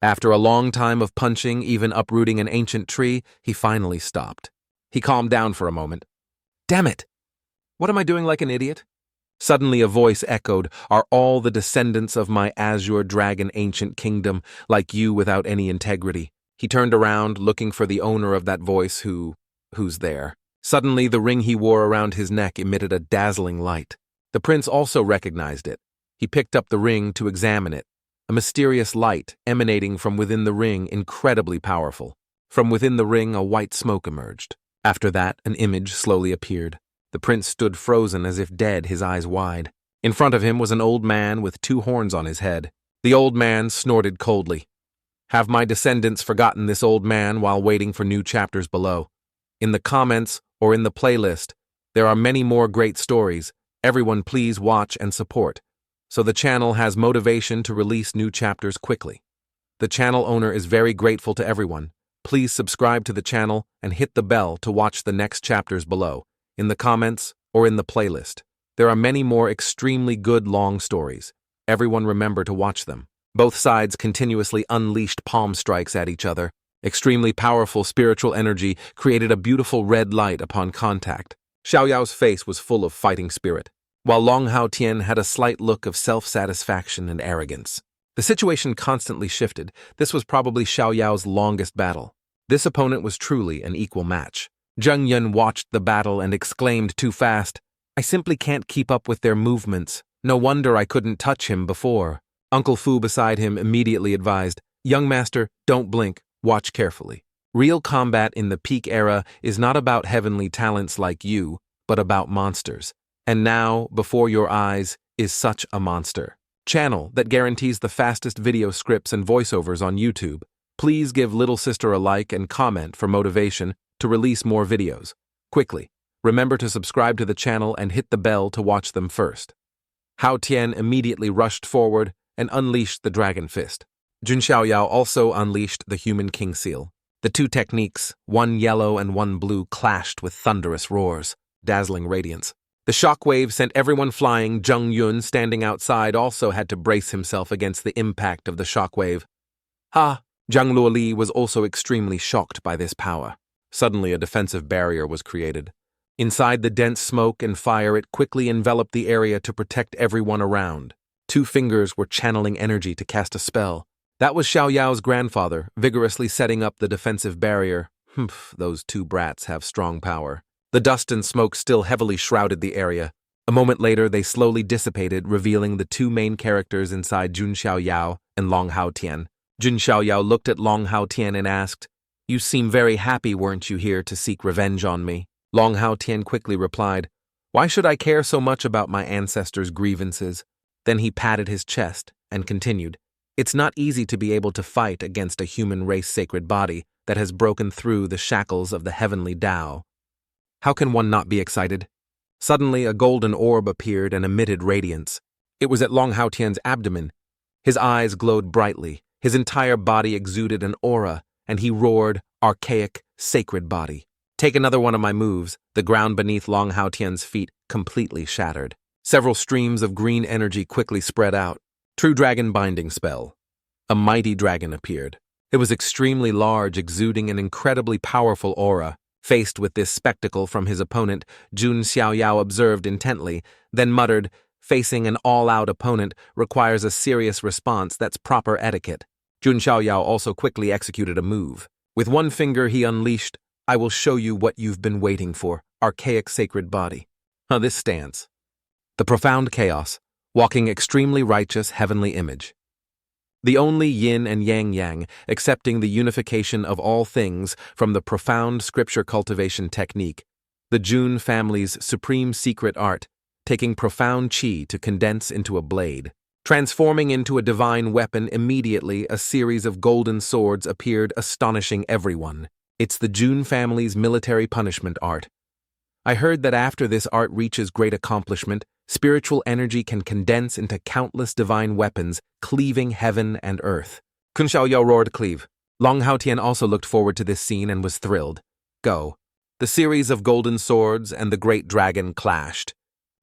After a long time of punching, even uprooting an ancient tree, he finally stopped. He calmed down for a moment. Damn it! What am I doing like an idiot? Suddenly a voice echoed, "Are all the descendants of my azure dragon ancient kingdom like you without any integrity?" He turned around, looking for the owner of that voice who's there. Suddenly the ring he wore around his neck emitted a dazzling light. The prince also recognized it. He picked up the ring to examine it. A mysterious light emanating from within the ring, incredibly powerful. From within the ring a white smoke emerged. After that, an image slowly appeared. The prince stood frozen as if dead, his eyes wide. In front of him was an old man with 2 horns on his head. The old man snorted coldly. Have my descendants forgotten this old man while waiting for new chapters below? In the comments or in the playlist, there are many more great stories. Everyone please watch and support, so the channel has motivation to release new chapters quickly. The channel owner is very grateful to everyone. Please subscribe to the channel and hit the bell to watch the next chapters below, in the comments or in the playlist. There are many more extremely good long stories. Everyone remember to watch them. Both sides continuously unleashed palm strikes at each other. Extremely powerful spiritual energy created a beautiful red light upon contact. Xiaoyao's face was full of fighting spirit, while Long Hao Tian had a slight look of self-satisfaction and arrogance. The situation constantly shifted. This was probably Xiaoyao's longest battle. This opponent was truly an equal match. Zheng Yun watched the battle and exclaimed too fast, "I simply can't keep up with their movements. No wonder I couldn't touch him before." Uncle Fu beside him immediately advised, "Young master, don't blink, watch carefully. Real combat in the peak era is not about heavenly talents like you, but about monsters. And now, before your eyes, is such a monster." Channel that guarantees the fastest video scripts and voiceovers on YouTube. Please give little sister a like and comment for motivation to release more videos. Quickly, remember to subscribe to the channel and hit the bell to watch them first. Hao Tian immediately rushed forward and unleashed the Dragon Fist. Jun Xiaoyao also unleashed the Human King Seal. The 2 techniques, one yellow and one blue, clashed with thunderous roars, dazzling radiance. The shockwave sent everyone flying. Zheng Yun, standing outside, also had to brace himself against the impact of the shockwave. Ha! Zhang Luoli was also extremely shocked by this power. Suddenly a defensive barrier was created. Inside the dense smoke and fire, it quickly enveloped the area to protect everyone around. 2 fingers were channeling energy to cast a spell. That was Xiaoyao's grandfather, vigorously setting up the defensive barrier. Those 2 brats have strong power. The dust and smoke still heavily shrouded the area. A moment later, they slowly dissipated, revealing the 2 main characters inside Jun Xiaoyao and Long Hao Tian. Jun Xiaoyao looked at Long Hao Tian and asked, "You seem very happy, weren't you, here to seek revenge on me?" Long Hao Tian quickly replied, "Why should I care so much about my ancestors' grievances?" Then he patted his chest and continued, "It's not easy to be able to fight against a human race sacred body that has broken through the shackles of the heavenly Tao. How can one not be excited?" Suddenly a golden orb appeared and emitted radiance. It was at Long Hao Tian's abdomen. His eyes glowed brightly, his entire body exuded an aura, and he roared, "Archaic, sacred body. Take another one of my moves." The ground beneath Long Hao Tian's feet completely shattered. Several streams of green energy quickly spread out. True Dragon Binding Spell. A mighty dragon appeared. It was extremely large, exuding an incredibly powerful aura. Faced with this spectacle from his opponent, Jun Xiaoyao observed intently, then muttered, "Facing an all-out opponent requires a serious response that's proper etiquette." Jun Xiaoyao also quickly executed a move. With one finger he unleashed, "I will show you what you've been waiting for, archaic sacred body." This stance. The profound chaos, walking extremely righteous heavenly image. The only yin and yang, accepting the unification of all things from the profound scripture cultivation technique, the Jun family's supreme secret art, taking profound chi to condense into a blade. Transforming into a divine weapon immediately, a series of golden swords appeared, astonishing everyone. It's the Jun family's military punishment art. I heard that after this art reaches great accomplishment, spiritual energy can condense into countless divine weapons, cleaving heaven and earth. Kun Xiaoyao roared, "Cleave." Long Hao Tian also looked forward to this scene and was thrilled. Go. The series of golden swords and the great dragon clashed.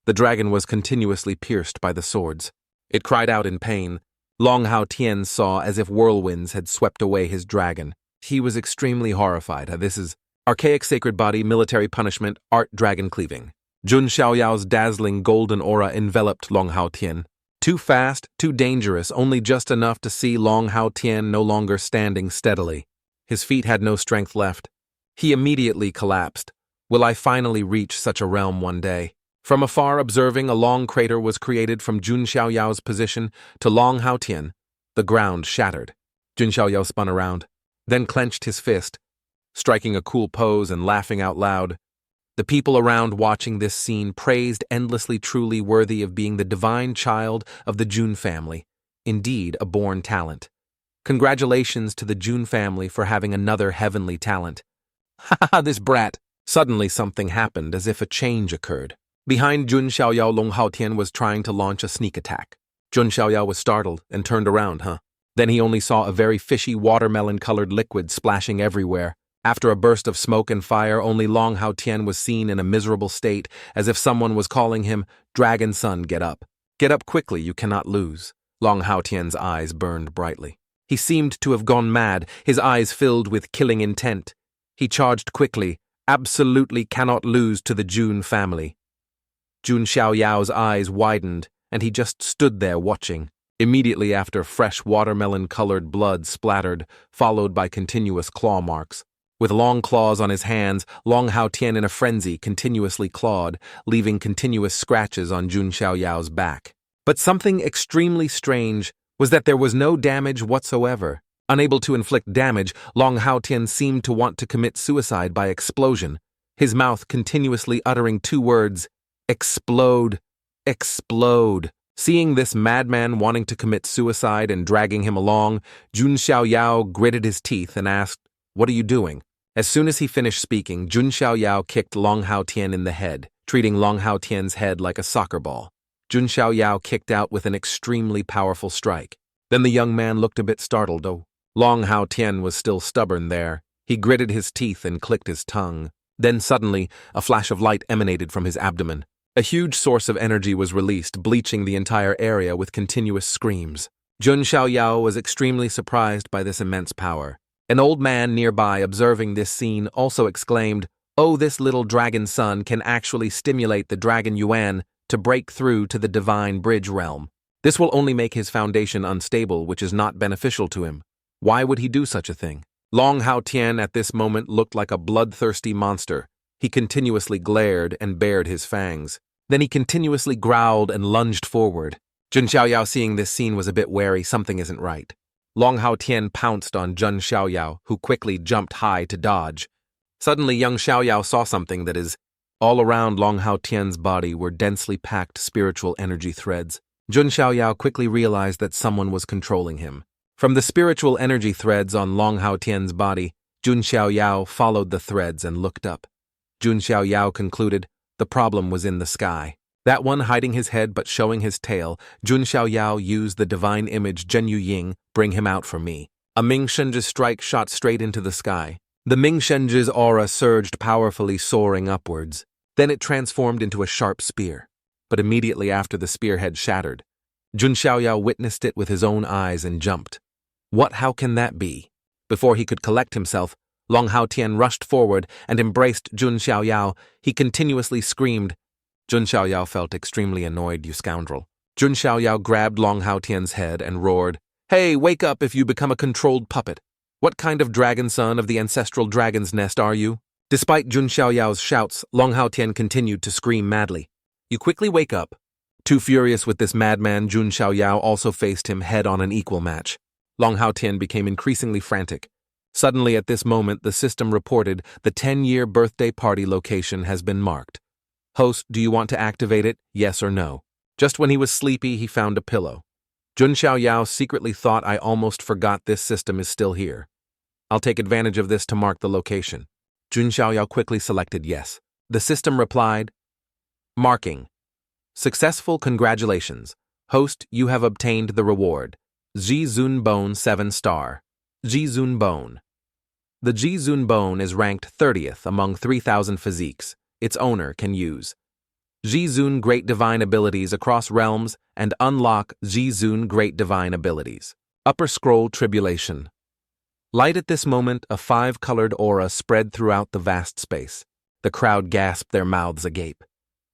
The dragon was continuously pierced by the swords. It cried out in pain. Long Hao Tian saw as if whirlwinds had swept away his dragon. He was extremely horrified. This is archaic sacred body, military punishment, art dragon cleaving. Jun Xiaoyao's dazzling golden aura enveloped Long Hao Tian. Too fast, too dangerous, only just enough to see Long Hao Tian no longer standing steadily. His feet had no strength left. He immediately collapsed. Will I finally reach such a realm one day? From afar observing, a long crater was created from Jun Xiaoyao's position to Long Hao Tian. The ground shattered. Jun Xiaoyao spun around, then clenched his fist, striking a cool pose and laughing out loud. The people around watching this scene praised endlessly truly worthy of being the divine child of the Jun family, indeed a born talent. Congratulations to the Jun family for having another heavenly talent. Ha ha, this brat! Suddenly something happened as if a change occurred. Behind Jun Xiaoyao, Long Hao Tian was trying to launch a sneak attack. Jun Xiaoyao was startled and turned around, Then he only saw a very fishy watermelon-colored liquid splashing everywhere. After a burst of smoke and fire, only Long Hao Tian was seen in a miserable state, as if someone was calling him, "Dragon son, get up. Get up quickly, you cannot lose." Long Hao Tian's eyes burned brightly. He seemed to have gone mad, his eyes filled with killing intent. He charged quickly, "Absolutely cannot lose to the Jun family." Jun Xiaoyao's eyes widened, and he just stood there watching. Immediately after, fresh watermelon-colored blood splattered, followed by continuous claw marks. With long claws on his hands, Long Hao Tian in a frenzy continuously clawed, leaving continuous scratches on Jun Xiaoyao's back. But something extremely strange was that there was no damage whatsoever. Unable to inflict damage, Long Hao Tian seemed to want to commit suicide by explosion, his mouth continuously uttering two words, "Explode, explode." Seeing this madman wanting to commit suicide and dragging him along, Jun Xiaoyao gritted his teeth and asked, "What are you doing?" As soon as he finished speaking, Jun Xiaoyao kicked Long Hao Tian in the head, treating Long Hao Tian's head like a soccer ball. Jun Xiaoyao kicked out with an extremely powerful strike. Then the young man looked a bit startled, though. Long Hao Tian was still stubborn there. He gritted his teeth and clicked his tongue. Then suddenly, a flash of light emanated from his abdomen. A huge source of energy was released, bleaching the entire area with continuous screams. Jun Xiaoyao was extremely surprised by this immense power. An old man nearby observing this scene also exclaimed, "Oh, this little dragon son can actually stimulate the dragon Yuan to break through to the divine bridge realm. This will only make his foundation unstable, which is not beneficial to him. Why would he do such a thing?" Long Hao Tian at this moment looked like a bloodthirsty monster. He continuously glared and bared his fangs. Then he continuously growled and lunged forward. Jun Xiaoyao, seeing this scene, was a bit wary. Something isn't right. Long Hao Tian pounced on Jun Xiaoyao, who quickly jumped high to dodge. Suddenly, young Xiaoyao saw something that is, all around Long Hao Tian's body were densely packed spiritual energy threads. Jun Xiaoyao quickly realized that someone was controlling him. From the spiritual energy threads on Long Hao Tian's body, Jun Xiaoyao followed the threads and looked up. Jun Xiaoyao concluded the problem was in the sky. That one hiding his head but showing his tail, Jun Xiaoyao used the divine image Zhen Yu Ying, bring him out for me. A Ming Shenji's strike shot straight into the sky. The Ming Shenji's aura surged powerfully, soaring upwards. Then it transformed into a sharp spear. But immediately after the spearhead shattered, Jun Xiaoyao witnessed it with his own eyes and jumped. How can that be? Before he could collect himself, Long Hao Tian rushed forward and embraced Jun Xiaoyao. He continuously screamed. Jun Xiaoyao felt extremely annoyed, "You scoundrel." Jun Xiaoyao grabbed Long Hao Tian's head and roared, "Hey, wake up if you become a controlled puppet. What kind of dragon son of the ancestral dragon's nest are you?" Despite Jun Xiaoyao's shouts, Long Hao Tian continued to scream madly. "You quickly wake up." Too furious with this madman, Jun Xiaoyao also faced him head on an equal match. Long Hao Tian became increasingly frantic. Suddenly at this moment, the system reported the 10-year birthday party location has been marked. "Host, do you want to activate it, yes or no?" Just when he was sleepy, he found a pillow. Jun Xiaoyao secretly thought, "I almost forgot this system is still here. I'll take advantage of this to mark the location." Jun Xiaoyao quickly selected yes. The system replied, "Marking. Successful, congratulations. Host, you have obtained the reward. Ji-Zun Bone 7-star. Ji-Zun Bone. The Ji-Zun Bone is ranked 30th among 3,000 physiques its owner can use. Jizun Great Divine Abilities across realms and unlock Jizun Great Divine Abilities. Upper scroll Tribulation. Light at this moment, a 5-colored aura spread throughout the vast space. The crowd gasped, their mouths agape.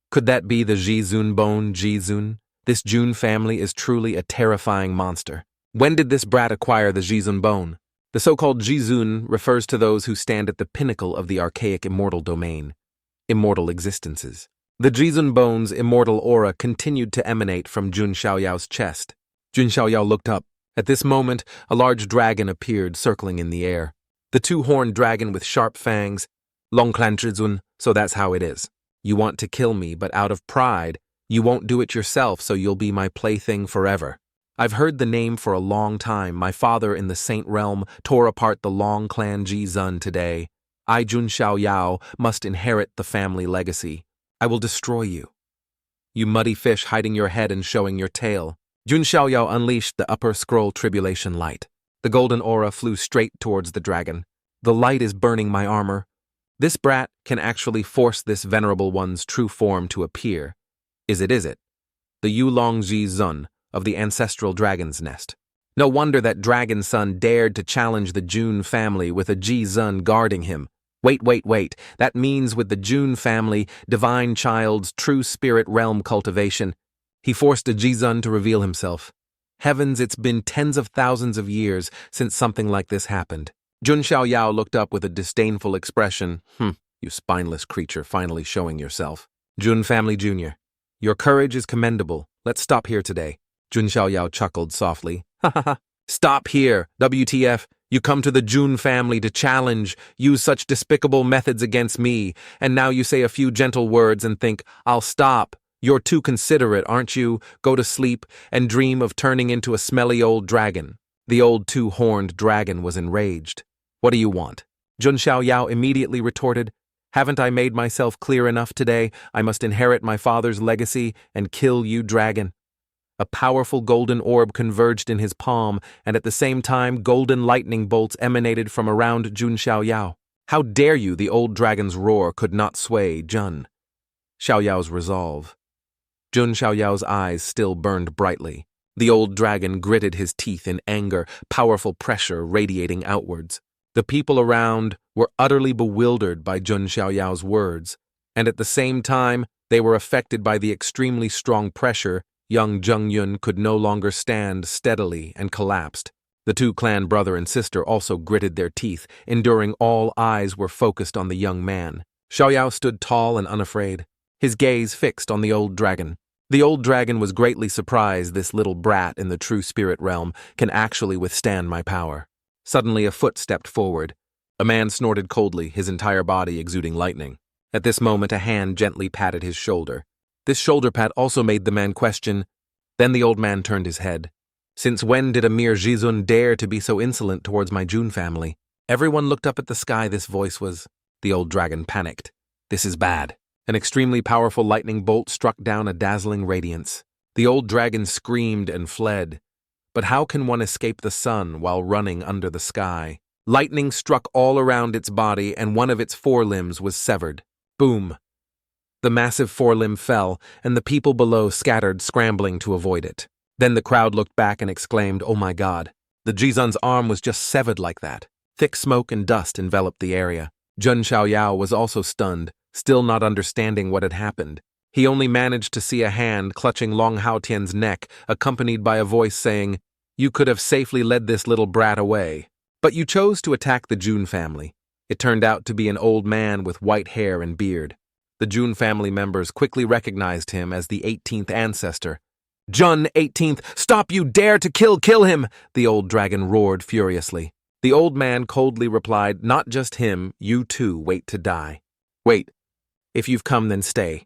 Could that be the Jizun bone Jizun? This Jun family is truly a terrifying monster. When did this brat acquire the Jizun bone? The so-called Jizun refers to those who stand at the pinnacle of the archaic immortal domain. Immortal existences. The Jizun bone's immortal aura continued to emanate from Jun Xiaoyao's chest. Jun Xiaoyao looked up. At this moment, a large dragon appeared, circling in the air. The two-horned dragon with sharp fangs. Long Clan Zhizun, so that's how it is. You want to kill me, but out of pride, you won't do it yourself, so you'll be my plaything forever. I've heard the name for a long time. My father in the Saint Realm tore apart the Long Clan Jizun today. I, Jun Xiaoyao, must inherit the family legacy. I will destroy you. You muddy fish hiding your head and showing your tail. Jun Xiaoyao unleashed the upper scroll Tribulation light. The golden aura flew straight towards the dragon. The light is burning my armor. This brat can actually force this venerable one's true form to appear. Is it? The Yulong Jizun of the ancestral dragon's nest. No wonder that dragon son dared to challenge the Jun family with a Jizun guarding him. Wait. That means with the Jun family, divine child's true spirit realm cultivation, he forced a Jizun to reveal himself. Heavens, it's been tens of thousands of years since something like this happened. Jun Xiaoyao looked up with a disdainful expression. You spineless creature, finally showing yourself. Jun family Jr., your courage is commendable. Let's stop here today. Jun Xiaoyao chuckled softly. Ha. Stop here, WTF. You come to the Jun family to challenge, use such despicable methods against me, and now you say a few gentle words and think, I'll stop. You're too considerate, aren't you? Go to sleep and dream of turning into a smelly old dragon. The old two-horned dragon was enraged. What do you want? Jun Xiaoyao immediately retorted, haven't I made myself clear enough today? I must inherit my father's legacy and kill you, dragon. A powerful golden orb converged in his palm, and at the same time golden lightning bolts emanated from around Jun Xiaoyao. How dare you? The old dragon's roar could not sway Jun Xiaoyao's resolve. Jun Xiaoyao's eyes still burned brightly. The old dragon gritted his teeth in anger, powerful pressure radiating outwards. The people around were utterly bewildered by Jun Xiaoyao's words, and at the same time they were affected by the extremely strong pressure. Young Zheng Yun could no longer stand steadily and collapsed. The two clan brother and sister also gritted their teeth, enduring. All eyes were focused on the young man. Xiaoyao stood tall and unafraid, his gaze fixed on the old dragon. The old dragon was greatly surprised this little brat in the true spirit realm can actually withstand my power. Suddenly a foot stepped forward. A man snorted coldly, his entire body exuding lightning. At this moment a hand gently patted his shoulder. This shoulder pat also made the man question. Then the old man turned his head. Since when did a mere Jizun dare to be so insolent towards my Jun family? Everyone looked up at the sky. This voice was. The old dragon panicked. This is bad. An extremely powerful lightning bolt struck down a dazzling radiance. The old dragon screamed and fled. But how can one escape the sun while running under the sky? Lightning struck all around its body, and one of its forelimbs was severed. Boom! The massive forelimb fell, and the people below scattered, scrambling to avoid it. Then the crowd looked back and exclaimed, "Oh my God!" The Jizun's arm was just severed like that. Thick smoke and dust enveloped the area. Jun Xiaoyao was also stunned, still not understanding what had happened. He only managed to see a hand clutching Long Haotian's neck, accompanied by a voice saying, "You could have safely led this little brat away. But you chose to attack the Jun family." It turned out to be an old man with white hair and beard. The Jun family members quickly recognized him as the 18th ancestor. "Jun 18th, stop, you dare to kill him!" the old dragon roared furiously. The old man coldly replied, "Not just him, you too wait to die." "Wait. If you've come, then stay.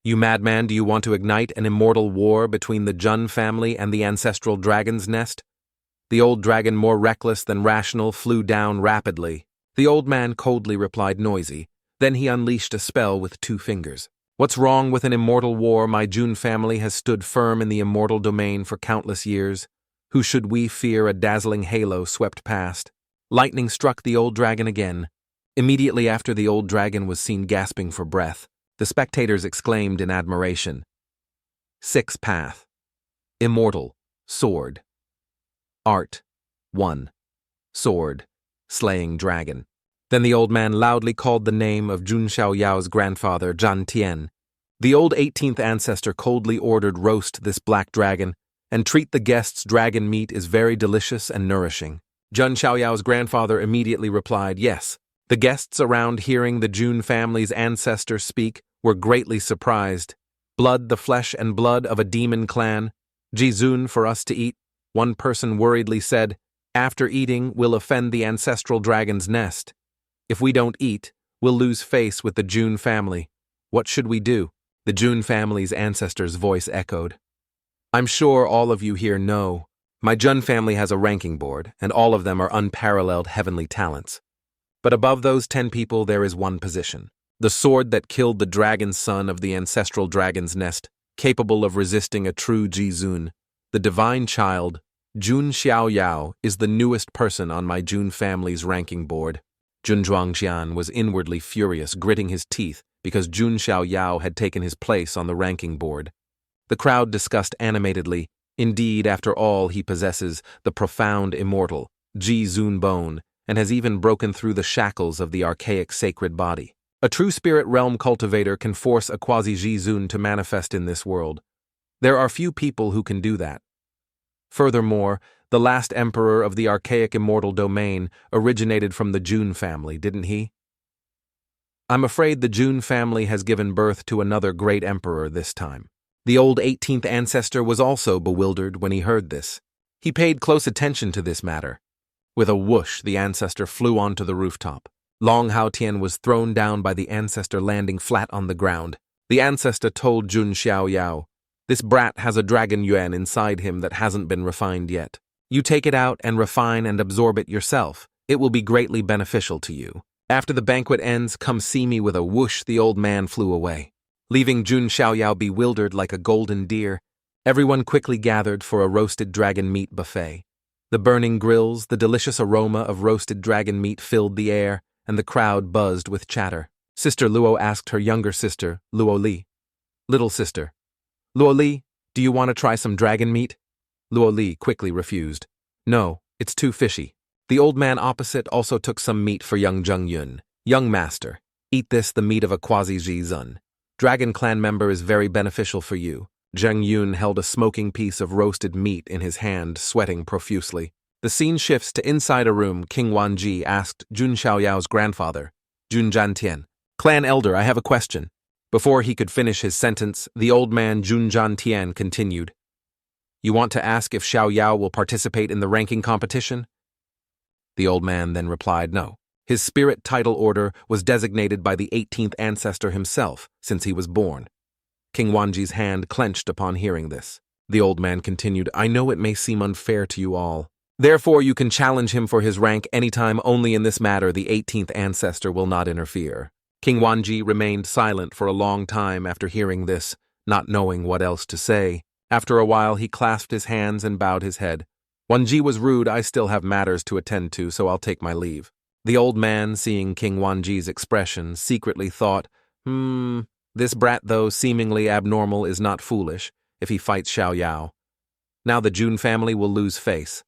You madman, do you want to ignite an immortal war between the Jun family and the ancestral dragon's nest?" The old dragon, more reckless than rational, flew down rapidly. The old man coldly replied, "Noisy." Then he unleashed a spell with 2 fingers. "What's wrong with an immortal war? My Jun family has stood firm in the immortal domain for countless years. Who should we fear?" A dazzling halo swept past. Lightning struck the old dragon again. Immediately after, the old dragon was seen gasping for breath. The spectators exclaimed in admiration. Sixth path. Immortal, sword. Art, 1. Sword, slaying dragon. Then the old man loudly called the name of Jun Xiaoyao's grandfather, Zhan Tian. The old 18th ancestor coldly ordered roast this black dragon, and treat the guests' dragon meat is very delicious and nourishing. Jun Xiaoyao's grandfather immediately replied, yes. The guests around hearing the Jun family's ancestor speak were greatly surprised. Blood, the flesh and blood of a demon clan. Jizun for us to eat, one person worriedly said. After eating, we'll offend the ancestral dragon's nest. If we don't eat, we'll lose face with the Jun family. What should we do? The Jun family's ancestor's voice echoed. I'm sure all of you here know. My Jun family has a ranking board, and all of them are unparalleled heavenly talents. But above those 10 people there is one position. The sword that killed the dragon son of the ancestral dragon's nest, capable of resisting a true Jizun. The divine child, Jun Xiaoyao, is the newest person on my Jun family's ranking board. Jun Zhuangjian was inwardly furious, gritting his teeth, because Jun Xiaoyao had taken his place on the ranking board. The crowd discussed animatedly. Indeed, after all, he possesses the profound immortal, Jizun bone, and has even broken through the shackles of the archaic sacred body. A true spirit realm cultivator can force a quasi-Jizun to manifest in this world. There are few people who can do that. Furthermore, the last emperor of the archaic immortal domain originated from the Jun family, didn't he? I'm afraid the Jun family has given birth to another great emperor this time. The old 18th ancestor was also bewildered when he heard this. He paid close attention to this matter. With a whoosh, the ancestor flew onto the rooftop. Long Haotian was thrown down by the ancestor, landing flat on the ground. The ancestor told Jun Xiaoyao, this brat has a dragon yuan inside him that hasn't been refined yet. You take it out and refine and absorb it yourself. It will be greatly beneficial to you. After the banquet ends, come see me. With a whoosh, the old man flew away. Leaving Jun Xiaoyao bewildered like a golden deer, everyone quickly gathered for a roasted dragon meat buffet. The burning grills, the delicious aroma of roasted dragon meat filled the air, and the crowd buzzed with chatter. Sister Luo asked her younger sister, Luo Li. Little sister, Luo Li, do you want to try some dragon meat? Luo Li quickly refused. No, it's too fishy. The old man opposite also took some meat for young Zheng Yun. Young master, eat this, the meat of a quasi-Jizun. Dragon clan member is very beneficial for you. Zheng Yun held a smoking piece of roasted meat in his hand, sweating profusely. The scene shifts to inside a room. King Wanji asked Jun Xiaoyao's grandfather, Jun Zhantian, clan elder, I have a question. Before he could finish his sentence, the old man Jun Zhantian continued. You want to ask if Xiaoyao will participate in the ranking competition? The old man then replied no. His spirit title order was designated by the 18th ancestor himself since he was born. King Wanji's hand clenched upon hearing this. The old man continued, I know it may seem unfair to you all. Therefore you can challenge him for his rank anytime. Only in this matter the 18th ancestor will not interfere. King Wanji remained silent for a long time after hearing this, not knowing what else to say. After a while he clasped his hands and bowed his head. Wanji was rude. I still have matters to attend to, so I'll take my leave. The old man, seeing King Wanji's expression, secretly thought, this brat, though seemingly abnormal, is not foolish if he fights Xiaoyao. Now the Jun family will lose face.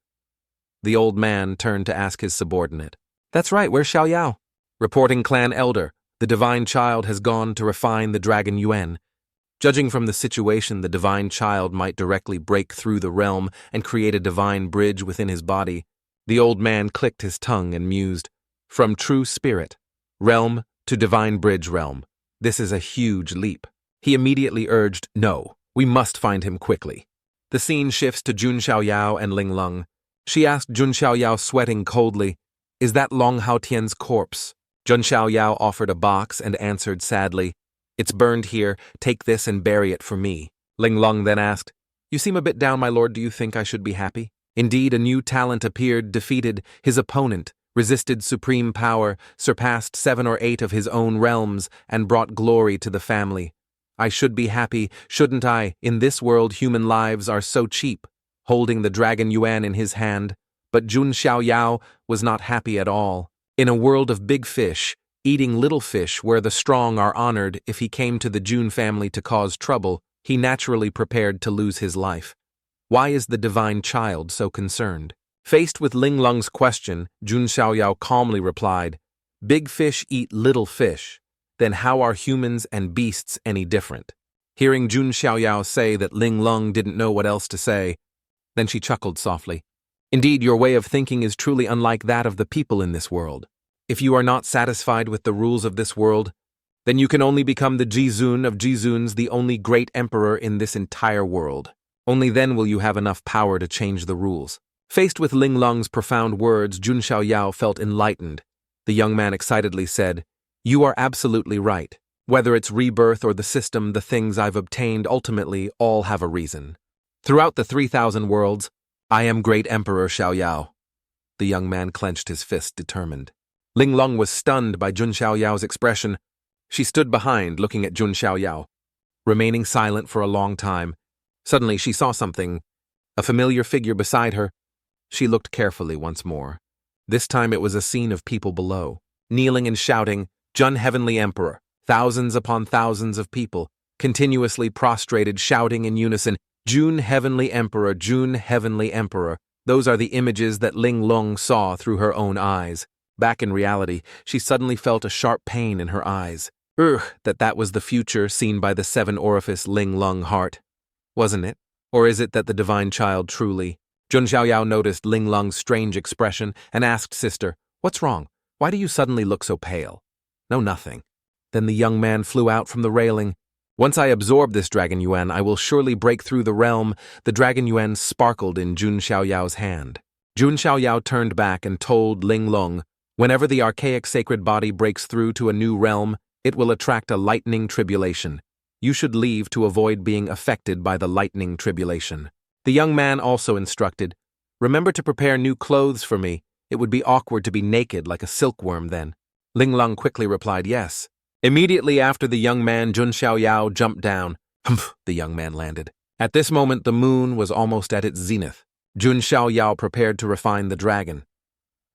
The old man turned to ask his subordinate. That's right, where's Xiaoyao? Reporting clan elder, the divine child has gone to refine the dragon yuan. Judging from the situation, the divine child might directly break through the realm and create a divine bridge within his body. The old man clicked his tongue and mused. From true spirit, realm to divine bridge realm. This is a huge leap. He immediately urged, no, we must find him quickly. The scene shifts to Jun Xiaoyao and Ling Lung. She asked Jun Xiaoyao, sweating coldly, is that Long Haotian's corpse? Jun Xiaoyao offered a box and answered sadly, it's burned here, take this and bury it for me. Ling Lung then asked, you seem a bit down, my lord, do you think I should be happy? Indeed, a new talent appeared, defeated his opponent, resisted supreme power, surpassed 7 or 8 of his own realms, and brought glory to the family. I should be happy, shouldn't I? In this world, human lives are so cheap. Holding the dragon yuan in his hand, but Jun Xiaoyao was not happy at all. In a world of big fish, eating little fish where the strong are honored. If he came to the Jun family to cause trouble, he naturally prepared to lose his life. Why is the divine child so concerned? Faced with Ling Lung's question, Jun Xiaoyao calmly replied, "Big fish eat little fish. Then how are humans and beasts any different?" Hearing Jun Xiaoyao say that Ling Lung didn't know what else to say, then she chuckled softly. "Indeed, your way of thinking is truly unlike that of the people in this world. If you are not satisfied with the rules of this world, then you can only become the Jizun of Jizuns, the only great emperor in this entire world. Only then will you have enough power to change the rules." Faced with Ling Lung's profound words, Jun Xiaoyao felt enlightened. The young man excitedly said, "You are absolutely right. Whether it's rebirth or the system, the things I've obtained ultimately all have a reason. Throughout the 3,000 worlds, I am great Emperor Xiaoyao." The young man clenched his fist, determined. Ling Lung was stunned by Jun Xiaoyao's expression. She stood behind, looking at Jun Xiaoyao, remaining silent for a long time. Suddenly she saw something, a familiar figure beside her. She looked carefully once more. This time it was a scene of people below, kneeling and shouting, "Jun Heavenly Emperor." Thousands upon thousands of people, continuously prostrated, shouting in unison, "Jun Heavenly Emperor, Jun Heavenly Emperor." Those are the images that Ling Lung saw through her own eyes. Back in reality, she suddenly felt a sharp pain in her eyes. That was the future seen by the seven-orifice Ling Lung heart. Wasn't it? Or is it that the divine child truly? Jun Xiaoyao noticed Ling Lung's strange expression and asked Sister, "What's wrong? Why do you suddenly look so pale?" "No, nothing." Then the young man flew out from the railing. "Once I absorb this Dragon Yuan, I will surely break through the realm." The Dragon Yuan sparkled in Jun Xiaoyao's hand. Jun Xiaoyao turned back and told Ling Lung, "Whenever the archaic sacred body breaks through to a new realm, it will attract a lightning tribulation. You should leave to avoid being affected by the lightning tribulation." The young man also instructed, "Remember to prepare new clothes for me. It would be awkward to be naked like a silkworm then." Ling Lung quickly replied yes. Immediately after the young man, Jun Xiaoyao jumped down. Humph, the young man landed. At this moment, the moon was almost at its zenith. Jun Xiaoyao prepared to refine the dragon.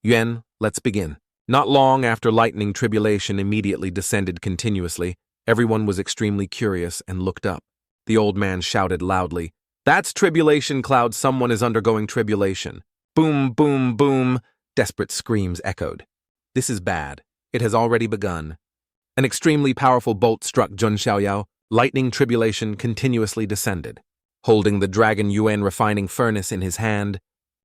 "Yuan, let's begin." Not long after lightning tribulation immediately descended continuously, everyone was extremely curious and looked up. The old man shouted loudly, "That's tribulation cloud, someone is undergoing tribulation." Boom, boom, boom, desperate screams echoed. "This is bad. It has already begun." An extremely powerful bolt struck Jun Xiaoyao. Lightning tribulation continuously descended. Holding the Dragon Yuan refining furnace in his hand,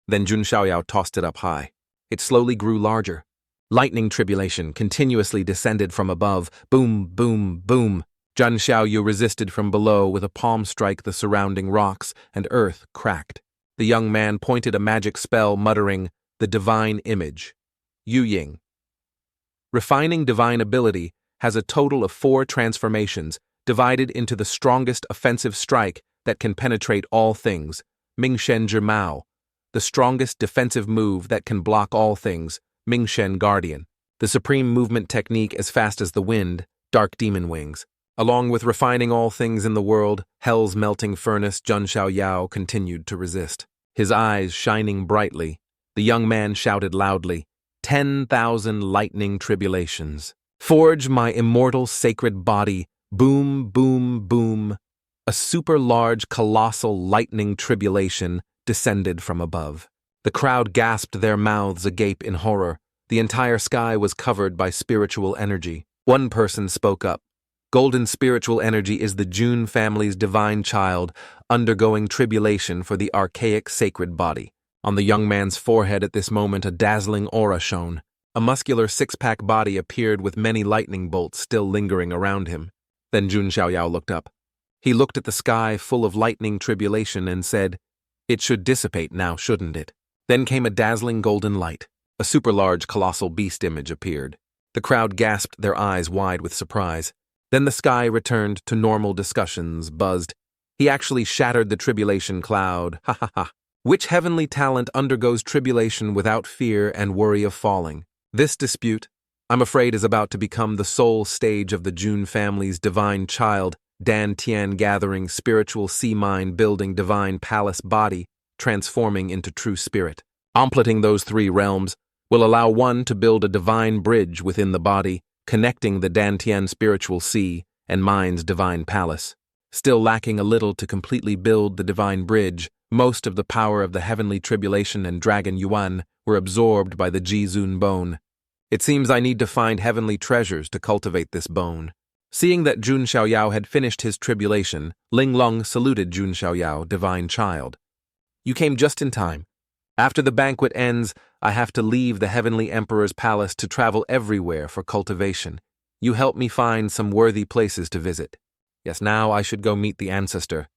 then Jun Xiaoyao tossed it up high. It slowly grew larger. Lightning tribulation continuously descended from above. Boom, boom, boom. Jun Xiaoyu resisted from below with a palm strike the surrounding rocks, and earth cracked. The young man pointed a magic spell, muttering, "The divine image." Yu Ying. Refining divine ability has a total of 4 transformations, divided into the strongest offensive strike that can penetrate all things, Mingshen Zhimao, the strongest defensive move that can block all things, Mingshen Guardian, the supreme movement technique as fast as the wind, Dark Demon Wings. Along with refining all things in the world, Hell's melting furnace, Jun Xiaoyao continued to resist. His eyes shining brightly, the young man shouted loudly, 10,000 lightning tribulations. Forge my immortal sacred body, boom, boom, boom. A super large, colossal lightning tribulation descended from above. The crowd gasped, their mouths agape in horror. The entire sky was covered by spiritual energy. One person spoke up. Golden spiritual energy is the Jun family's divine child undergoing tribulation for the archaic sacred body. On the young man's forehead at this moment a dazzling aura shone. A muscular six-pack body appeared with many lightning bolts still lingering around him. Then Jun Xiaoyao looked up. He looked at the sky full of lightning tribulation and said, "It should dissipate now, shouldn't it?" Then came a dazzling golden light. A super-large colossal beast image appeared. The crowd gasped, their eyes wide with surprise. Then the sky returned to normal discussions, buzzed. "He actually shattered the tribulation cloud, ha ha ha. Which heavenly talent undergoes tribulation without fear and worry of falling? This dispute, I'm afraid, is about to become the sole stage of the Jun family's divine child, Dan Tian gathering spiritual sea mind building divine palace body, transforming into true spirit. Completing those 3 realms will allow one to build a divine bridge within the body, connecting the Dantian spiritual sea and mine's divine palace. Still lacking a little to completely build the divine bridge, most of the power of the heavenly tribulation and dragon Yuan were absorbed by the Jizun bone. It seems I need to find heavenly treasures to cultivate this bone. Seeing that Jun Xiaoyao had finished his tribulation, Ling Lung saluted Jun Xiaoyao, divine child. You came just in time. After the banquet ends, I have to leave the heavenly emperor's palace to travel everywhere for cultivation. You help me find some worthy places to visit. Yes, now I should go meet the ancestor.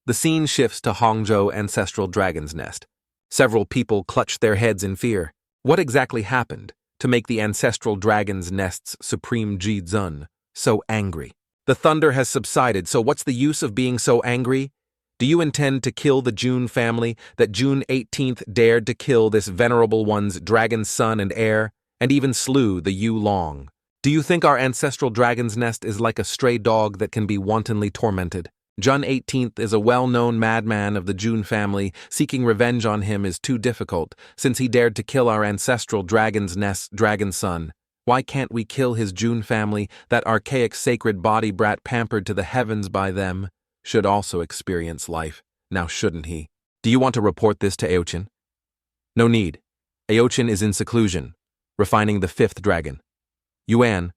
The scene shifts to Hongzhou Ancestral Dragon's Nest. Several people clutch their heads in fear. What exactly happened to make the Ancestral Dragon's Nest's Supreme Jizun so angry? The thunder has subsided, so what's the use of being so angry? Do you intend to kill the Jun family that June 18th dared to kill this venerable one's dragon son and heir, and even slew the Yu Long? Do you think our ancestral dragon's nest is like a stray dog that can be wantonly tormented? Jun 18th is a well-known madman of the Jun family. Seeking revenge on him is too difficult, since he dared to kill our ancestral dragon's nest's dragon son. Why can't we kill his Jun family, that archaic sacred body brat pampered to the heavens by them? Should also experience life, now shouldn't he? Do you want to report this to Aochin? No need. Aochin is in seclusion, refining the 5th dragon. Yuan,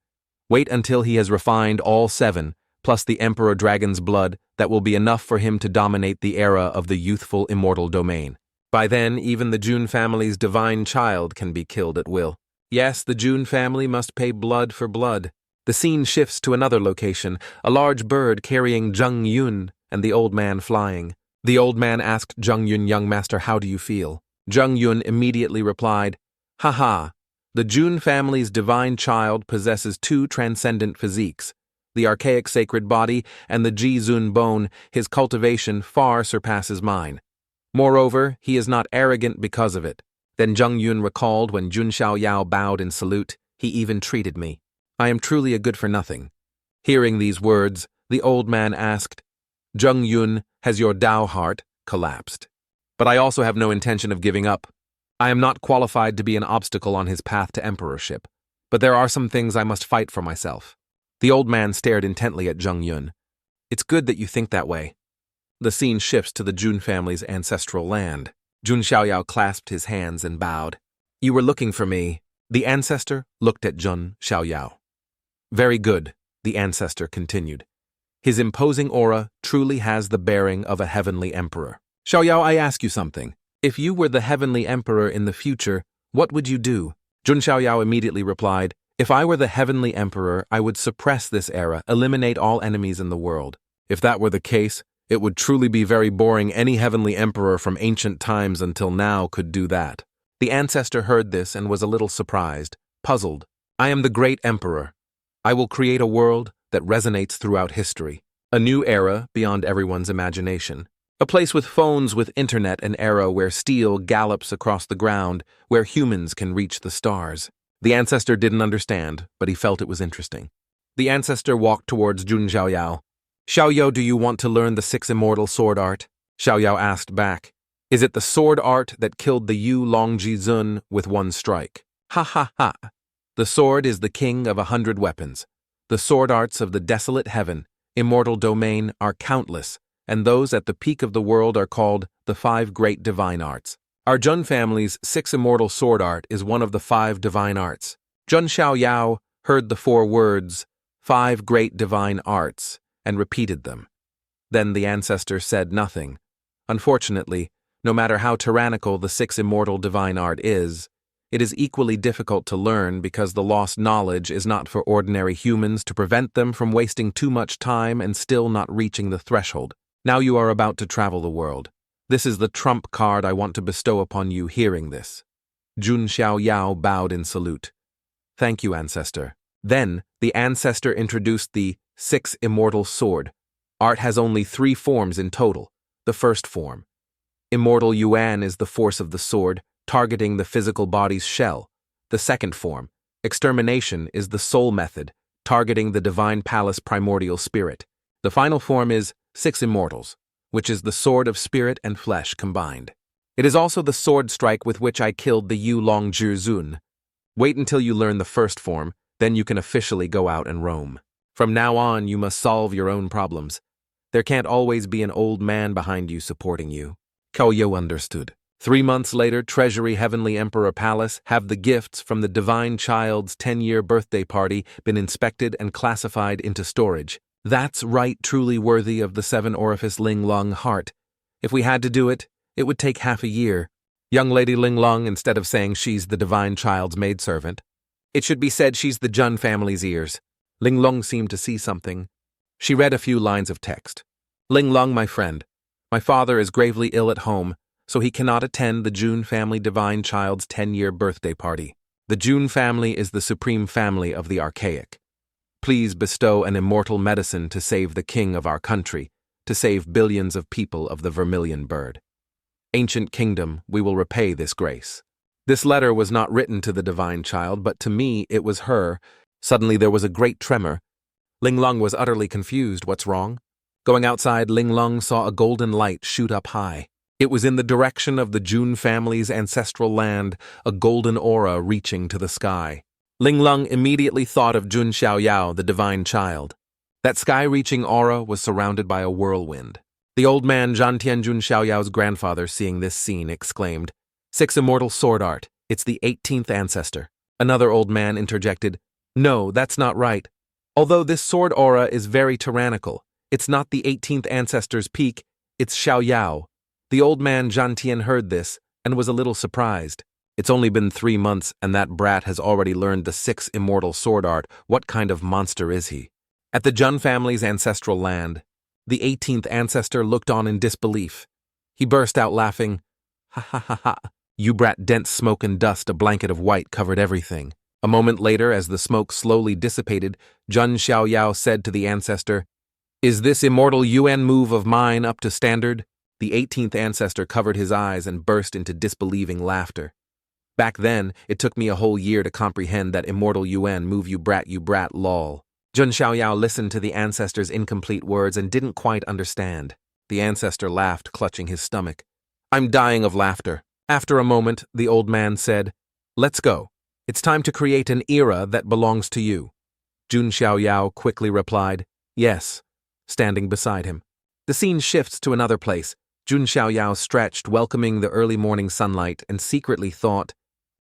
wait until he has refined all 7, plus the Emperor Dragon's blood. That will be enough for him to dominate the era of the youthful immortal domain. By then, even the Jun family's divine child can be killed at will. Yes, the Jun family must pay blood for blood. The scene shifts to another location, a large bird carrying Zheng Yun and the old man flying. The old man asked Zheng Yun, young master, how do you feel? Zheng Yun immediately replied, "Ha. The Jun family's divine child possesses 2 transcendent physiques, the archaic sacred body and the Jizun bone. His cultivation far surpasses mine. Moreover, he is not arrogant because of it." Then Zheng Yun recalled when Jun Xiaoyao bowed in salute, he even treated me. I am truly a good-for-nothing. Hearing these words, the old man asked, Zheng Yun, has your Tao heart collapsed? But I also have no intention of giving up. I am not qualified to be an obstacle on his path to emperorship, but there are some things I must fight for myself. The old man stared intently at Zheng Yun. It's good that you think that way. The scene shifts to the Jun family's ancestral land. Jun Xiaoyao clasped his hands and bowed. You were looking for me. The ancestor looked at Jun Xiaoyao. Very good, the ancestor continued. His imposing aura truly has the bearing of a heavenly emperor. Xiaoyao, I ask you something. If you were the heavenly emperor in the future, what would you do? Jun Xiaoyao immediately replied, if I were the heavenly emperor, I would suppress this era, eliminate all enemies in the world. If that were the case, it would truly be very boring. Any heavenly emperor from ancient times until now could do that. The ancestor heard this and was a little surprised, puzzled. I am the great emperor. I will create a world that resonates throughout history. A new era beyond everyone's imagination. A place with phones, with internet, an era where steel gallops across the ground, where humans can reach the stars. The ancestor didn't understand, but he felt it was interesting. The ancestor walked towards Jun Xiaoyao. Xiaoyao, do you want to learn the 6 immortal sword art? Xiaoyao asked back. Is it the sword art that killed the Yu Long Jizun with one strike? Ha ha ha. The sword is the king of 100 weapons. The sword arts of the desolate heaven, immortal domain, are countless, and those at the peak of the world are called the 5 great divine arts. Our Jun family's 6 immortal sword art is one of the 5 divine arts. Jun Xiaoyao heard the 4 words, 5 great divine arts, and repeated them. Then the ancestor said nothing. Unfortunately, no matter how tyrannical the 6 immortal divine art is, it is equally difficult to learn because the lost knowledge is not for ordinary humans to prevent them from wasting too much time and still not reaching the threshold. Now you are about to travel the world. This is the trump card I want to bestow upon you. Hearing this, Jun Xiaoyao bowed in salute. Thank you, ancestor. Then the ancestor introduced the 6 immortal sword. Art has only 3 forms in total. The first form, Immortal Yuan, is the force of the sword, targeting the physical body's shell. The second form, Extermination, is the soul method, targeting the divine palace primordial spirit. The final form is 6 Immortals, which is the sword of spirit and flesh combined. It is also the sword strike with which I killed the Yu Long Jizun. Wait until you learn the first form, Then you can officially go out and roam. From now on, you must solve your own problems. There can't always be an old man behind you supporting you. Kaoyo understood. 3 months later, Treasury Heavenly Emperor Palace have the gifts from the Divine Child's 10-year birthday party been inspected and classified into storage. That's right, truly worthy of the 7-orifice Ling Long heart. If we had to do it, it would take half a year. Young Lady Ling Long, instead of saying she's the Divine Child's maidservant, it should be said she's the Jun family's ears. Ling Long seemed to see something. She read a few lines of text. Ling Long, my friend, my father is gravely ill at home, so he cannot attend the Jun family Divine Child's 10-year birthday party. The Jun family is the supreme family of the archaic. Please bestow an immortal medicine to save the king of our country, to save billions of people of the vermilion bird. Ancient kingdom, we will repay this grace. This letter was not written to the Divine Child, but to me it was her. Suddenly there was a great tremor. Ling Long was utterly confused. What's wrong? Going outside, Ling Long saw a golden light shoot up high. It was in the direction of the Jun family's ancestral land, a golden aura reaching to the sky. Ling Long immediately thought of Jun Xiaoyao, the Divine Child. That sky-reaching aura was surrounded by a whirlwind. The old man Zhantian Jun Xiaoyao's grandfather, seeing this scene, exclaimed, 6 immortal sword art, it's the 18th ancestor. Another old man interjected, no, that's not right. Although this sword aura is very tyrannical, it's not the 18th ancestor's peak, it's Xiaoyao. The old man Zhantian heard this and was a little surprised. It's only been 3 months and that brat has already learned the 6 immortal sword art. What kind of monster is he? At the Jun family's ancestral land, the 18th ancestor looked on in disbelief. He burst out laughing. Ha ha ha ha. You brat, dense smoke and dust, a blanket of white covered everything. A moment later, as the smoke slowly dissipated, Jun Xiaoyao said to the ancestor, is this immortal Yuan move of mine up to standard? The 18th ancestor covered his eyes and burst into disbelieving laughter. Back then, it took me a whole year to comprehend that immortal Yuan move, you brat, lol. Jun Xiaoyao listened to the ancestor's incomplete words and didn't quite understand. The ancestor laughed, clutching his stomach. I'm dying of laughter. After a moment, the old man said, let's go. It's time to create an era that belongs to you. Jun Xiaoyao quickly replied, yes, standing beside him. The scene shifts to another place. Jun Xiaoyao stretched, welcoming the early morning sunlight, and secretly thought,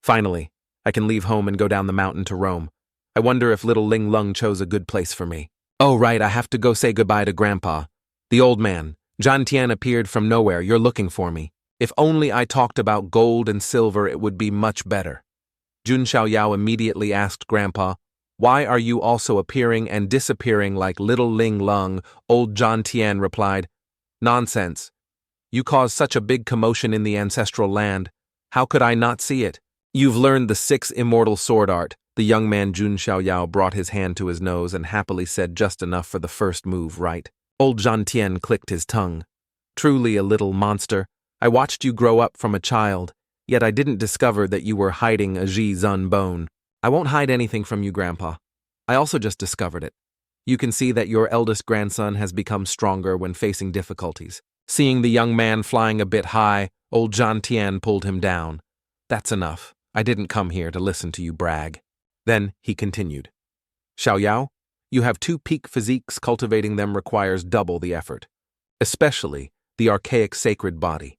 finally, I can leave home and go down the mountain to Rome. I wonder if little Ling Long chose a good place for me. Oh, right, I have to go say goodbye to Grandpa. The old man, Zhantian, appeared from nowhere. You're looking for me. If only I talked about gold and silver, it would be much better. Jun Xiaoyao immediately asked Grandpa, why are you also appearing and disappearing like little Ling Long? Old Zhantian replied, nonsense. You caused such a big commotion in the ancestral land. How could I not see it? You've learned the 6 immortal sword art. The young man Jun Xiaoyao brought his hand to his nose and happily said, just enough for the first move, right? Old Zhantian clicked his tongue. Truly a little monster. I watched you grow up from a child, yet I didn't discover that you were hiding a Ji Zun bone. I won't hide anything from you, Grandpa. I also just discovered it. You can see that your eldest grandson has become stronger when facing difficulties. Seeing the young man flying a bit high, old Zhantian pulled him down. That's enough. I didn't come here to listen to you brag. Then he continued. Xiaoyao, you have 2 peak physiques. Cultivating them requires double the effort, especially the archaic sacred body.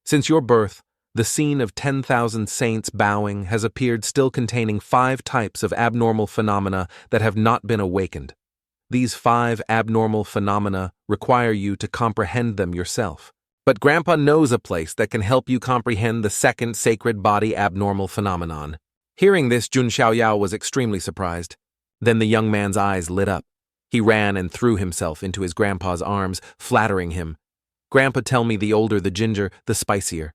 Since your birth, the scene of 10,000 saints bowing has appeared, still containing 5 types of abnormal phenomena that have not been awakened. These 5 abnormal phenomena require you to comprehend them yourself. But Grandpa knows a place that can help you comprehend the 2nd sacred body abnormal phenomenon. Hearing this, Jun Xiaoyao was extremely surprised. Then the young man's eyes lit up. He ran and threw himself into his grandpa's arms, flattering him. Grandpa, tell me, the older the ginger, the spicier.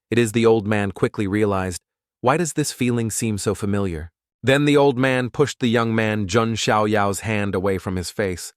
It is. The old man quickly realized. Why does this feeling seem so familiar? Then the old man pushed the young man Jun Xiaoyao's hand away from his face.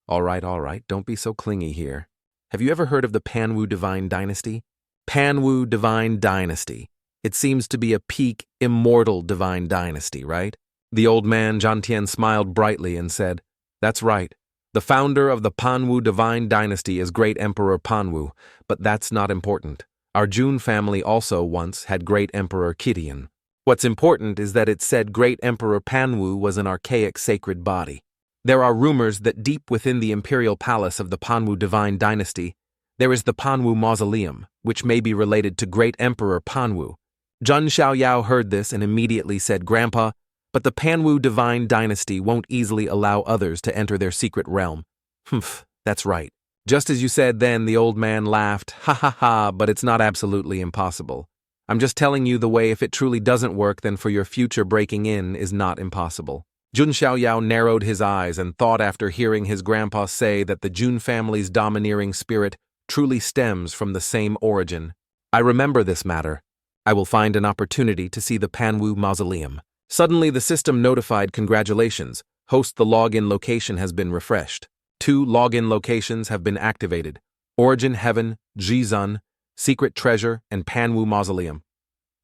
All right, don't be so clingy here. Have you ever heard of the Panwu Divine Dynasty? Panwu Divine Dynasty. It seems to be a peak, immortal divine dynasty, right? The old man Zhantian smiled brightly and said, that's right. The founder of the Panwu Divine Dynasty is Great Emperor Panwu, but that's not important. Our Jun family also once had Great Emperor Kidian. What's important is that it said Great Emperor Panwu was an archaic sacred body. There are rumors that deep within the imperial palace of the Panwu divine dynasty, there is the Panwu Mausoleum, which may be related to Great Emperor Panwu. Jun Xiaoyao heard this and immediately said, "Grandpa, but the Panwu divine dynasty won't easily allow others to enter their secret realm." "Humph, that's right. Just as you said then," the old man laughed. "Ha ha ha, but it's not absolutely impossible. I'm just telling you the way. If it truly doesn't work, then for your future breaking in is not impossible." Jun Xiaoyao narrowed his eyes and thought after hearing his grandpa say that the Jun family's domineering spirit truly stems from the same origin. "I remember this matter. I will find an opportunity to see the Panwu Mausoleum." Suddenly the system notified, "Congratulations, host, the login location has been refreshed. 2 login locations have been activated: Origin Heaven, Jizun, Secret Treasure, and Panwu Mausoleum.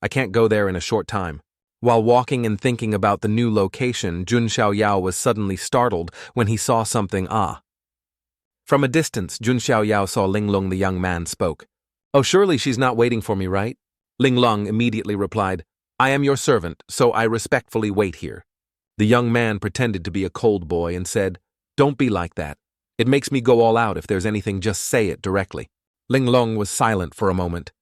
I can't go there in a short time." While walking and thinking about the new location, Jun Xiaoyao was suddenly startled when he saw something. From a distance, Jun Xiaoyao saw Linglong. The young man spoke. "Oh, surely she's not waiting for me, right?" Linglong immediately replied, "I am your servant, so I respectfully wait here." The young man pretended to be a cold boy and said, "Don't be like that. It makes me go all out. If there's anything, just say it directly." Linglong was silent for a moment.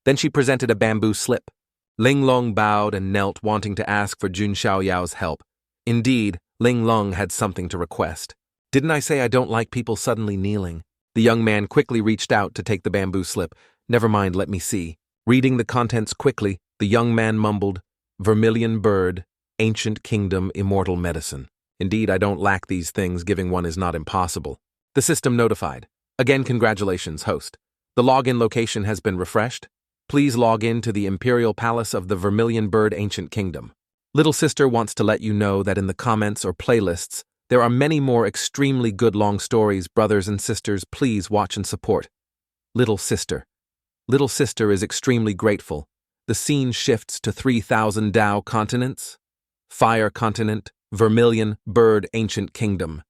Then she presented a bamboo slip. Linglong bowed and knelt, wanting to ask for Jun Xiaoyao's help. Indeed, Linglong had something to request. "Didn't I say I don't like people suddenly kneeling?" The young man quickly reached out to take the bamboo slip. "Never mind, let me see." Reading the contents quickly, the young man mumbled, "Vermilion bird, ancient kingdom, immortal medicine. Indeed, I don't lack these things. Giving one is not impossible." The system notified, "Again, congratulations, host. The login location has been refreshed. Please log in to the Imperial Palace of the Vermilion Bird Ancient Kingdom." Little sister wants to let you know that in the comments or playlists, there are many more extremely good long stories. Brothers and sisters, please watch and support. Little sister. Little sister is extremely grateful. The scene shifts to 3,000 Dao continents. Fire continent, Vermilion Bird Ancient Kingdom.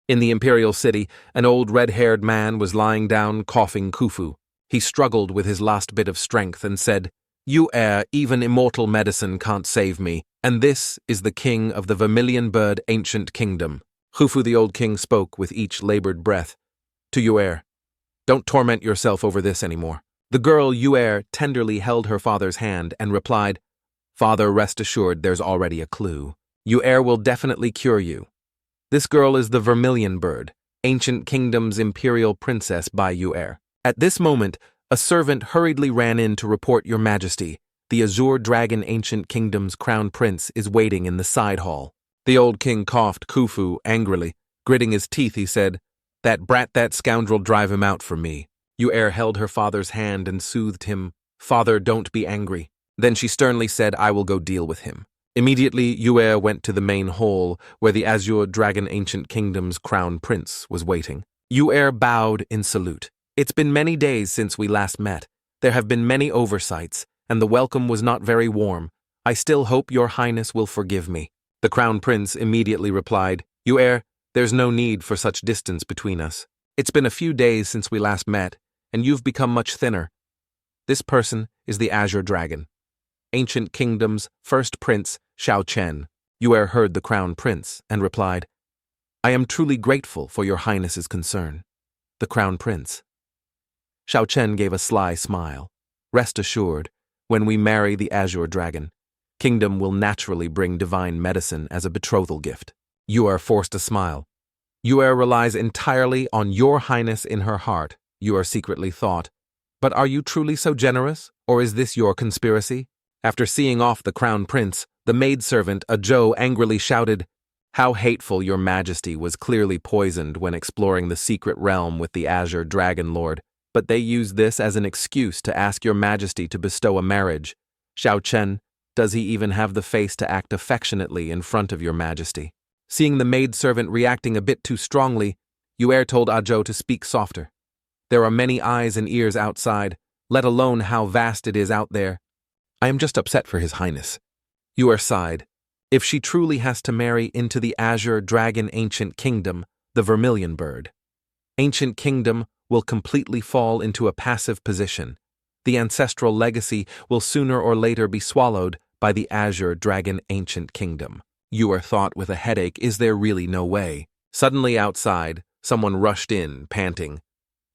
In the imperial city, an old red-haired man was lying down, coughing kufu. He struggled with his last bit of strength and said, "You err, even immortal medicine can't save me, and this is the king of the Vermilion Bird Ancient Kingdom." Khufu, the old king, spoke with each labored breath. "To Yuer, don't torment yourself over this anymore." The girl Yuer tenderly held her father's hand and replied, "Father, rest assured there's already a clue. Yuer will definitely cure you. This girl is the Vermilion Bird, Ancient Kingdom's imperial princess by Yuer." At this moment, a servant hurriedly ran in to report, "Your Majesty, the Azure Dragon Ancient Kingdom's crown prince is waiting in the side hall." The old king coughed Khufu angrily. Gritting his teeth, he said, "That brat, that scoundrel, drive him out for me." Yuer held her father's hand and soothed him. "Father, don't be angry." Then she sternly said, "I will go deal with him." Immediately, Yuer went to the main hall where the Azure Dragon Ancient Kingdom's crown prince was waiting. Yuer bowed in salute. "It's been many days since we last met. There have been many oversights, and the welcome was not very warm. I still hope your highness will forgive me." The crown prince immediately replied, "Yuer, there's no need for such distance between us. It's been a few days since we last met, and you've become much thinner. This person is the Azure Dragon, Ancient Kingdom's first prince, Xiao Chen." Yuer heard the crown prince and replied, "I am truly grateful for your highness's concern." The crown prince. Xiao Chen gave a sly smile. "Rest assured, when we marry the Azure Dragon, Kingdom will naturally bring divine medicine as a betrothal gift." Yuer forced a smile. "Yuer relies entirely on your highness in her heart," Yuer secretly thought. "But are you truly so generous, or is this your conspiracy?" After seeing off the crown prince, the maidservant, a Zhou, angrily shouted, "How hateful, your majesty was clearly poisoned when exploring the secret realm with the Azure Dragon Lord. But they used this as an excuse to ask your majesty to bestow a marriage. Xiao Chen, does he even have the face to act affectionately in front of your majesty?" Seeing the maidservant reacting a bit too strongly, Yuer told Zhou to speak softer. "There are many eyes and ears outside, let alone how vast it is out there. I am just upset for his highness." Yuer sighed. If she truly has to marry into the Azure Dragon Ancient Kingdom, the Vermilion Bird, Ancient Kingdom will completely fall into a passive position. The ancestral legacy will sooner or later be swallowed by the azure dragon ancient kingdom. You are thought with a headache, is there really no way? Suddenly outside, someone rushed in, panting.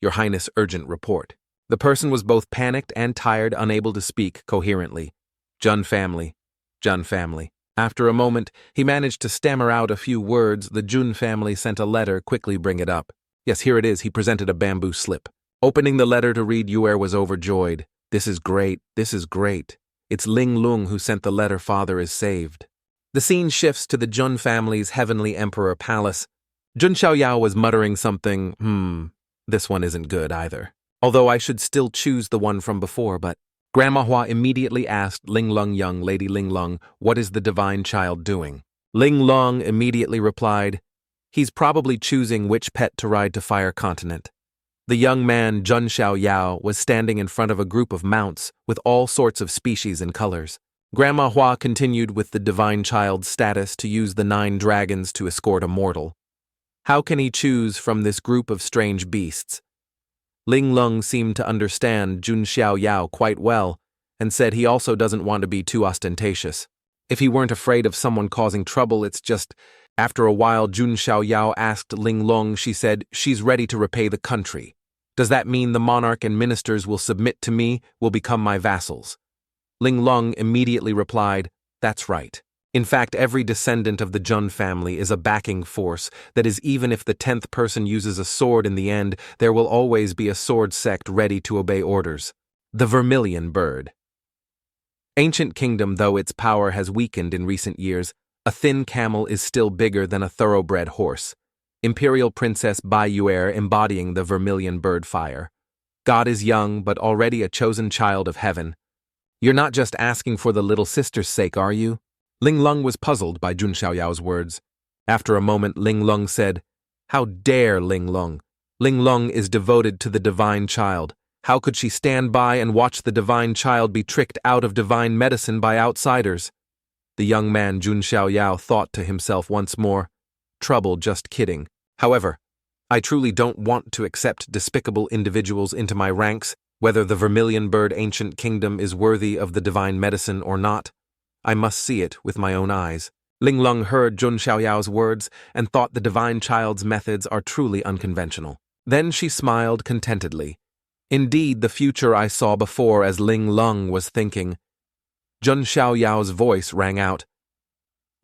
Your Highness, urgent report. The person was both panicked and tired, unable to speak coherently. Jun family. Jun family. After a moment, he managed to stammer out a few words. The Jun family sent a letter, quickly bring it up. Yes, here it is. He presented a bamboo slip. Opening the letter to read, Yuer was overjoyed. This is great, this is great. It's Ling Lung who sent the letter, father is saved. The scene shifts to the Jun family's heavenly emperor palace. Jun Xiaoyao was muttering something, this one isn't good either. Although I should still choose the one from before, but Grandma Hua immediately asked Ling Lung, young Lady Ling Lung, what is the divine child doing? Ling Lung immediately replied, he's probably choosing which pet to ride to Fire Continent. The young man, Jun Xiaoyao, was standing in front of a group of mounts with all sorts of species and colors. Grandma Hua continued with the divine child's status to use the 9 dragons to escort a mortal. How can he choose from this group of strange beasts? Ling Lung seemed to understand Jun Xiaoyao quite well and said he also doesn't want to be too ostentatious. If he weren't afraid of someone causing trouble, it's just… After a while, Jun Xiaoyao asked Ling Lung, she said, she's ready to repay the country. Does that mean the monarch and ministers will submit to me, will become my vassals? Ling Lung immediately replied, that's right. In fact, every descendant of the Jun family is a backing force, that is, even if the 10th person uses a sword in the end, there will always be a sword sect ready to obey orders. The Vermilion Bird. Ancient kingdom, though its power has weakened in recent years, a thin camel is still bigger than a thoroughbred horse. Imperial Princess Bai Yuer embodying the Vermilion Bird fire. God is young, but already a chosen child of heaven. You're not just asking for the little sister's sake, are you? Ling Lung was puzzled by Jun Xiaoyao's words. After a moment, Ling Lung said, how dare Ling Lung? Ling Lung is devoted to the divine child. How could she stand by and watch the divine child be tricked out of divine medicine by outsiders? The young man Jun Xiaoyao thought to himself once more, trouble, just kidding. However, I truly don't want to accept despicable individuals into my ranks, whether the Vermilion Bird ancient kingdom is worthy of the divine medicine or not. I must see it with my own eyes. Ling Lung heard Jun Xiaoyao's words and thought the divine child's methods are truly unconventional. Then she smiled contentedly. Indeed, the future I saw before as Ling Lung was thinking. Jun Xiaoyao's voice rang out.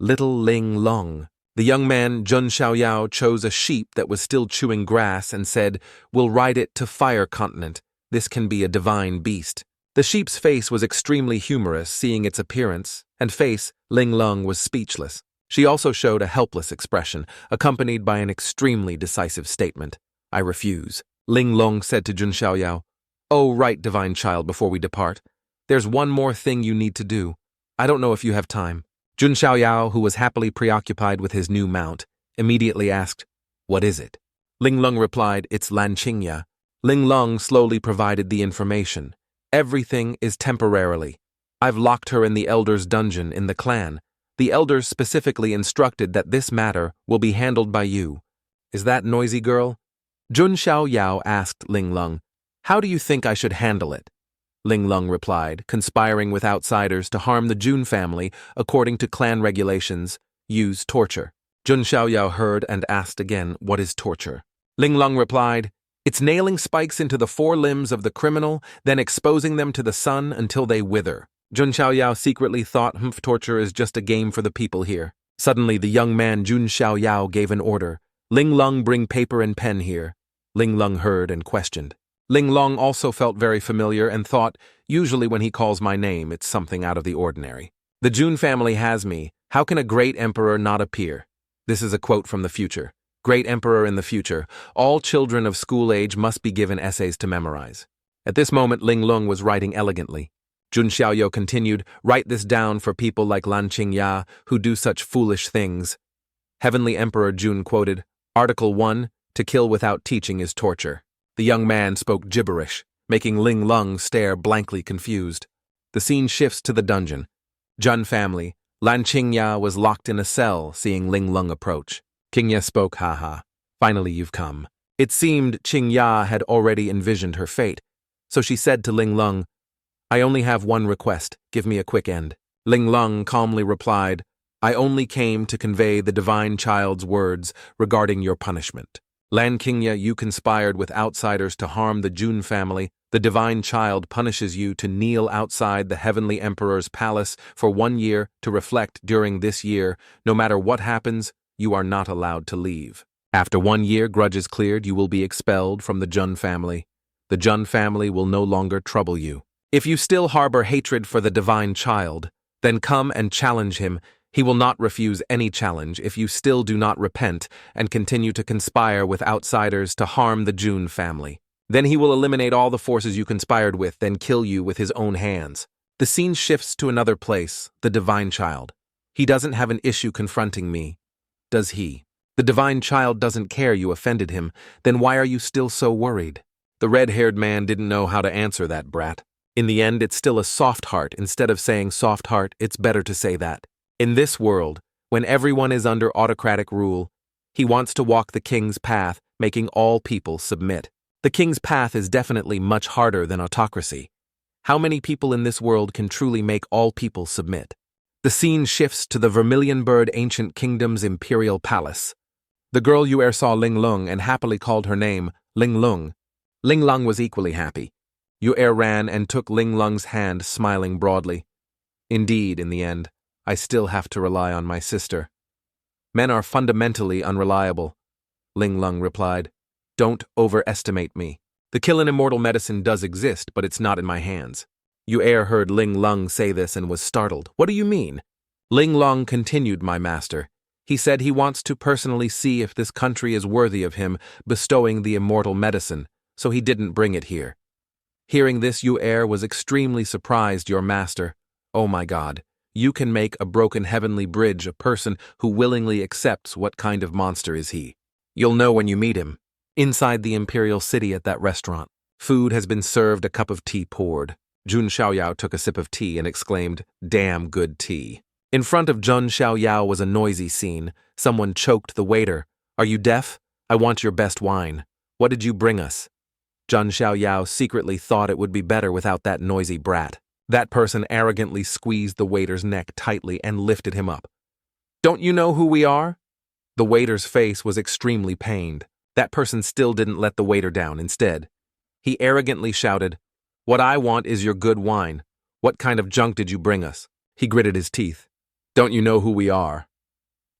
Little Ling Lung. The young man, Jun Xiaoyao, chose a sheep that was still chewing grass and said, we'll ride it to Fire Continent. This can be a divine beast. The sheep's face was extremely humorous, seeing its appearance, and face, Ling Lung was speechless. She also showed a helpless expression, accompanied by an extremely decisive statement. I refuse. Ling Lung said to Jun Xiaoyao, oh, right, divine child, before we depart. There's one more thing you need to do. I don't know if you have time. Jun Xiaoyao, who was happily preoccupied with his new mount, immediately asked, what is it? Ling Lung replied, it's Lan Qingya. Ling Lung slowly provided the information. Everything is temporarily. I've locked her in the Elder's dungeon in the clan. The Elders specifically instructed that this matter will be handled by you. Is that noisy girl? Jun Xiaoyao asked Ling Lung, how do you think I should handle it? Ling Lung replied, conspiring with outsiders to harm the Jun family according to clan regulations, use torture. Jun Xiaoyao heard and asked again, what is torture? Ling Lung replied, it's nailing spikes into the 4 limbs of the criminal, then exposing them to the sun until they wither. Jun Xiaoyao secretly thought torture is just a game for the people here. Suddenly, the young man Jun Xiaoyao gave an order. Ling Lung, bring paper and pen here. Ling Lung heard and questioned. Ling Lung also felt very familiar and thought, usually when he calls my name, it's something out of the ordinary. The Jun family has me. How can a great emperor not appear? This is a quote from the future. Great emperor in the future. All children of school age must be given essays to memorize. At this moment, Ling Lung was writing elegantly. Jun Xiaoyao continued, write this down for people like Lan Qingya who do such foolish things. Heavenly Emperor Jun quoted, Article 1, to kill without teaching is torture. The young man spoke gibberish, making Ling Lung stare blankly confused. The scene shifts to the dungeon. Jun family. Lan Qingya was locked in a cell, seeing Ling Lung approach. Qingya spoke, haha. Finally you've come. It seemed Qingya had already envisioned her fate, so she said to Ling Lung, I only have one request, give me a quick end. Ling Lung calmly replied, I only came to convey the divine child's words regarding your punishment. Lan Qingya, you conspired with outsiders to harm the Jun family. The divine child punishes you to kneel outside the heavenly emperor's palace for 1 year to reflect during this year. No matter what happens, you are not allowed to leave. After 1 year, grudges cleared, you will be expelled from the Jun family. The Jun family will no longer trouble you. If you still harbor hatred for the divine child, then come and challenge him. He will not refuse any challenge if you still do not repent and continue to conspire with outsiders to harm the Jun family. Then he will eliminate all the forces you conspired with, then kill you with his own hands. The scene shifts to another place, the divine child. He doesn't have an issue confronting me, does he? The divine child doesn't care you offended him, then why are you still so worried? The red-haired man didn't know how to answer that brat. In the end, it's still a soft heart. Instead of saying soft heart, it's better to say that. In this world, when everyone is under autocratic rule, he wants to walk the king's path, making all people submit. The king's path is definitely much harder than autocracy. How many people in this world can truly make all people submit? The scene shifts to the Vermilion Bird Ancient Kingdom's imperial palace. The girl you saw Ling Lung and happily called her name Ling Lung. Ling Lung was equally happy. Yu ran and took Ling Lung's hand, smiling broadly. Indeed, in the end, I still have to rely on my sister. Men are fundamentally unreliable, Ling Lung replied. Don't overestimate me. The kill and immortal medicine does exist, but it's not in my hands. Yu heard Ling Lung say this and was startled. What do you mean? Ling Lung continued, my master. He said he wants to personally see if this country is worthy of him bestowing the immortal medicine, so he didn't bring it here. Hearing this, Yu was extremely surprised, your master. Oh my God, you can make a broken heavenly bridge a person who willingly accepts. What kind of monster is he? You'll know when you meet him. Inside the imperial city at that restaurant, food has been served, a cup of tea poured. Jun Xiaoyao took a sip of tea and exclaimed, damn good tea. In front of Jun Xiaoyao was a noisy scene. Someone choked the waiter. Are you deaf? I want your best wine. What did you bring us? Jun Xiaoyao secretly thought it would be better without that noisy brat. That person arrogantly squeezed the waiter's neck tightly and lifted him up. Don't you know who we are? The waiter's face was extremely pained. That person still didn't let the waiter down. Instead, he arrogantly shouted, what I want is your good wine. What kind of junk did you bring us? He gritted his teeth. Don't you know who we are?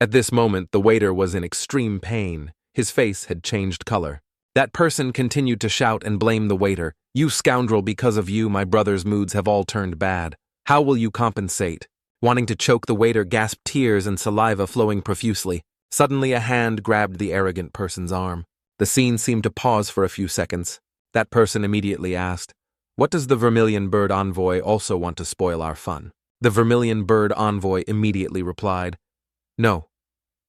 At this moment, the waiter was in extreme pain. His face had changed color. That person continued to shout and blame the waiter. You scoundrel, because of you, my brother's moods have all turned bad. How will you compensate? Wanting to choke, the waiter gasped, tears and saliva flowing profusely. Suddenly, a hand grabbed the arrogant person's arm. The scene seemed to pause for a few seconds. That person immediately asked, what does the Vermilion Bird Envoy also want to spoil our fun? The Vermilion Bird Envoy immediately replied, no.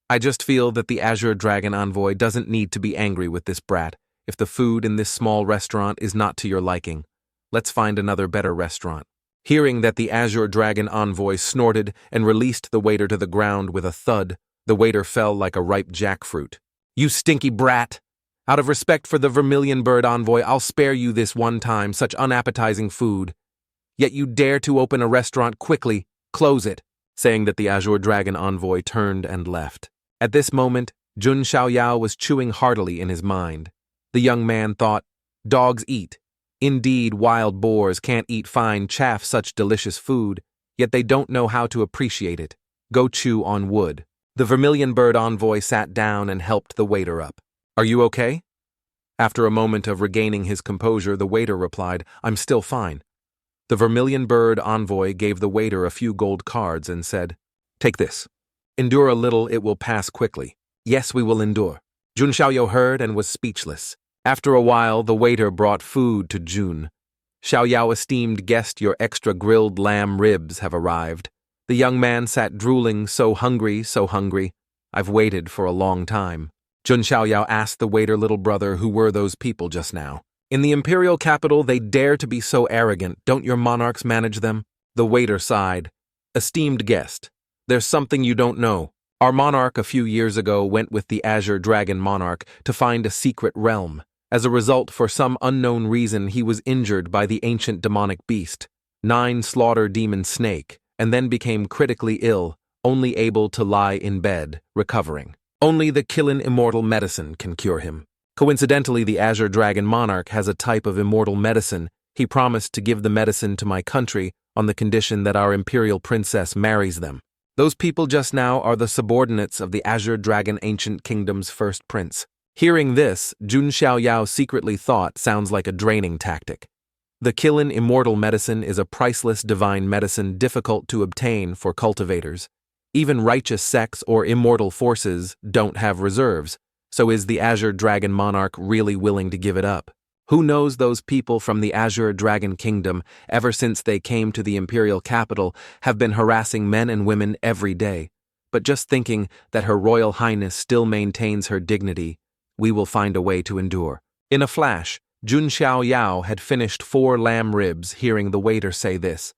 I just feel that the Azure Dragon Envoy doesn't need to be angry with this brat. If the food in this small restaurant is not to your liking, let's find another better restaurant. Hearing that, the Azure Dragon Envoy snorted and released the waiter to the ground with a thud. The waiter fell like a ripe jackfruit. You stinky brat! Out of respect for the Vermilion Bird Envoy, I'll spare you this one time, such unappetizing food. Yet you dare to open a restaurant. Quickly, close it. Saying that, the Azure Dragon Envoy turned and left. At this moment, Jun Xiaoyao was chewing heartily in his mind. The young man thought, dogs eat. Indeed, wild boars can't eat fine chaff, such delicious food, yet they don't know how to appreciate it. Go chew on wood. The Vermilion Bird Envoy sat down and helped the waiter up. Are you okay? After a moment of regaining his composure, the waiter replied, I'm still fine. The Vermilion Bird Envoy gave the waiter a few gold cards and said, take this. Endure a little, it will pass quickly. Yes, we will endure. Jun Xiaoyao heard and was speechless. After a while, the waiter brought food to Jun. Xiaoyao, esteemed guest, your extra grilled lamb ribs have arrived. The young man sat drooling, so hungry, so hungry. I've waited for a long time. Jun Xiaoyao asked the waiter, little brother, who were those people just now? In the imperial capital, they dare to be so arrogant. Don't your monarchs manage them? The waiter sighed. Esteemed guest, there's something you don't know. Our monarch a few years ago went with the Azure Dragon Monarch to find a secret realm. As a result, for some unknown reason, he was injured by the ancient demonic beast, 9 slaughter demon snake, and then became critically ill, only able to lie in bed, recovering. Only the Killing Immortal medicine can cure him. Coincidentally, the Azure Dragon Monarch has a type of immortal medicine. He promised to give the medicine to my country on the condition that our imperial princess marries them. Those people just now are the subordinates of the Azure Dragon Ancient Kingdom's first prince. Hearing this, Jun Xiaoyao secretly thought sounds like a draining tactic. The Killing Immortal medicine is a priceless divine medicine difficult to obtain for cultivators. Even righteous sects or immortal forces don't have reserves, so is the Azure Dragon Monarch really willing to give it up? Who knows, those people from the Azure Dragon Kingdom, ever since they came to the imperial capital, have been harassing men and women every day. But just thinking that Her Royal Highness still maintains her dignity, we will find a way to endure. In a flash, Jun Xiaoyao had finished 4 lamb ribs hearing the waiter say this.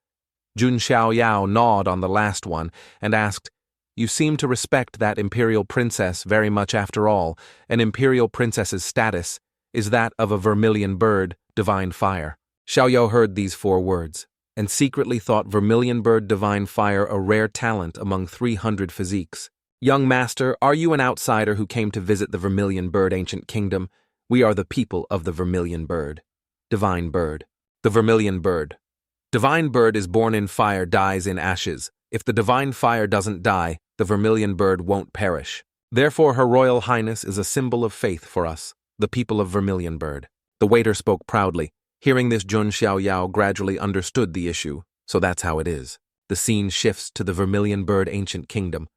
Jun Xiaoyao gnawed on the last one and asked, "You seem to respect that imperial princess very much after all. An imperial princess's status is that of a vermilion bird, divine fire." Xiaoyao heard these 4 words and secretly thought vermilion bird divine fire a rare talent among 300 physiques. "Young master, are you an outsider who came to visit the vermilion bird ancient kingdom? We are the people of the vermilion bird. Divine bird. The vermilion bird. Divine bird is born in fire, dies in ashes. If the divine fire doesn't die, the vermilion bird won't perish. Therefore Her Royal Highness is a symbol of faith for us, the people of vermilion bird." The waiter spoke proudly. Hearing this, Jun Xiaoyao gradually understood the issue. So that's how it is. The scene shifts to the vermilion bird ancient kingdom,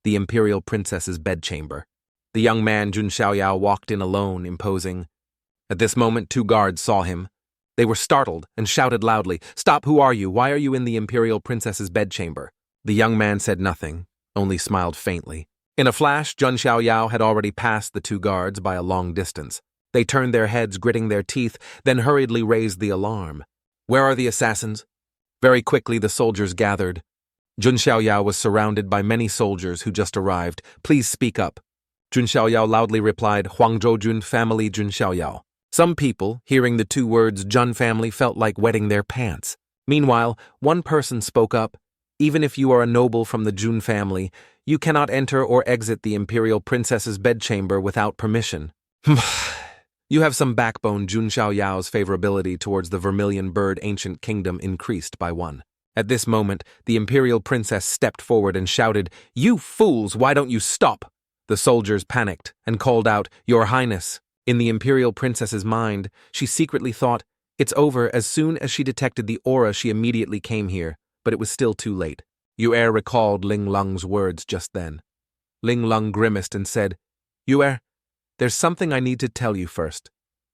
the imperial princess's bedchamber. The young man Jun Xiaoyao walked in alone, imposing. At this moment, 2 guards saw him. They were startled and shouted loudly, "Stop, who are you? Why are you in the imperial princess's bedchamber?" The young man said nothing, only smiled faintly. In a flash, Jun Xiaoyao had already passed the 2 guards by a long distance. They turned their heads, gritting their teeth, then hurriedly raised the alarm. "Where are the assassins?" Very quickly the soldiers gathered. Jun Xiaoyao was surrounded by many soldiers who just arrived. "Please speak up." Jun Xiaoyao loudly replied, "Huangzhou Jun family Jun Xiaoyao." Some people, hearing the 2 words Jun family, felt like wetting their pants. Meanwhile, one person spoke up, "Even if you are a noble from the Jun family, you cannot enter or exit the imperial princess's bedchamber without permission." "You have some backbone." Jun Xiaoyao's favorability towards the vermilion bird ancient kingdom increased by 1. At this moment, the imperial princess stepped forward and shouted, "You fools, why don't you stop?" The soldiers panicked and called out, "Your Highness." In the imperial princess's mind, she secretly thought, "It's over." As soon as she detected the aura, she immediately came here, but it was still too late. Yue recalled Ling Lung's words just then. Ling Lung grimaced and said, "Yue, there's something I need to tell you first.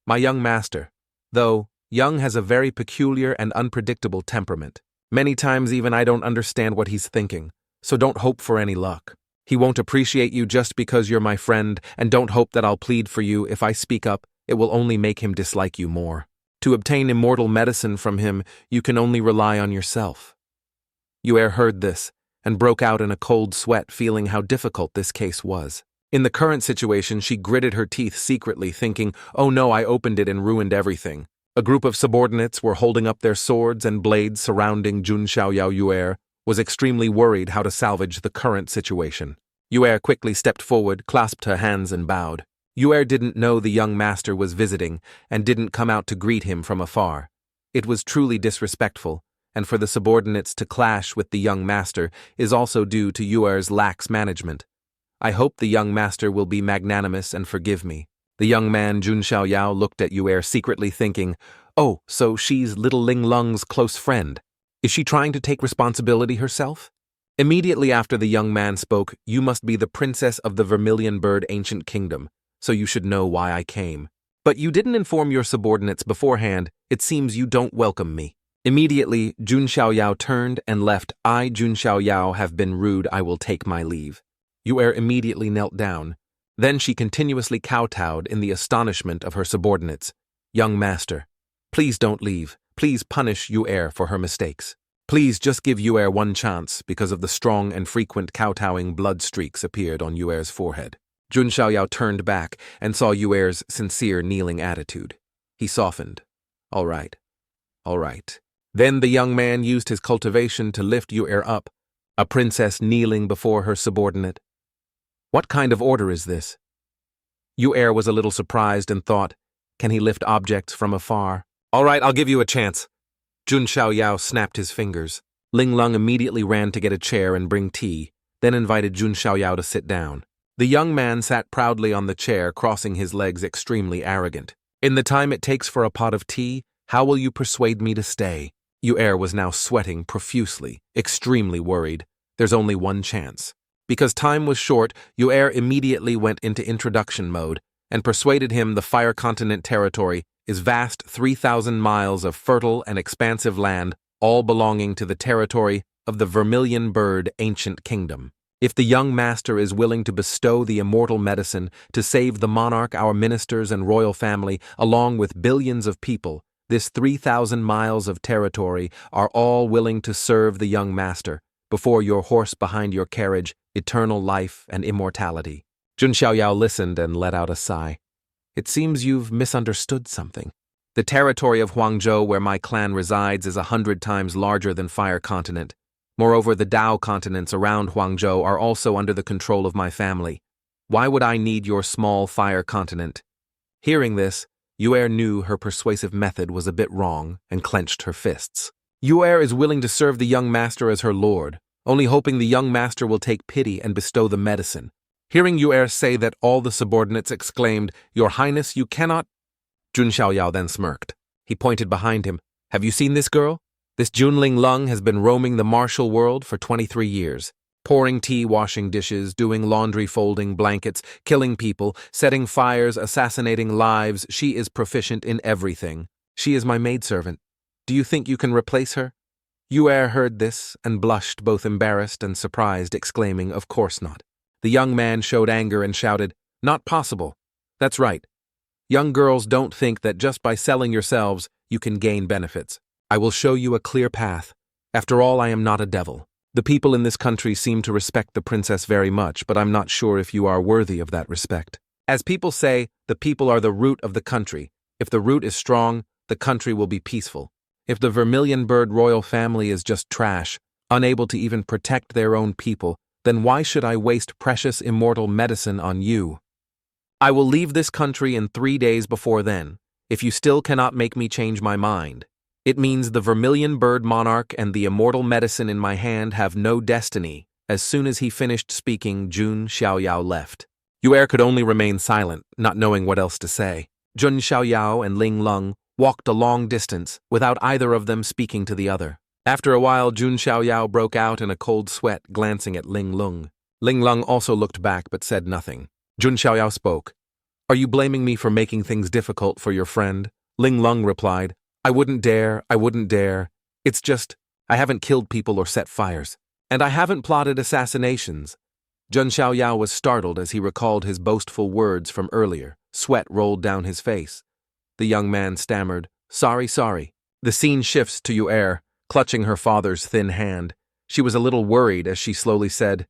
My young master, though, Young has a very peculiar and unpredictable temperament. Many times even I don't understand what he's thinking, so don't hope for any luck. He won't appreciate you just because you're my friend, and don't hope that I'll plead for you. If I speak up, it will only make him dislike you more. To obtain immortal medicine from him, you can only rely on yourself." Yue heard this and broke out in a cold sweat, feeling how difficult this case was. In the current situation, she gritted her teeth secretly, thinking, "Oh no, I opened it and ruined everything." A group of subordinates were holding up their swords and blades surrounding Jun Xiaoyao. Yue was extremely worried how to salvage the current situation. Yue quickly stepped forward, clasped her hands and bowed. Yue didn't know the young master was visiting and didn't come out to greet him from afar. It was truly disrespectful, and for the subordinates to clash with the young master is also due to Yuer's lax management. I hope the young master will be magnanimous and forgive me. The young man Jun Xiaoyao looked at Yue secretly thinking, "Oh, so she's little Ling Lung's close friend. Is she trying to take responsibility herself?" Immediately after the young man spoke, "You must be the princess of the Vermilion Bird Ancient Kingdom, so you should know why I came. But you didn't inform your subordinates beforehand. It seems you don't welcome me." Immediately, Jun Xiaoyao turned and left. "I, Jun Xiaoyao, have been rude. I will take my leave." Yue immediately knelt down. Then she continuously kowtowed in the astonishment of her subordinates. "Young master, please don't leave. Please punish Yue for her mistakes. Please just give Yue one chance." Because of the strong and frequent kowtowing, blood streaks appeared on Yue's forehead. Jun Xiaoyao turned back and saw Yue's sincere kneeling attitude. He softened. All right. Then the young man used his cultivation to lift Yu'er up, a princess kneeling before her subordinate. What kind of order is this? Yu'er was a little surprised and thought, can he lift objects from afar? All right, I'll give you a chance. Jun Xiaoyao snapped his fingers. Ling Lung immediately ran to get a chair and bring tea, then invited Jun Xiaoyao to sit down. The young man sat proudly on the chair, crossing his legs, extremely arrogant. In the time it takes for a pot of tea, how will you persuade me to stay? Yu'er was now sweating profusely, extremely worried. There's only one chance. Because time was short, Yu'er immediately went into introduction mode and persuaded him the Fire Continent territory is vast 3,000 miles of fertile and expansive land, all belonging to the territory of the Vermilion Bird Ancient Kingdom. If the young master is willing to bestow the immortal medicine to save the monarch, our ministers, and royal family, along with billions of people, this 3,000 miles of territory are all willing to serve the young master, before your horse behind your carriage, eternal life and immortality. Jun Xiaoyao listened and let out a sigh. It seems you've misunderstood something. The territory of Huangzhou where my clan resides is 100 times larger than Fire Continent. Moreover, the Dao continents around Huangzhou are also under the control of my family. Why would I need your small Fire Continent? Hearing this, Yu'er knew her persuasive method was a bit wrong and clenched her fists. Yu'er is willing to serve the young master as her lord, only hoping the young master will take pity and bestow the medicine. Hearing Yu'er say that, all the subordinates exclaimed, "Your Highness, you cannot—" Jun Xiaoyao then smirked. He pointed behind him. Have you seen this girl? This Junling Lung has been roaming the martial world for 23 years. Pouring tea, washing dishes, doing laundry, folding blankets, killing people, setting fires, assassinating lives. She is proficient in everything. She is my maidservant. Do you think you can replace her? Yu'er heard this and blushed, both embarrassed and surprised, exclaiming, of course not. The young man showed anger and shouted, not possible. That's right. Young girls don't think that just by selling yourselves, you can gain benefits. I will show you a clear path. After all, I am not a devil. The people in this country seem to respect the princess very much, but I'm not sure if you are worthy of that respect. As people say, the people are the root of the country. If the root is strong, the country will be peaceful. If the Vermilion Bird royal family is just trash, unable to even protect their own people, then why should I waste precious immortal medicine on you? I will leave this country in 3 days before then, if you still cannot make me change my mind. It means the Vermilion Bird monarch and the immortal medicine in my hand have no destiny. As soon as he finished speaking, Jun Xiaoyao left. Yu'er could only remain silent, not knowing what else to say. Jun Xiaoyao and Ling Lung walked a long distance, without either of them speaking to the other. After a while, Jun Xiaoyao broke out in a cold sweat, glancing at Ling Lung. Ling Lung also looked back but said nothing. Jun Xiaoyao spoke. Are you blaming me for making things difficult for your friend? Ling Lung replied, I wouldn't dare. It's just, I haven't killed people or set fires. And I haven't plotted assassinations. Jun Xiaoyao was startled as he recalled his boastful words from earlier. Sweat rolled down his face. The young man stammered, Sorry. The scene shifts to Yu'er, clutching her father's thin hand. She was a little worried as she slowly said,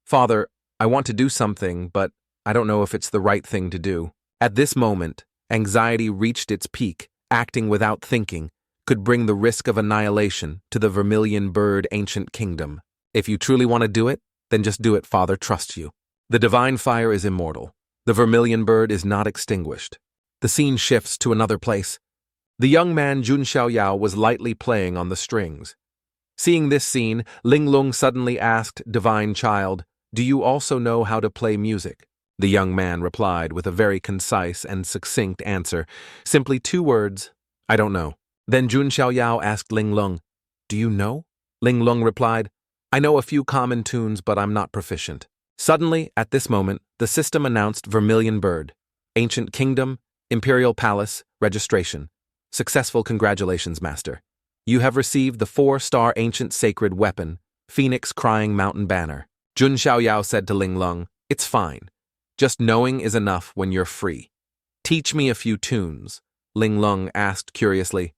Father, I want to do something, but I don't know if it's the right thing to do. At this moment, anxiety reached its peak. Acting without thinking could bring the risk of annihilation to the Vermilion Bird Ancient Kingdom. If you truly want to do it, then just do it, Father trusts you. The divine fire is immortal. The Vermilion Bird is not extinguished. The scene shifts to another place. The young man Jun Xiaoyao was lightly playing on the strings. Seeing this scene, Ling Lung suddenly asked, Divine Child, do you also know how to play music? The young man replied with a very concise and succinct answer, simply 2 words, I don't know. Then Jun Xiaoyao asked Ling Lung, Do you know? Ling Lung replied, I know a few common tunes, but I'm not proficient. Suddenly, at this moment, the system announced Vermilion Bird, Ancient Kingdom, Imperial Palace, registration. Successful, congratulations, Master. You have received the 4-star ancient sacred weapon, Phoenix Crying Mountain Banner. Jun Xiaoyao said to Ling Lung, It's fine. Just knowing is enough when you're free. Teach me a few tunes, Ling Lung asked curiously.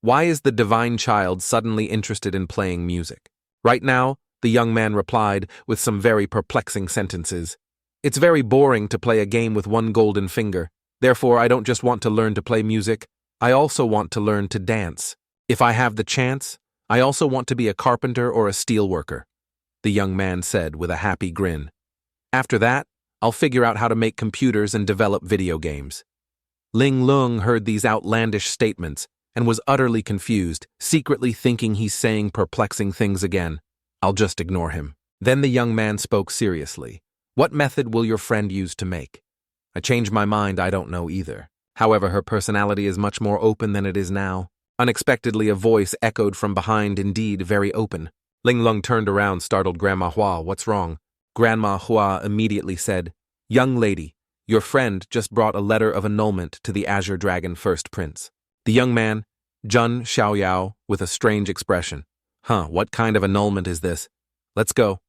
Why is the divine child suddenly interested in playing music? Right now, the young man replied with some very perplexing sentences. It's very boring to play a game with 1 golden finger. Therefore, I don't just want to learn to play music, I also want to learn to dance. If I have the chance, I also want to be a carpenter or a steel worker, the young man said with a happy grin. After that, I'll figure out how to make computers and develop video games. Ling Lung heard these outlandish statements and was utterly confused, secretly thinking he's saying perplexing things again. I'll just ignore him. Then the young man spoke seriously. What method will your friend use to make? I changed my mind, I don't know either. However, her personality is much more open than it is now. Unexpectedly, a voice echoed from behind, indeed very open. Ling Lung turned around, startled. Grandma Hua, what's wrong? Grandma Hua immediately said, Young lady, your friend just brought a letter of annulment to the Azure Dragon First Prince. The young man, Jun Xiaoyao, with a strange expression. What kind of annulment is this? Let's go.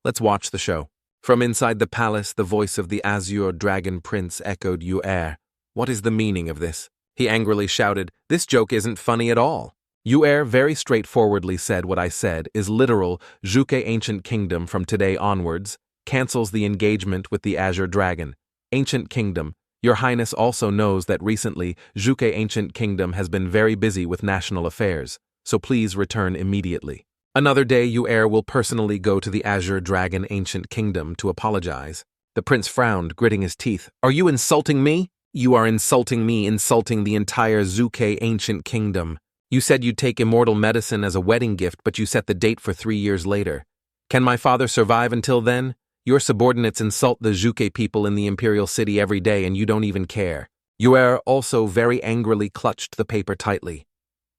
Let's watch the show. From inside the palace, the voice of the Azure Dragon Prince echoed, Yu-Er. What is the meaning of this? He angrily shouted, This joke isn't funny at all. Yu-Er very straightforwardly said what I said is literal. Zhuge Ancient Kingdom from today onwards cancels the engagement with the Azure Dragon. Ancient Kingdom, Your Highness also knows that recently Zhuge Ancient Kingdom has been very busy with national affairs, so please return immediately. Another day Yu-Er will personally go to the Azure Dragon Ancient Kingdom to apologize. The prince frowned, gritting his teeth. Are you insulting me? You are insulting me, insulting the entire Zhuge Ancient Kingdom. You said you'd take immortal medicine as a wedding gift, but you set the date for 3 years later. Can my father survive until then? Your subordinates insult the Zhuge people in the imperial city every day and you don't even care. Yu-Er also very angrily clutched the paper tightly.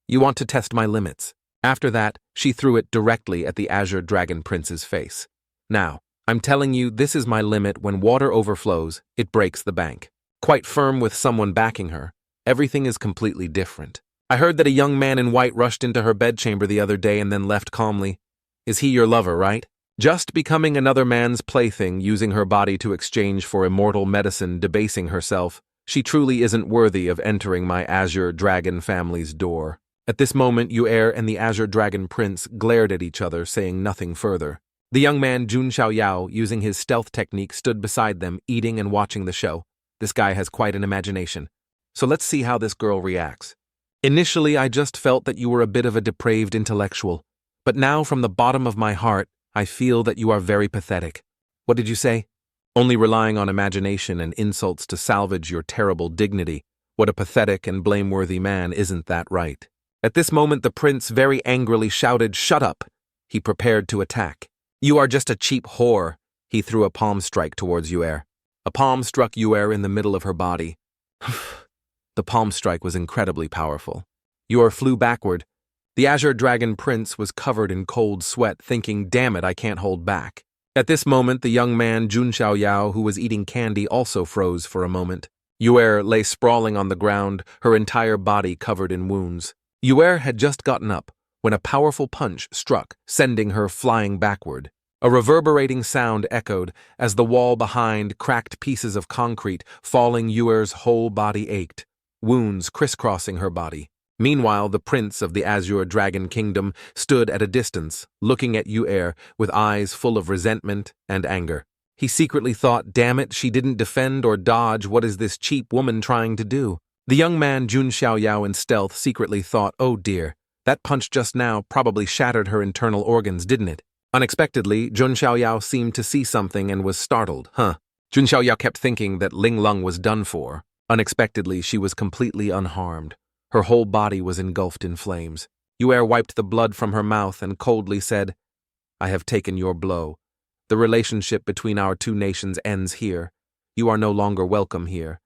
You want to test my limits. After that, she threw it directly at the Azure Dragon Prince's face. Now, I'm telling you, this is my limit. When water overflows, it breaks the bank. Quite firm with someone backing her. Everything is completely different. I heard that a young man in white rushed into her bedchamber the other day and then left calmly. Is he your lover, right? Just becoming another man's plaything, using her body to exchange for immortal medicine, debasing herself. She truly isn't worthy of entering my Azure Dragon family's door. At this moment, Yu-Er and the Azure Dragon Prince glared at each other, saying nothing further. The young man, Jun Xiaoyao, using his stealth technique, stood beside them, eating and watching the show. This guy has quite an imagination. So let's see how this girl reacts. Initially, I just felt that you were a bit of a depraved intellectual. But now, from the bottom of my heart, I feel that you are very pathetic. What did you say? Only relying on imagination and insults to salvage your terrible dignity. What a pathetic and blameworthy man, isn't that right? At this moment, the prince very angrily shouted, Shut up! He prepared to attack. You are just a cheap whore. He threw a palm strike towards Yu-Er. A palm struck Yu-Er in the middle of her body. The palm strike was incredibly powerful. Yu-Er flew backward. The Azure Dragon Prince was covered in cold sweat, thinking, Damn it, I can't hold back. At this moment, the young man, Jun Xiaoyao, who was eating candy, also froze for a moment. Yu-Er lay sprawling on the ground, her entire body covered in wounds. Yu-Er had just gotten up when a powerful punch struck, sending her flying backward. A reverberating sound echoed as the wall behind cracked pieces of concrete, falling. Yu-Er's whole body ached, wounds crisscrossing her body. Meanwhile, the prince of the Azure Dragon Kingdom stood at a distance, looking at Yu-Er with eyes full of resentment and anger. He secretly thought, Damn it, she didn't defend or dodge. What is this cheap woman trying to do? The young man, Jun Xiaoyao, in stealth, secretly thought, Oh dear, that punch just now probably shattered her internal organs, didn't it? Unexpectedly, Jun Xiaoyao seemed to see something and was startled. Jun Xiaoyao kept thinking that Ling Lung was done for. Unexpectedly, she was completely unharmed. Her whole body was engulfed in flames. Yu-Er wiped the blood from her mouth and coldly said, I have taken your blow. The relationship between our two nations ends here. You are no longer welcome here.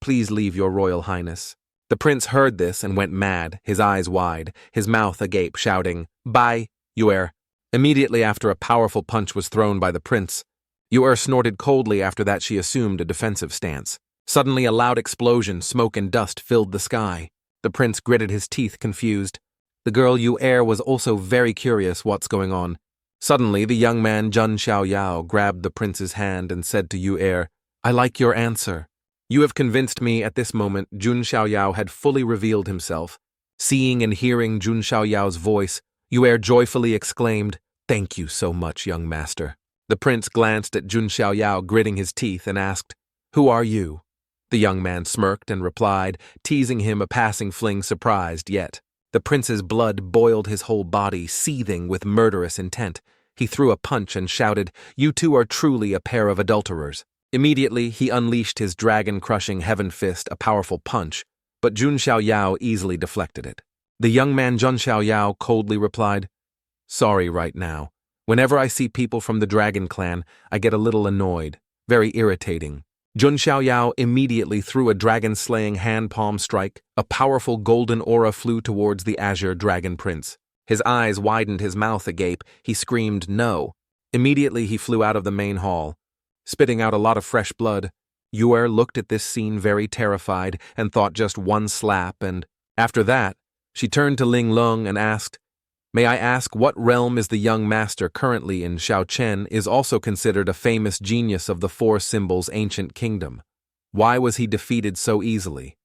Please leave, your royal highness. The prince heard this and went mad, his eyes wide, his mouth agape, shouting, Bye, Yu-Er. Immediately after, a powerful punch was thrown by the prince. Yu-Er snorted coldly. After that, she assumed a defensive stance. Suddenly, a loud explosion, smoke and dust filled the sky. The prince gritted his teeth, confused. The girl Yu-Er was also very curious what's going on. Suddenly, the young man Jun Xiaoyao grabbed the prince's hand and said to Yu-Er, I like your answer. You have convinced me. At this moment, Jun Xiaoyao had fully revealed himself. Seeing and hearing Jun Xiaoyao's voice, Yu-Er joyfully exclaimed, Thank you so much, young master. The prince glanced at Jun Xiaoyao, gritting his teeth, and asked, Who are you? The young man smirked and replied, teasing him a passing fling, surprised yet. The prince's blood boiled his whole body, seething with murderous intent. He threw a punch and shouted, "You two are truly a pair of adulterers." Immediately, he unleashed his dragon-crushing heaven fist, a powerful punch, but Jun Xiaoyao easily deflected it. The young man Jun Xiaoyao coldly replied, "Sorry right now. Whenever I see people from the dragon clan, I get a little annoyed, very irritating." Jun Xiaoyao immediately threw a dragon-slaying hand-palm strike. A powerful golden aura flew towards the azure dragon prince. His eyes widened, his mouth agape. He screamed, "No." Immediately he flew out of the main hall, spitting out a lot of fresh blood. Yuer looked at this scene very terrified and thought just one slap, and after that, she turned to Ling Lung and asked, "May I ask what realm is the young master currently in? Xiao Chen is also considered a famous genius of the Four Symbols ancient kingdom. Why was he defeated so easily?"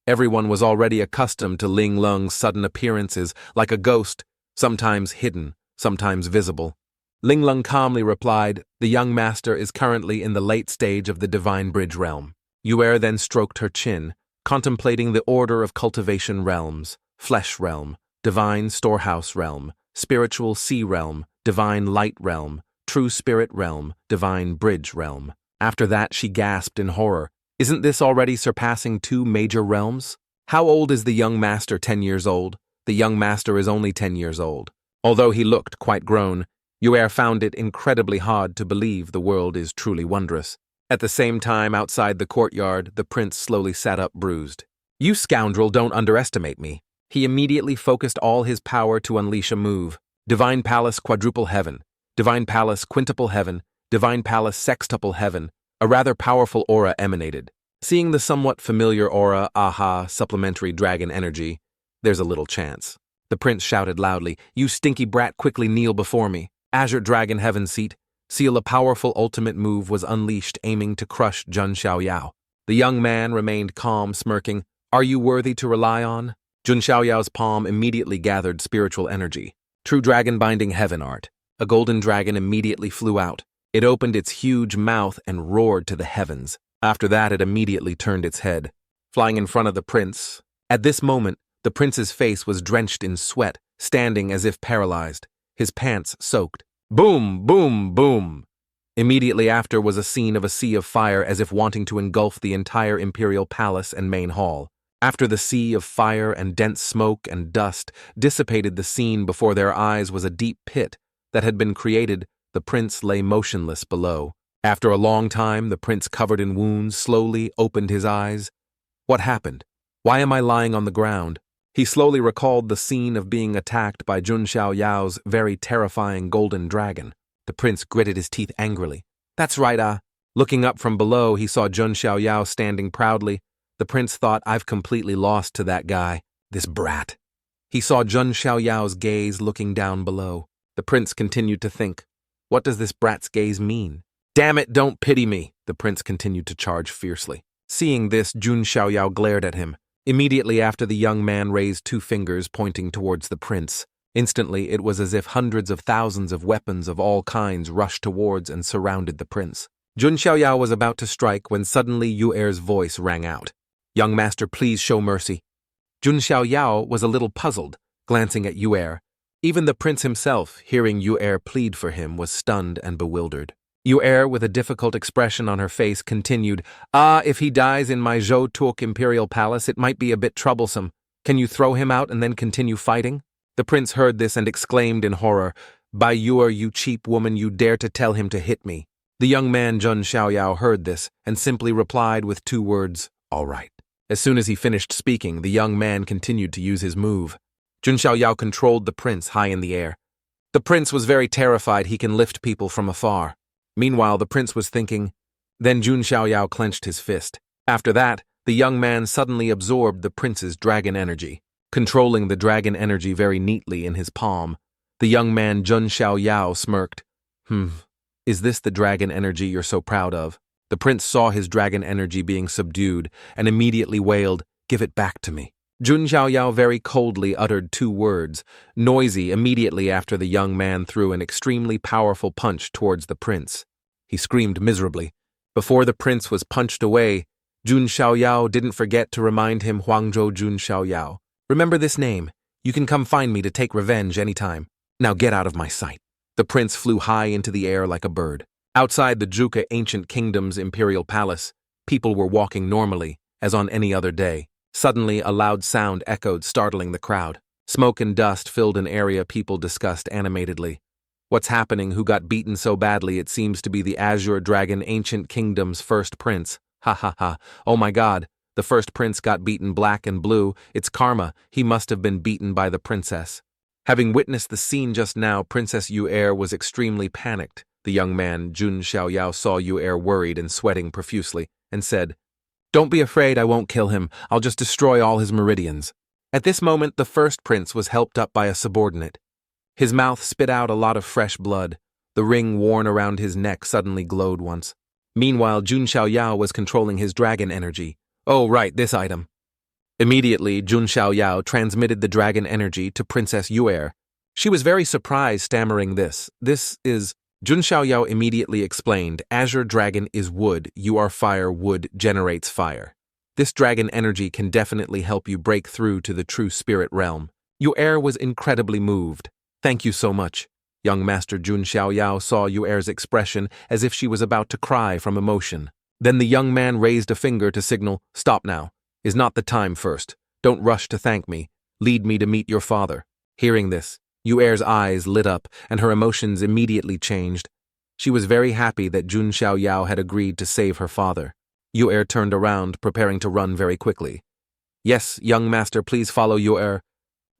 Everyone was already accustomed to Ling Lung's sudden appearances, like a ghost, sometimes hidden, sometimes visible. Ling Lung calmly replied, "The young master is currently in the late stage of the Divine Bridge realm." Yuer then stroked her chin, contemplating the order of cultivation realms: Flesh realm, Divine Storehouse realm, Spiritual Sea realm, Divine Light realm, True Spirit realm, Divine Bridge realm. After that, she gasped in horror. Isn't this already surpassing 2 major realms? How old is the young master? 10 years old? The young master is only 10 years old. Although he looked quite grown, Yuer found it incredibly hard to believe the world is truly wondrous. At the same time, outside the courtyard, the prince slowly sat up, bruised. "You scoundrel, don't underestimate me." He immediately focused all his power to unleash a move. Divine Palace Quadruple Heaven, Divine Palace Quintuple Heaven, Divine Palace Sextuple Heaven. A rather powerful aura emanated. Seeing the somewhat familiar aura, aha, supplementary dragon energy, there's a little chance. The prince shouted loudly, "You stinky brat, quickly kneel before me." Azure Dragon Heaven Seat. Seal, a powerful ultimate move was unleashed, aiming to crush Jun Xiaoyao. The young man remained calm, smirking. "Are you worthy to rely on?" Jun Xiaoyao's palm immediately gathered spiritual energy. True dragon binding heaven art. A golden dragon immediately flew out. It opened its huge mouth and roared to the heavens. After that, it immediately turned its head, flying in front of the prince. At this moment, the prince's face was drenched in sweat, standing as if paralyzed, his pants soaked. Boom, boom, boom. Immediately after was a scene of a sea of fire, as if wanting to engulf the entire imperial palace and main hall. After the sea of fire and dense smoke and dust dissipated, the scene before their eyes was a deep pit that had been created. The prince lay motionless below. After a long time, the prince, covered in wounds, slowly opened his eyes. What happened? Why am I lying on the ground? He slowly recalled the scene of being attacked by Jun Xiaoyao's very terrifying golden dragon. The prince gritted his teeth angrily. That's right, Looking up from below, he saw Jun Xiaoyao standing proudly. The prince thought, I've completely lost to that guy, this brat. He saw Jun Xiaoyao's gaze looking down below. The prince continued to think, what does this brat's gaze mean? Damn it, don't pity me, the prince continued to charge fiercely. Seeing this, Jun Xiaoyao glared at him. Immediately after, the young man raised 2 fingers pointing towards the prince. Instantly, it was as if hundreds of thousands of weapons of all kinds rushed towards and surrounded the prince. Jun Xiaoyao was about to strike when suddenly Yuer's voice rang out. Young master, please show mercy. Jun Xiaoyao was a little puzzled, glancing at Yuer. Even the prince himself, hearing Yuer plead for him, was stunned and bewildered. Yuer, with a difficult expression on her face, continued, if he dies in my Zhou Tuok Imperial Palace, it might be a bit troublesome. Can you throw him out and then continue fighting? The prince heard this and exclaimed in horror, By Yuer, you cheap woman, you dare to tell him to hit me. The young man Jun Xiaoyao heard this and simply replied with 2 words, all right. As soon as he finished speaking, the young man continued to use his move. Jun Xiaoyao controlled the prince high in the air. The prince was very terrified he can lift people from afar. Meanwhile, the prince was thinking. Then Jun Xiaoyao clenched his fist. After that, the young man suddenly absorbed the prince's dragon energy. Controlling the dragon energy very neatly in his palm, the young man Jun Xiaoyao smirked. Is this the dragon energy you're so proud of? The prince saw his dragon energy being subdued and immediately wailed, Give it back to me. Jun Xiaoyao very coldly uttered 2 words, noisy immediately after the young man threw an extremely powerful punch towards the prince. He screamed miserably. Before the prince was punched away, Jun Xiaoyao didn't forget to remind him Huangzhou Jun Xiaoyao. Remember this name. You can come find me to take revenge anytime. Now get out of my sight. The prince flew high into the air like a bird. Outside the Juka Ancient Kingdom's imperial palace, people were walking normally, as on any other day. Suddenly, a loud sound echoed, startling the crowd. Smoke and dust filled an area people discussed animatedly. What's happening? Who got beaten so badly? It seems to be the Azure Dragon Ancient Kingdom's first prince. Ha ha ha. Oh my god. The first prince got beaten black and blue. It's karma. He must have been beaten by the princess. Having witnessed the scene just now, Princess Yu-Er was extremely panicked. The young man, Jun Xiaoyao, saw Yu-Er worried and sweating profusely, and said, "Don't be afraid, I won't kill him. I'll just destroy all his meridians." At this moment, the first prince was helped up by a subordinate. His mouth spit out a lot of fresh blood. The ring worn around his neck suddenly glowed once. Meanwhile, Jun Xiaoyao was controlling his dragon energy. "Oh, right, this item." Immediately, Jun Xiaoyao transmitted the dragon energy to Princess Yu-Er. She was very surprised, stammering this. "This is..." Jun Xiaoyao immediately explained, "Azure Dragon is wood. You are fire. Wood generates fire. This dragon energy can definitely help you break through to the true spirit realm." Yu-Er was incredibly moved. "Thank you so much." Young Master Jun Xiaoyao saw Yu-Er's expression as if she was about to cry from emotion. Then the young man raised a finger to signal, "Stop now. Is not the time first. Don't rush to thank me. Lead me to meet your father." Hearing this, Yu-Er's eyes lit up and her emotions immediately changed. She was very happy that Jun Xiaoyao had agreed to save her father. Yu-Er turned around, preparing to run very quickly. "Yes, young master, please follow Yu-Er."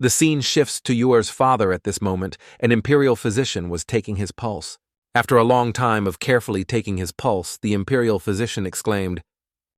The scene shifts to Yu-Er's father at this moment. An imperial physician was taking his pulse. After a long time of carefully taking his pulse, the imperial physician exclaimed,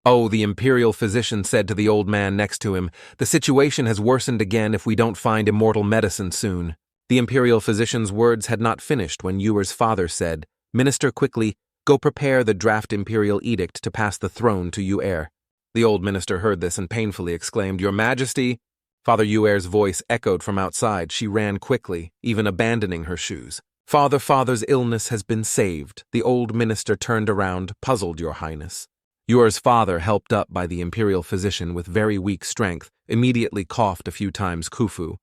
"Oh," the imperial physician said to the old man next to him, "the situation has worsened again if we don't find immortal medicine soon." The imperial physician's words had not finished when Yu-Er's father said, "Minister, quickly, go prepare the draft imperial edict to pass the throne to Yu-Er." The old minister heard this and painfully exclaimed, "Your Majesty!" Father Yu-Er's voice echoed from outside. She ran quickly, even abandoning her shoes. Father's illness has been saved." The old minister turned around, puzzled, "Your Highness." Yu-Er's father, helped up by the imperial physician with very weak strength, immediately coughed a few times kufu.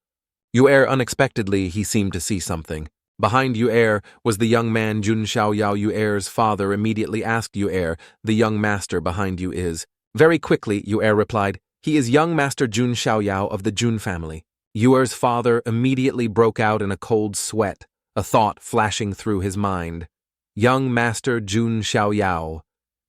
Yu-Er unexpectedly, he seemed to see something. Behind Yu-Er was the young man Jun Xiaoyao. Yu-Er's father immediately asked Yu-Er, "The young master behind you is?" Very quickly, Yu-Er replied, "He is young master Jun Xiaoyao of the Jun family." Yu-Er's father immediately broke out in a cold sweat, a thought flashing through his mind. "Young master Jun Xiaoyao,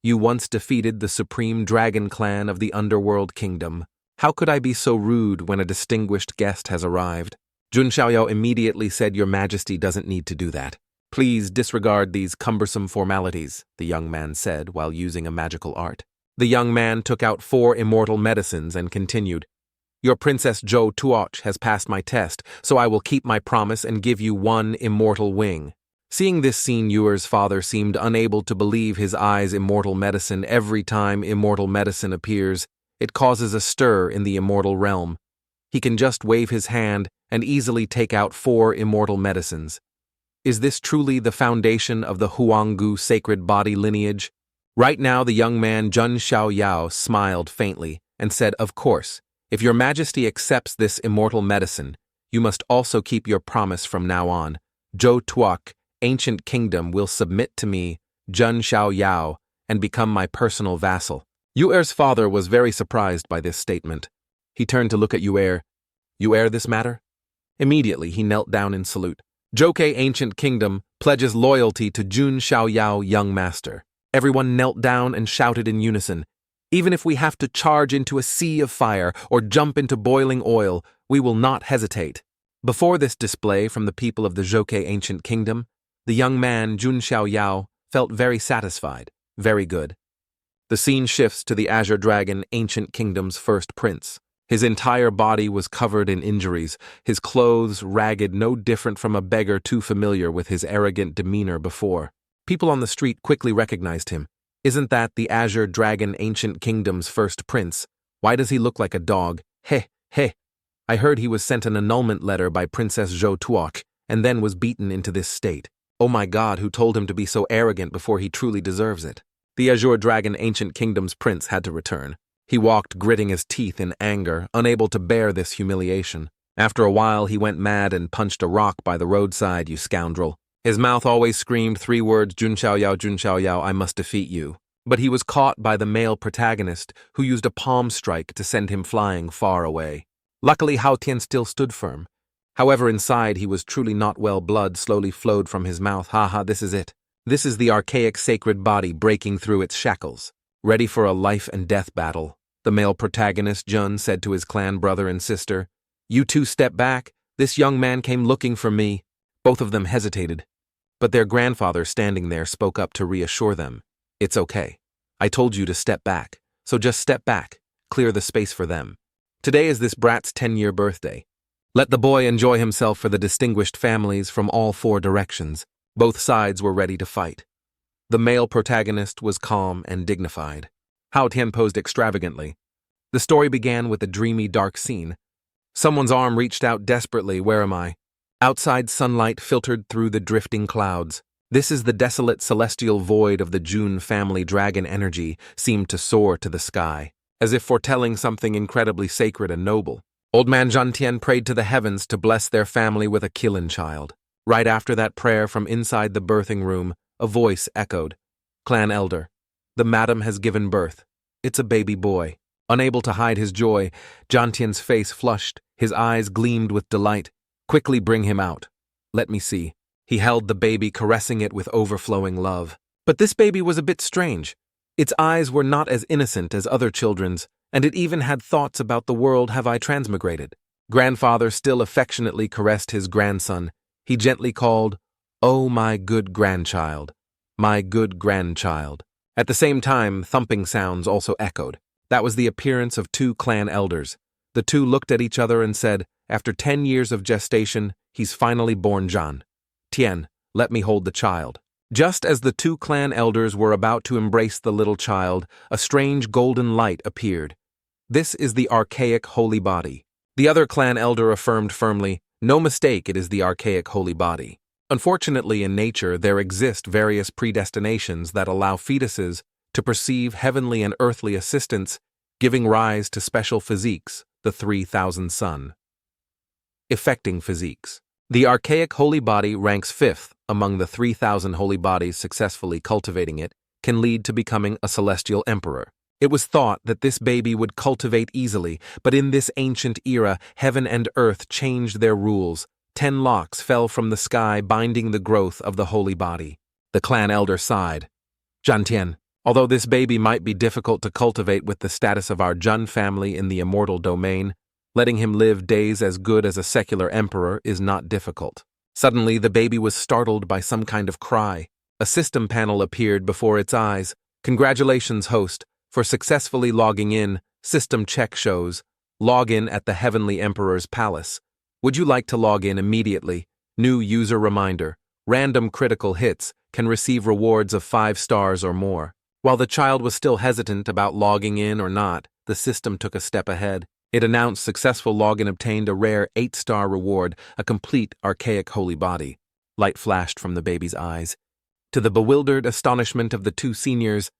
you once defeated the supreme dragon clan of the underworld kingdom. How could I be so rude when a distinguished guest has arrived?" Jun Xiaoyao immediately said, "Your Majesty doesn't need to do that. Please disregard these cumbersome formalities," the young man said while using a magical art. The young man took out 4 immortal medicines and continued, "Your Princess Zhou Tuoch has passed my test, so I will keep my promise and give you 1 immortal wing." Seeing this scene, Yu-Er's father seemed unable to believe his eyes. Immortal medicine. Every time immortal medicine appears, it causes a stir in the immortal realm. He can just wave his hand and easily take out 4 immortal medicines. Is this truly the foundation of the Huanggu sacred body lineage? Right now, the young man Jun Xiaoyao smiled faintly and said, "Of course, if your Majesty accepts this immortal medicine, you must also keep your promise from now on. Zhou Tuoch, Ancient Kingdom, will submit to me, Jun Xiaoyao, and become my personal vassal." Yu-Er's father was very surprised by this statement. He turned to look at Yu-Er. "Yu-Er, this matter?" Immediately, he knelt down in salute. "Joke Ancient Kingdom pledges loyalty to Jun Xiaoyao, young master." Everyone knelt down and shouted in unison, "Even if we have to charge into a sea of fire or jump into boiling oil, we will not hesitate." Before this display from the people of the Joke Ancient Kingdom, the young man Jun Xiaoyao felt very satisfied. Very good. The scene shifts to the Azure Dragon Ancient Kingdom's first prince. His entire body was covered in injuries, his clothes ragged, no different from a beggar too familiar with his arrogant demeanor before. People on the street quickly recognized him. "Isn't that the Azure Dragon Ancient Kingdom's first prince? Why does he look like a dog? Heh, heh. I heard he was sent an annulment letter by Princess Zhou Tuoch and then was beaten into this state. Oh my God, who told him to be so arrogant before he truly deserves it?" The Azure Dragon Ancient Kingdom's prince had to return. He walked, gritting his teeth in anger, unable to bear this humiliation. After a while, he went mad and punched a rock by the roadside, you scoundrel. His mouth always screamed 3 words, Jun Xiao Yao, I must defeat you. But he was caught by the male protagonist, who used a palm strike to send him flying far away. Luckily, Hao Tian still stood firm. However, inside he was truly not well. Blood slowly flowed from his mouth. This is it. This is the archaic sacred body breaking through its shackles. Ready for a life and death battle, the male protagonist, Jun, said to his clan brother and sister. You two step back. This young man came looking for me. Both of them hesitated. But their grandfather standing there spoke up to reassure them. It's okay. I told you to step back, so just step back, clear the space for them. Today is this brat's 10-year birthday. Let the boy enjoy himself for the distinguished families from all 4 directions. Both sides were ready to fight. The male protagonist was calm and dignified. Hao Tian posed extravagantly. The story began with a dreamy, dark scene. Someone's arm reached out desperately. Where am I? Outside sunlight filtered through the drifting clouds. This is the desolate celestial void of the Jun family. Dragon energy seemed to soar to the sky, as if foretelling something incredibly sacred and noble. Old man Zhantian prayed to the heavens to bless their family with a Qilin child. Right after that prayer, from inside the birthing room, a voice echoed. Clan elder, the madam has given birth. It's a baby boy. Unable to hide his joy, Zhantian's face flushed, his eyes gleamed with delight. Quickly bring him out. Let me see. He held the baby, caressing it with overflowing love. But this baby was a bit strange. Its eyes were not as innocent as other children's, and it even had thoughts about the world. Have I transmigrated? Grandfather still affectionately caressed his grandson. He gently called, Oh, my good grandchild. My good grandchild. At the same time, thumping sounds also echoed. That was the appearance of 2 clan elders. The 2 looked at each other and said, after 10 years of gestation, he's finally born. Zhan Tian, let me hold the child. Just as the 2 clan elders were about to embrace the little child, a strange golden light appeared. This is the archaic holy body. The other clan elder affirmed firmly, no mistake, it is the archaic holy body. Unfortunately, in nature, there exist various predestinations that allow fetuses to perceive heavenly and earthly assistance, giving rise to special physiques, the 3,000 sun. Effecting physiques. The archaic holy body ranks 5th among the 3,000 holy bodies. Successfully cultivating it can lead to becoming a celestial emperor. It was thought that this baby would cultivate easily, but in this ancient era, heaven and earth changed their rules. 10 locks fell from the sky, binding the growth of the holy body. The clan elder sighed. Zhantian, although this baby might be difficult to cultivate with the status of our Jun family in the immortal domain, letting him live days as good as a secular emperor is not difficult. Suddenly, the baby was startled by some kind of cry. A system panel appeared before its eyes. Congratulations, host, for successfully logging in. System check shows. Log in at the Heavenly Emperor's palace. Would you like to log in immediately? New user reminder. Random critical hits can receive rewards of 5 stars or more. While the child was still hesitant about logging in or not, the system took a step ahead. It announced successful login obtained a rare 8-star reward, a complete archaic holy body. Light flashed from the baby's eyes. To the bewildered astonishment of the 2 seniors,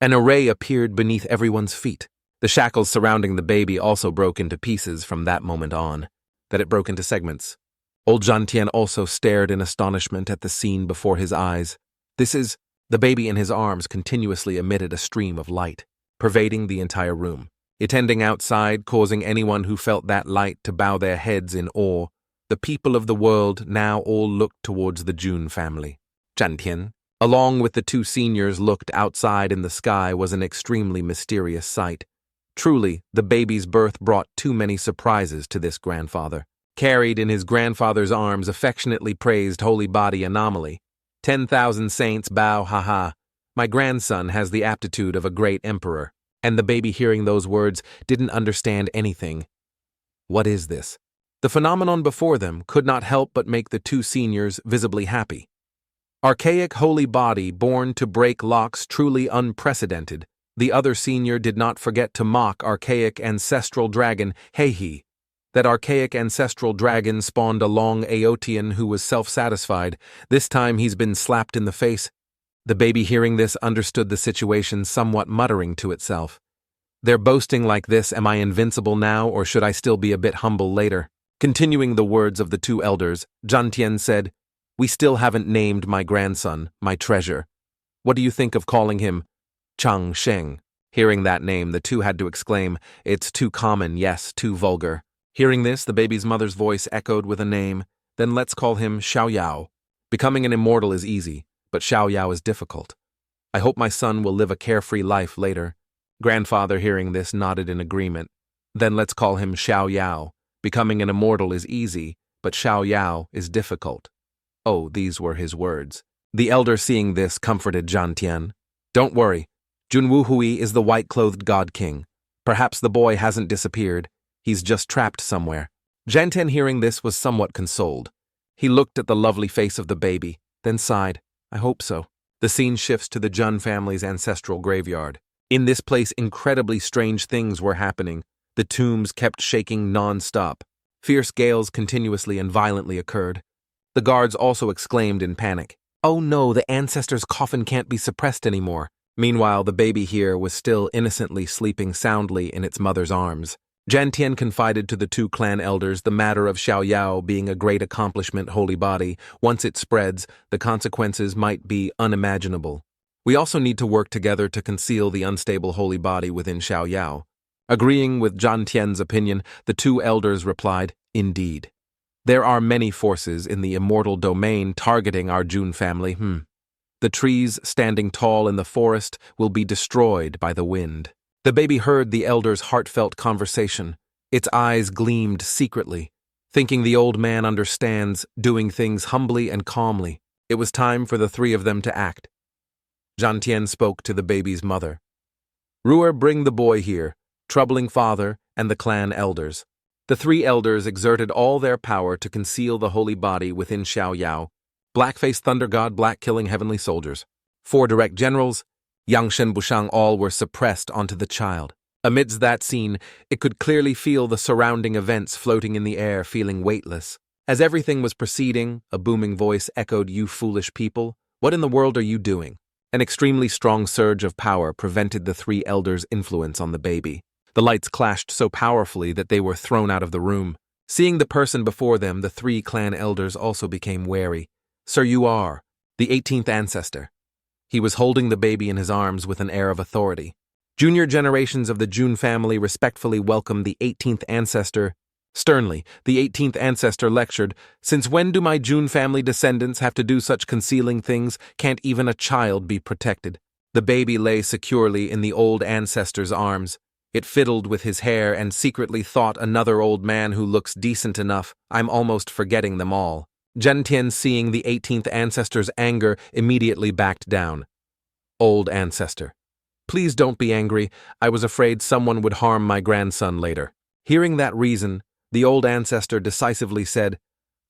an array appeared beneath everyone's feet. The shackles surrounding the baby also broke into pieces from that moment on, that it broke into segments. Old Zhantian also stared in astonishment at the scene before his eyes. The baby in his arms continuously emitted a stream of light, pervading the entire room. It ending outside, causing anyone who felt that light to bow their heads in awe. The people of the world now all looked towards the Jun family. Zhantian, along with the 2 seniors, looked outside in the sky. Was an extremely mysterious sight. Truly, the baby's birth brought too many surprises to this grandfather. Carried in his grandfather's arms, affectionately praised holy body anomaly. 10,000 saints bow, My grandson has the aptitude of a great emperor. And the baby, hearing those words, didn't understand anything. What is this? The phenomenon before them could not help but make the 2 seniors visibly happy. Archaic holy body born to break locks, truly unprecedented. The other senior did not forget to mock archaic ancestral dragon, Heihe. That archaic ancestral dragon spawned a long Aotian who was self-satisfied. This time he's been slapped in the face. The baby, hearing this, understood the situation, somewhat muttering to itself. They're boasting like this. Am I invincible now, or should I still be a bit humble later? Continuing the words of the two elders, Zhantian said, "We still haven't named my grandson, my treasure. What do you think of calling him Chang Sheng?" Hearing that name, the two had to exclaim, "It's too common, yes, too vulgar." Hearing this, the baby's mother's voice echoed with a name, "Then let's call him Xiao Yao. Becoming an immortal is easy, but Xiao Yao is difficult. I hope my son will live a carefree life later." Grandfather, hearing this, nodded in agreement. "Then let's call him Xiao Yao. Becoming an immortal is easy, but Xiao Yao is difficult." Oh, these were his words. The elder, seeing this, comforted Zhantian. "Don't worry. Junwu Hui is the white-clothed god king. Perhaps the boy hasn't disappeared. He's just trapped somewhere." Zhantian, hearing this, was somewhat consoled. He looked at the lovely face of the baby, then sighed, "I hope so." The scene shifts to the Jun family's ancestral graveyard. In this place, incredibly strange things were happening. The tombs kept shaking non-stop. Fierce gales continuously and violently occurred. The guards also exclaimed in panic, "Oh no, the ancestor's coffin can't be suppressed anymore." Meanwhile, the baby here was still innocently sleeping soundly in its mother's arms. Zhantian confided to the two clan elders the matter of Xiao Yao being a great accomplishment holy body. Once it spreads, the consequences might be unimaginable. We also need to work together to conceal the unstable holy body within Xiao Yao. Agreeing with Zhantian's opinion, the two elders replied, "Indeed. There are many forces in the immortal domain targeting our Jun family. The trees standing tall in the forest will be destroyed by the wind." The baby heard the elders' heartfelt conversation. Its eyes gleamed secretly, thinking the old man understands, doing things humbly and calmly. It was time for the three of them to act. Zhantian spoke to the baby's mother. "Ruer, bring the boy here, troubling father and the clan elders." The three elders exerted all their power to conceal the holy body within Xiao Yao. Black-faced thunder god, black-killing heavenly soldiers. 4 direct generals, Yangshen Bushang, all were suppressed onto the child. Amidst that scene, it could clearly feel the surrounding events floating in the air, feeling weightless. As everything was proceeding, a booming voice echoed, "You foolish people, what in the world are you doing?" An extremely strong surge of power prevented the three elders' influence on the baby. The lights clashed so powerfully that they were thrown out of the room. Seeing the person before them, the three clan elders also became wary. "Sir, you are the 18th ancestor." He was holding the baby in his arms with an air of authority. Junior generations of the Jun family respectfully welcomed the 18th ancestor. Sternly, the 18th ancestor lectured, "Since when do my Jun family descendants have to do such concealing things? Can't even a child be protected?" The baby lay securely in the old ancestor's arms. It fiddled with his hair and secretly thought, "Another old man who looks decent enough. I'm almost forgetting them all." Zhantian, seeing the 18th ancestor's anger, immediately backed down. "Old ancestor, please don't be angry. I was afraid someone would harm my grandson later." Hearing that reason, the old ancestor decisively said,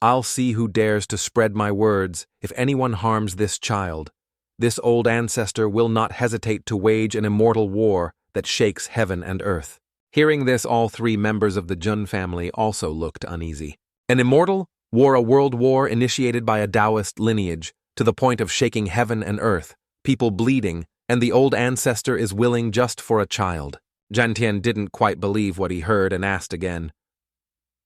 "I'll see who dares to spread my words. If anyone harms this child, this old ancestor will not hesitate to wage an immortal war that shakes heaven and earth." Hearing this, all three members of the Jun family also looked uneasy. An immortal wore a world war initiated by a Taoist lineage, to the point of shaking heaven and earth, people bleeding, and the old ancestor is willing just for a child. Zhantian didn't quite believe what he heard and asked again,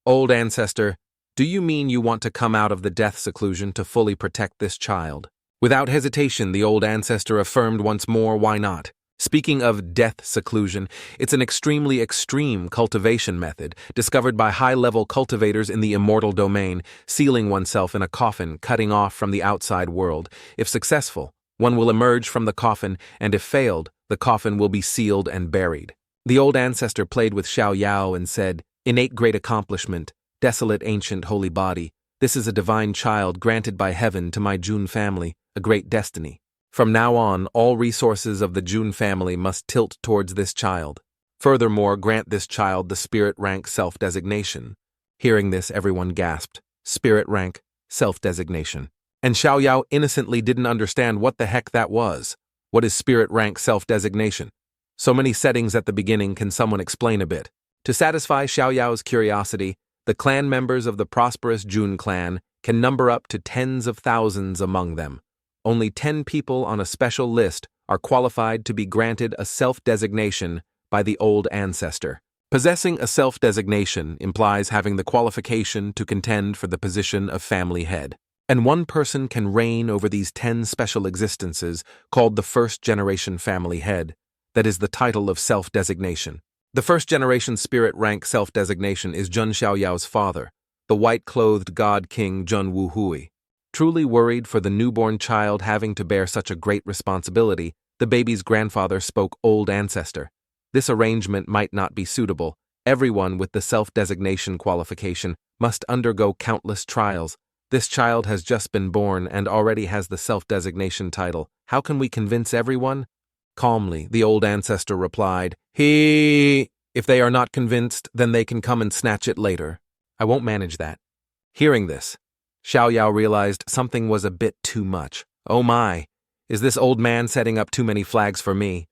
"Old ancestor, do you mean you want to come out of the death seclusion to fully protect this child?" Without hesitation, the old ancestor affirmed once more, "Why not?" Speaking of death seclusion, it's an extremely extreme cultivation method discovered by high-level cultivators in the immortal domain, sealing oneself in a coffin, cutting off from the outside world. If successful, one will emerge from the coffin, and if failed, the coffin will be sealed and buried. The old ancestor played with Xiao Yao and said, "Innate great accomplishment, desolate ancient holy body. This is a divine child granted by heaven to my Jun family, a great destiny. From now on, all resources of the Jun family must tilt towards this child. Furthermore, grant this child the spirit rank self-designation." Hearing this, everyone gasped. Spirit rank, self-designation. And Xiao Yao innocently didn't understand what the heck that was. What is spirit rank self-designation? So many settings at the beginning, can someone explain a bit? To satisfy Xiao Yao's curiosity, the clan members of the prosperous Jun clan can number up to tens of thousands among them. Only 10 people on a special list are qualified to be granted a self-designation by the old ancestor. Possessing a self-designation implies having the qualification to contend for the position of family head. And one person can reign over these 10 special existences called the first-generation family head. That is the title of self-designation. The first-generation spirit rank self-designation is Jun Xiaoyao's father, the white-clothed god king Jun Wuhui. Truly worried for the newborn child having to bear such a great responsibility, the baby's grandfather spoke old ancestor. This arrangement might not be suitable. Everyone with the self-designation qualification must undergo countless trials. This child has just been born and already has the self-designation title. How can we convince everyone? Calmly, the old ancestor replied, If they are not convinced, then they can come and snatch it later. I won't manage that. Hearing this, Xiaoyao realized something was a bit too much. Oh my, is this old man setting up too many flags for me?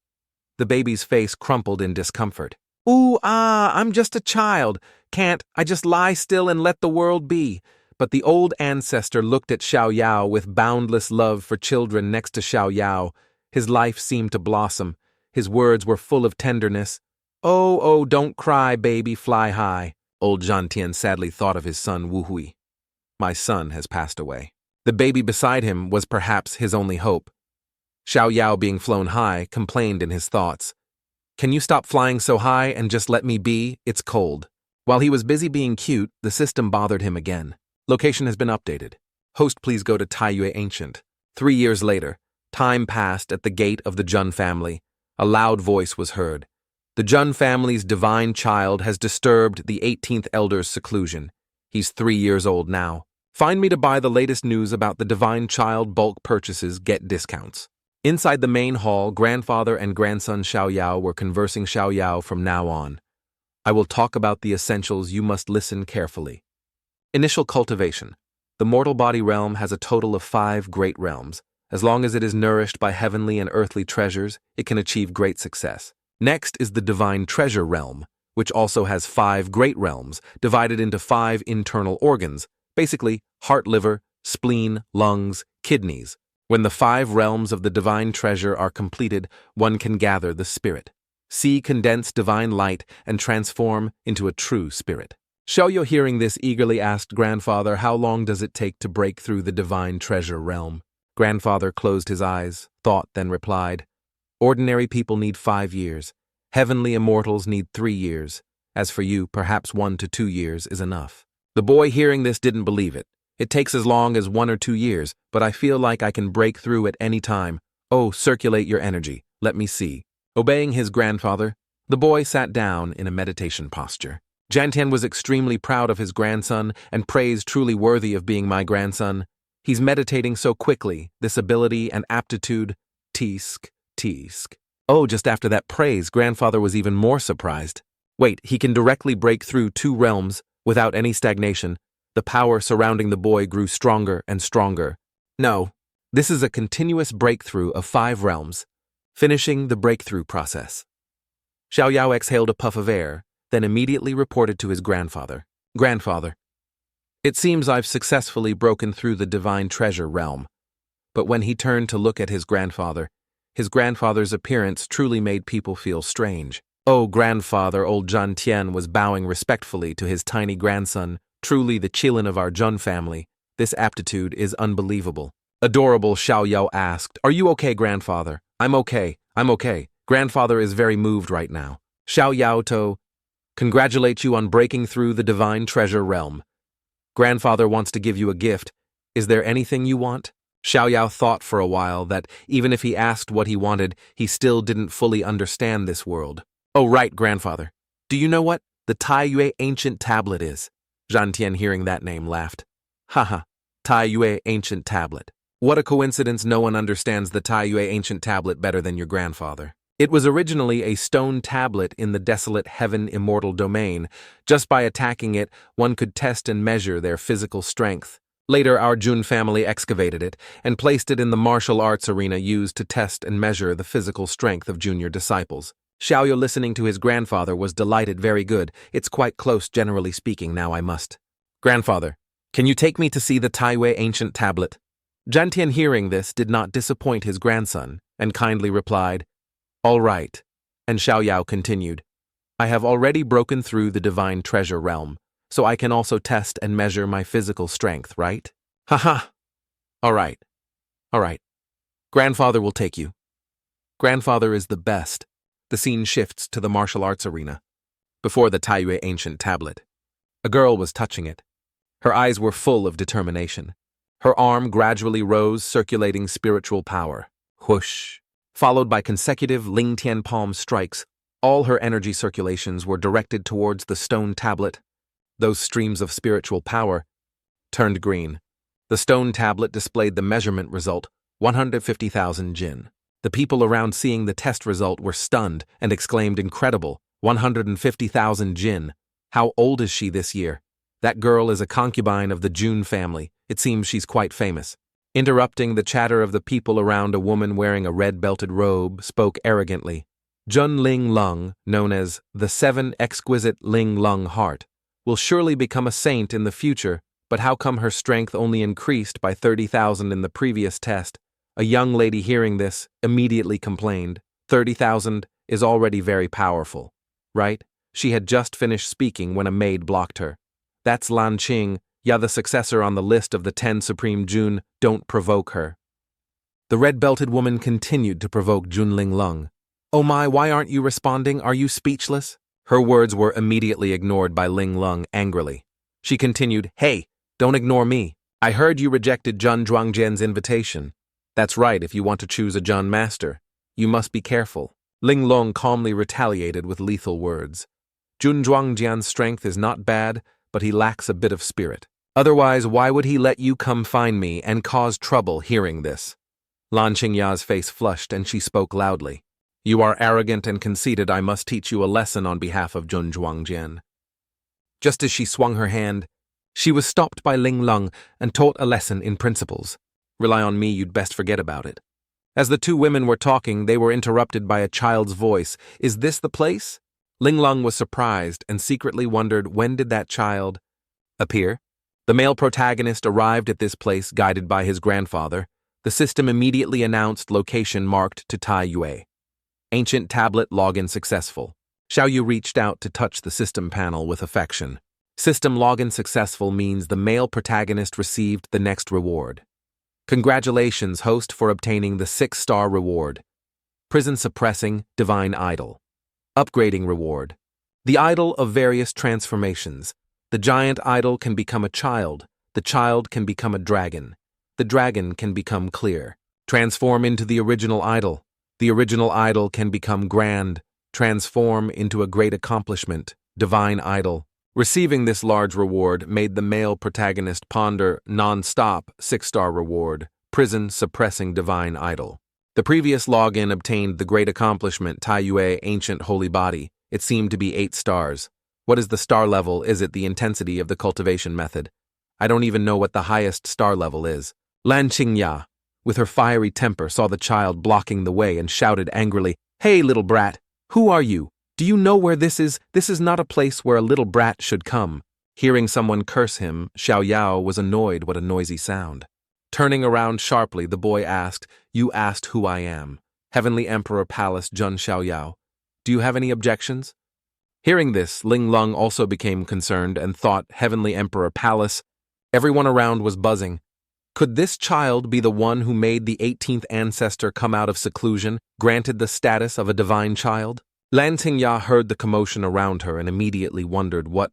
The baby's face crumpled in discomfort. I'm just a child. Can't I just lie still and let the world be? But the old ancestor looked at Xiaoyao with boundless love for children next to Xiaoyao. His life seemed to blossom. His words were full of tenderness. Oh, don't cry, baby, fly high. Old Zhantian sadly thought of his son Wu Hui. My son has passed away. The baby beside him was perhaps his only hope. Xiaoyao, being flown high, complained in his thoughts. Can you stop flying so high and just let me be? It's cold. While he was busy being cute, the system bothered him again. Location has been updated. Host, please go to Taiyue Ancient. 3 years later, time passed at the gate of the Jun family. A loud voice was heard. The Jun family's divine child has disturbed the 18th elder's seclusion. He's 3 years old now. Find me to buy the latest news about the divine child bulk purchases, get discounts. Inside the main hall, grandfather and grandson Xiaoyao were conversing. Xiaoyao, from now on, I will talk about the essentials, you must listen carefully. Initial cultivation. The mortal body realm has a total of 5 great realms. As long as it is nourished by heavenly and earthly treasures, it can achieve great success. Next is the divine treasure realm, which also has 5 great realms, divided into 5 internal organs, basically heart, liver, spleen, lungs, kidneys. When the 5 realms of the divine treasure are completed, one can gather the spirit. See, condense divine light and transform into a true spirit. Xiaoyao, hearing this, eagerly asked grandfather, how long does it take to break through the divine treasure realm? Grandfather closed his eyes, thought, then replied, ordinary people need 5 years. Heavenly immortals need 3 years. As for you, perhaps 1 to 2 years is enough. The boy, hearing this, didn't believe it. It takes as long as 1 or 2 years, but I feel like I can break through at any time. Oh, circulate your energy. Let me see. Obeying his grandfather, the boy sat down in a meditation posture. Zhantian was extremely proud of his grandson and praised, truly worthy of being my grandson. He's meditating so quickly, this ability and aptitude. Teesk. Oh, just after that praise, grandfather was even more surprised. Wait, he can directly break through 2 realms without any stagnation. The power surrounding the boy grew stronger and stronger. No, this is a continuous breakthrough of 5 realms. Finishing the breakthrough process. Xiaoyao exhaled a puff of air, then immediately reported to his grandfather. Grandfather, it seems I've successfully broken through the divine treasure realm. But when he turned to look at his grandfather's appearance truly made people feel strange. Oh, grandfather, old Zhantian was bowing respectfully to his tiny grandson, truly the chillin of our Jun family. This aptitude is unbelievable. Adorable, Xiaoyao asked, are you okay, grandfather? I'm okay. Grandfather is very moved right now. Xiaoyao to congratulate you on breaking through the divine treasure realm. Grandfather wants to give you a gift. Is there anything you want? Xiaoyao thought for a while that even if he asked what he wanted, he still didn't fully understand this world. Oh, right, grandfather. Do you know what the Taiyue Ancient Tablet is? Zhantian, hearing that name, laughed. Haha, Taiyue Ancient Tablet. What a coincidence, no one understands the Taiyue Ancient Tablet better than your grandfather. It was originally a stone tablet in the desolate heaven immortal domain. Just by attacking it, one could test and measure their physical strength. Later, our Jun family excavated it and placed it in the martial arts arena used to test and measure the physical strength of junior disciples. Xiaoyao, listening to his grandfather, was delighted. Very good. It's quite close, generally speaking. Now I must. Grandfather, can you take me to see the Taiyue Ancient Tablet? Zhantian, hearing this, did not disappoint his grandson and kindly replied, all right. And Xiaoyao continued, I have already broken through the divine treasure realm, so I can also test and measure my physical strength, right? Haha. All right. All right. Grandfather will take you. Grandfather is the best. The scene shifts to the martial arts arena. Before the Taiyue ancient tablet. A girl was touching it. Her eyes were full of determination. Her arm gradually rose, circulating spiritual power. Whoosh. Followed by consecutive Ling Tian palm strikes, all her energy circulations were directed towards the stone tablet. Those streams of spiritual power turned green. The stone tablet displayed the measurement result, 150,000 jin. The people around seeing the test result were stunned and exclaimed, "Incredible, 150,000 jin. How old is she this year? That girl is a concubine of the Jun family. It seems she's quite famous." Interrupting the chatter of the people around, a woman wearing a red-belted robe spoke arrogantly. Jun Ling Lung, known as the Seven Exquisite Ling Lung Heart, will surely become a saint in the future, but how come her strength only increased by 30,000 in the previous test? A young lady hearing this immediately complained. 30,000 is already very powerful, right? She had just finished speaking when a maid blocked her. That's Lan Qing, the successor on the list of the 10 Supreme Jun. Don't provoke her. The red-belted woman continued to provoke Jun Ling Lung. Oh my, why aren't you responding? Are you speechless? Her words were immediately ignored by Ling Lung angrily. She continued, Hey, don't ignore me. I heard you rejected Jun Zhuangjian's invitation. That's right, if you want to choose a Jun master, you must be careful. Ling Lung calmly retaliated with lethal words. Jun Zhuangjian's strength is not bad, but he lacks a bit of spirit. Otherwise, why would he let you come find me and cause trouble hearing this? Lan Qingya's face flushed and she spoke loudly. You are arrogant and conceited. I must teach you a lesson on behalf of Jun Zhuangjian. Just as she swung her hand, she was stopped by Ling Lung and taught a lesson in principles. Rely on me, you'd best forget about it. As the two women were talking, they were interrupted by a child's voice. Is this the place? Ling Lung was surprised and secretly wondered, when did that child appear? The male protagonist arrived at this place guided by his grandfather. The system immediately announced location marked to Taiyue. Ancient tablet login successful. Xiaoyu reached out to touch the system panel with affection. System login successful means the male protagonist received the next reward. Congratulations, host, for obtaining the 6-star reward. Prison suppressing divine idol. Upgrading reward. The idol of various transformations. The giant idol can become a child. The child can become a dragon. The dragon can become clear. Transform into the original idol. The original idol can become grand. Transform into a great accomplishment. Divine idol. Receiving this large reward made the male protagonist ponder non-stop 6-star reward. Prison suppressing divine idol. The previous login obtained the great accomplishment Taiyue ancient holy body. It seemed to be 8 stars. What is the star level? Is it the intensity of the cultivation method? I don't even know what the highest star level is. Lan Qingya, with her fiery temper, saw the child blocking the way and shouted angrily, Hey, little brat, who are you? Do you know where this is? This is not a place where a little brat should come. Hearing someone curse him, Xiao Yao was annoyed. What a noisy sound. Turning around sharply, the boy asked, You asked who I am. Heavenly Emperor Palace Jun Xiao Yao. Do you have any objections? Hearing this, Ling Lung also became concerned and thought, Heavenly Emperor Palace. Everyone around was buzzing. Could this child be the one who made the 18th ancestor come out of seclusion, granted the status of a divine child? Lan Qingya heard the commotion around her and immediately wondered, What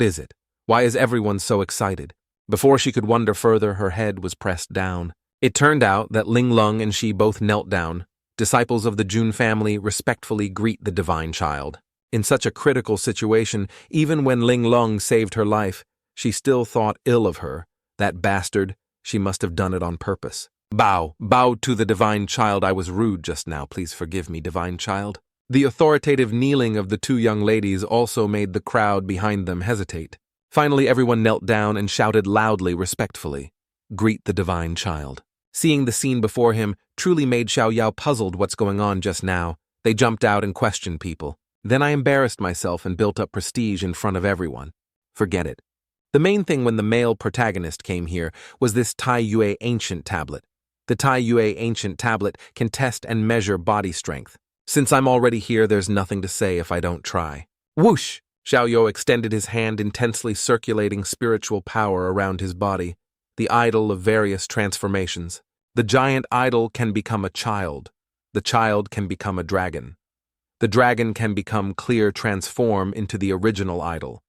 is it? Why is everyone so excited? Before she could wonder further, her head was pressed down. It turned out that Ling Lung and she both knelt down. Disciples of the Jun family respectfully greet the divine child. In such a critical situation, even when Ling Lung saved her life, she still thought ill of her. That bastard, she must have done it on purpose. Bow to the divine child. I was rude just now. Please forgive me, divine child. The authoritative kneeling of the two young ladies also made the crowd behind them hesitate. Finally, everyone knelt down and shouted loudly, respectfully, Greet the divine child. Seeing the scene before him truly made Xiao Yao puzzled what's going on just now. They jumped out and questioned people. Then I embarrassed myself and built up prestige in front of everyone. Forget it. The main thing when the male protagonist came here was this Taiyue ancient tablet. The Taiyue ancient tablet can test and measure body strength. Since I'm already here, there's nothing to say if I don't try. Whoosh! Xiaoyao extended his hand, intensely circulating spiritual power around his body, the idol of various transformations. The giant idol can become a child. The child can become a dragon. The dragon can become clear, transform into the original idol.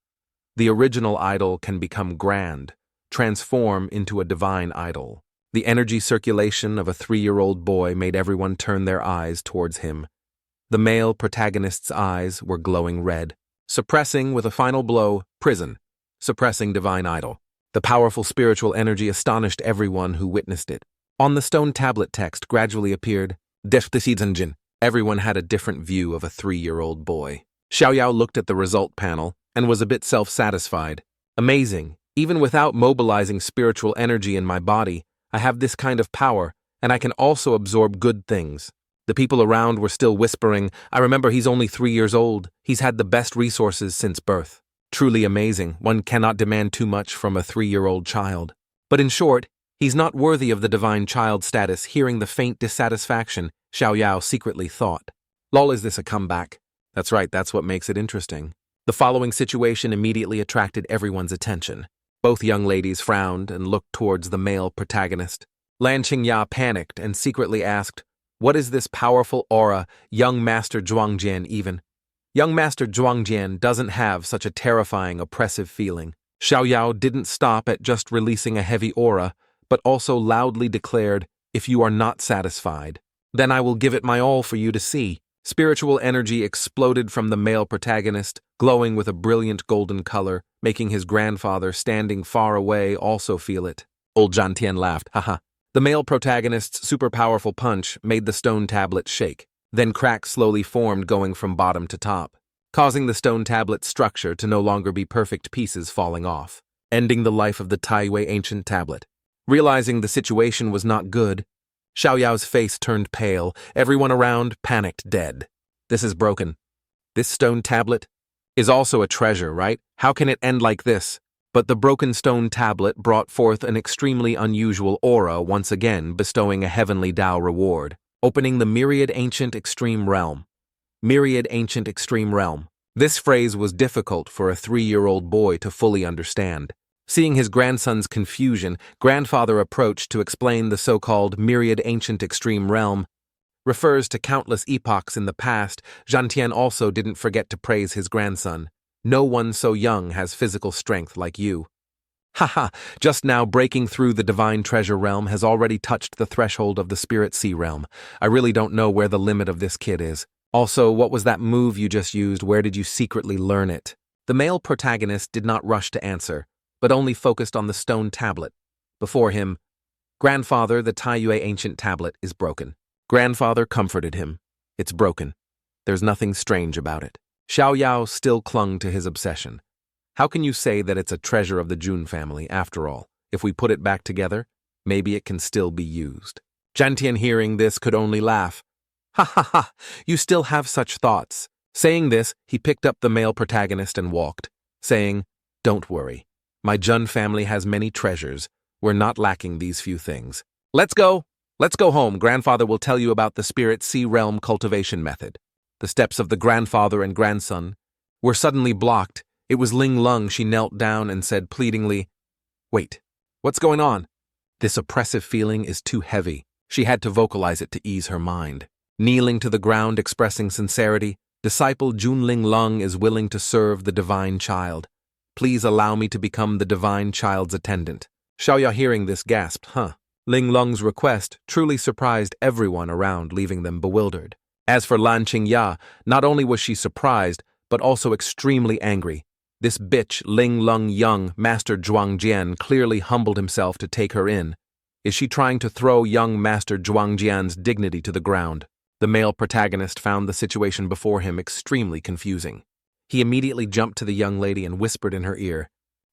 The original idol can become grand, transform into a divine idol. The energy circulation of a 3-year-old boy made everyone turn their eyes towards him. The male protagonist's eyes were glowing red. Suppressing with a final blow, prison. Suppressing divine idol. The powerful spiritual energy astonished everyone who witnessed it. On the stone tablet text gradually appeared, Defiance. Everyone had a different view of a 3-year-old boy. Xiaoyao looked at the result panel and was a bit self-satisfied. Amazing. Even without mobilizing spiritual energy in my body, I have this kind of power, and I can also absorb good things. The people around were still whispering, I remember he's only 3 years old. He's had the best resources since birth. Truly amazing. One cannot demand too much from a 3-year-old child. But in short, he's not worthy of the divine child status. Hearing the faint dissatisfaction, Xiaoyao secretly thought. Lol, is this a comeback? That's right, that's what makes it interesting. The following situation immediately attracted everyone's attention. Both young ladies frowned and looked towards the male protagonist. Lan Qingya panicked and secretly asked, what is this powerful aura, young Master Zhuangjian even? Young Master Zhuangjian doesn't have such a terrifying, oppressive feeling. Xiaoyao didn't stop at just releasing a heavy aura, but also loudly declared, if you are not satisfied, then I will give it my all for you to see. Spiritual energy exploded from the male protagonist, glowing with a brilliant golden color, making his grandfather standing far away also feel it. Old Zhantian laughed, haha. The male protagonist's super powerful punch made the stone tablet shake. Then cracks slowly formed going from bottom to top, causing the stone tablet's structure to no longer be perfect pieces falling off, ending the life of the Taiyue ancient tablet. Realizing the situation was not good, Xiaoyao's face turned pale. Everyone around panicked dead. This is broken. This stone tablet is also a treasure, right? How can it end like this? But the broken stone tablet brought forth an extremely unusual aura, once again bestowing a heavenly Tao reward, opening the myriad ancient extreme realm. Myriad ancient extreme realm. This phrase was difficult for a 3-year-old boy to fully understand. Seeing his grandson's confusion, grandfather approached to explain the so-called myriad ancient extreme realm refers to countless epochs in the past. Zhantian also didn't forget to praise his grandson. No one so young has physical strength like you. Haha, just now breaking through the divine treasure realm has already touched the threshold of the spirit sea realm. I really don't know where the limit of this kid is. Also, what was that move you just used? Where did you secretly learn it? The male protagonist did not rush to answer, but only focused on the stone tablet. Before him, grandfather, the Taiyue ancient tablet is broken. Grandfather comforted him. It's broken. There's nothing strange about it. Xiaoyao still clung to his obsession. How can you say that it's a treasure of the Jun family, after all? If we put it back together, maybe it can still be used. Zhantian, hearing this, could only laugh. Ha ha ha, you still have such thoughts. Saying this, he picked up the male protagonist and walked, saying, don't worry. My Jun family has many treasures. We're not lacking these few things. Let's go. Let's go home. Grandfather will tell you about the spirit sea realm cultivation method. The steps of the grandfather and grandson were suddenly blocked. It was Ling Lung. She knelt down and said pleadingly, wait, what's going on? This oppressive feeling is too heavy. She had to vocalize it to ease her mind. Kneeling to the ground, expressing sincerity, disciple Jun Ling Lung is willing to serve the divine child. Please allow me to become the divine child's attendant. Xiaoyao, hearing this, gasped, huh? Ling Lung's request truly surprised everyone around, leaving them bewildered. As for Lan Qingya, not only was she surprised, but also extremely angry. This bitch, Ling Lung young Master Zhuangjian, clearly humbled himself to take her in. Is she trying to throw young Master Zhuangjian's dignity to the ground? The male protagonist found the situation before him extremely confusing. He immediately jumped to the young lady and whispered in her ear.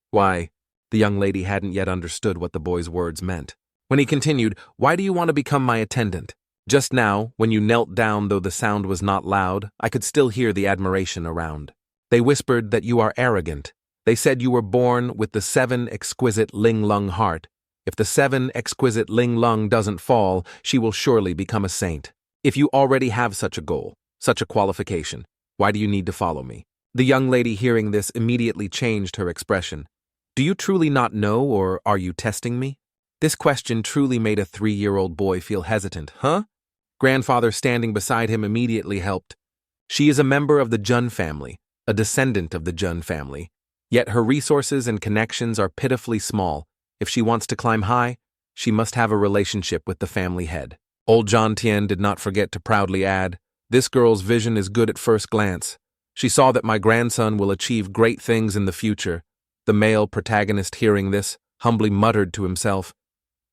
Why, the young lady hadn't yet understood what the boy's words meant. When he continued, why do you want to become my attendant? Just now, when you knelt down, though the sound was not loud, I could still hear the admiration around. They whispered that you are arrogant. They said you were born with the 7 exquisite Ling Lung heart. If the 7 exquisite Ling Lung doesn't fall, she will surely become a saint. If you already have such a goal, Such a qualification. Why do you need to follow me? The young lady hearing this immediately changed her expression. Do you truly not know, or are you testing me? This question truly made a 3-year-old boy feel hesitant. Huh? Grandfather standing beside him immediately helped. She is a member of the Jun family, a descendant of the Jun family. Yet her resources and connections are pitifully small. If she wants to climb high, she must have a relationship with the family head. Old John Tien did not forget to proudly add, "This girl's vision is good at first glance. She saw that my grandson will achieve great things in the future." The male protagonist hearing this, humbly muttered to himself,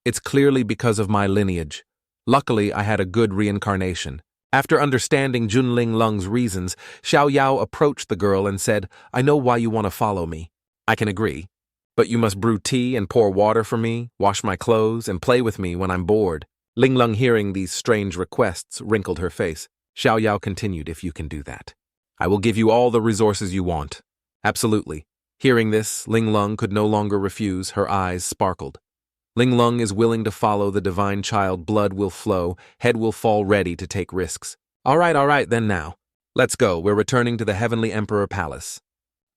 "It's clearly because of my lineage. Luckily, I had a good reincarnation." After understanding Junling Lung's reasons, Xiao Yao approached the girl and said, "I know why you want to follow me. I can agree. But you must brew tea and pour water for me, wash my clothes, and play with me when I'm bored." Ling Lung, hearing these strange requests, wrinkled her face. Xiao Yao continued, "If you can do that, I will give you all the resources you want." "Absolutely." Hearing this, Ling Lung could no longer refuse, her eyes sparkled. Ling Lung is willing to follow the divine child, blood will flow, head will fall ready to take risks. All right, then now. Let's go, we're returning to the Heavenly Emperor Palace.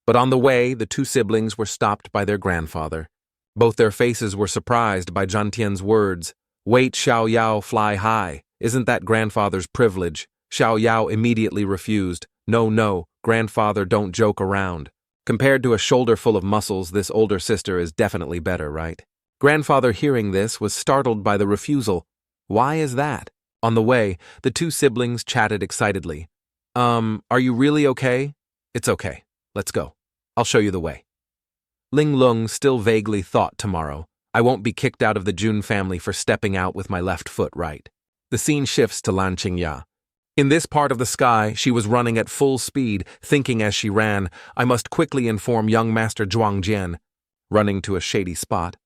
But on the way, the two siblings were stopped by their grandfather. Both their faces were surprised by Zhan Tian's words. "Wait, Xiao Yao, fly high. Isn't that grandfather's privilege?" Xiao Yao immediately refused. No, grandfather, don't joke around. Compared to a shoulder full of muscles, this older sister is definitely better, right? Grandfather, hearing this, was startled by the refusal. Why is that? On the way, the two siblings chatted excitedly. Are you really okay? It's okay. Let's go. I'll show you the way. Ling Lung still vaguely thought tomorrow. I won't be kicked out of the Jun family for stepping out with my left foot, right? The scene shifts to Lan Qingya. In this part of the sky, she was running at full speed, thinking as she ran, I must quickly inform young Master Zhuang Jian. Running to a shady spot,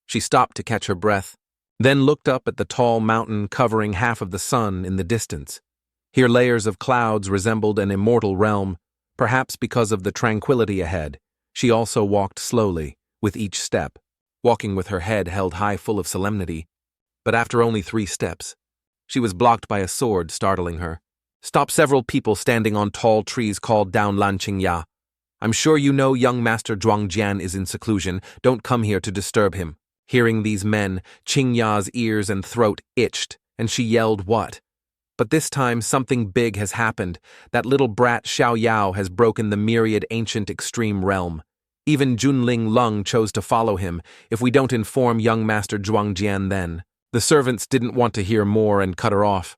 she stopped to catch her breath, then looked up at the tall mountain covering half of the sun in the distance. Here layers of clouds resembled an immortal realm, perhaps because of the tranquility ahead. She also walked slowly, with each step, walking with her head held high full of solemnity. But after only 3 steps, she was blocked by a sword, startling her. Stop! Several people standing on tall trees called down Lan Qingya. I'm sure you know young Master Zhuang Jian is in seclusion. Don't come here to disturb him. Hearing these men, Qingya's ears and throat itched, and she yelled, what? But this time something big has happened. That little brat Xiao Yao has broken the myriad ancient extreme realm. Even Junling Lung chose to follow him. If we don't inform young Master Zhuang Jian then. The servants didn't want to hear more and cut her off.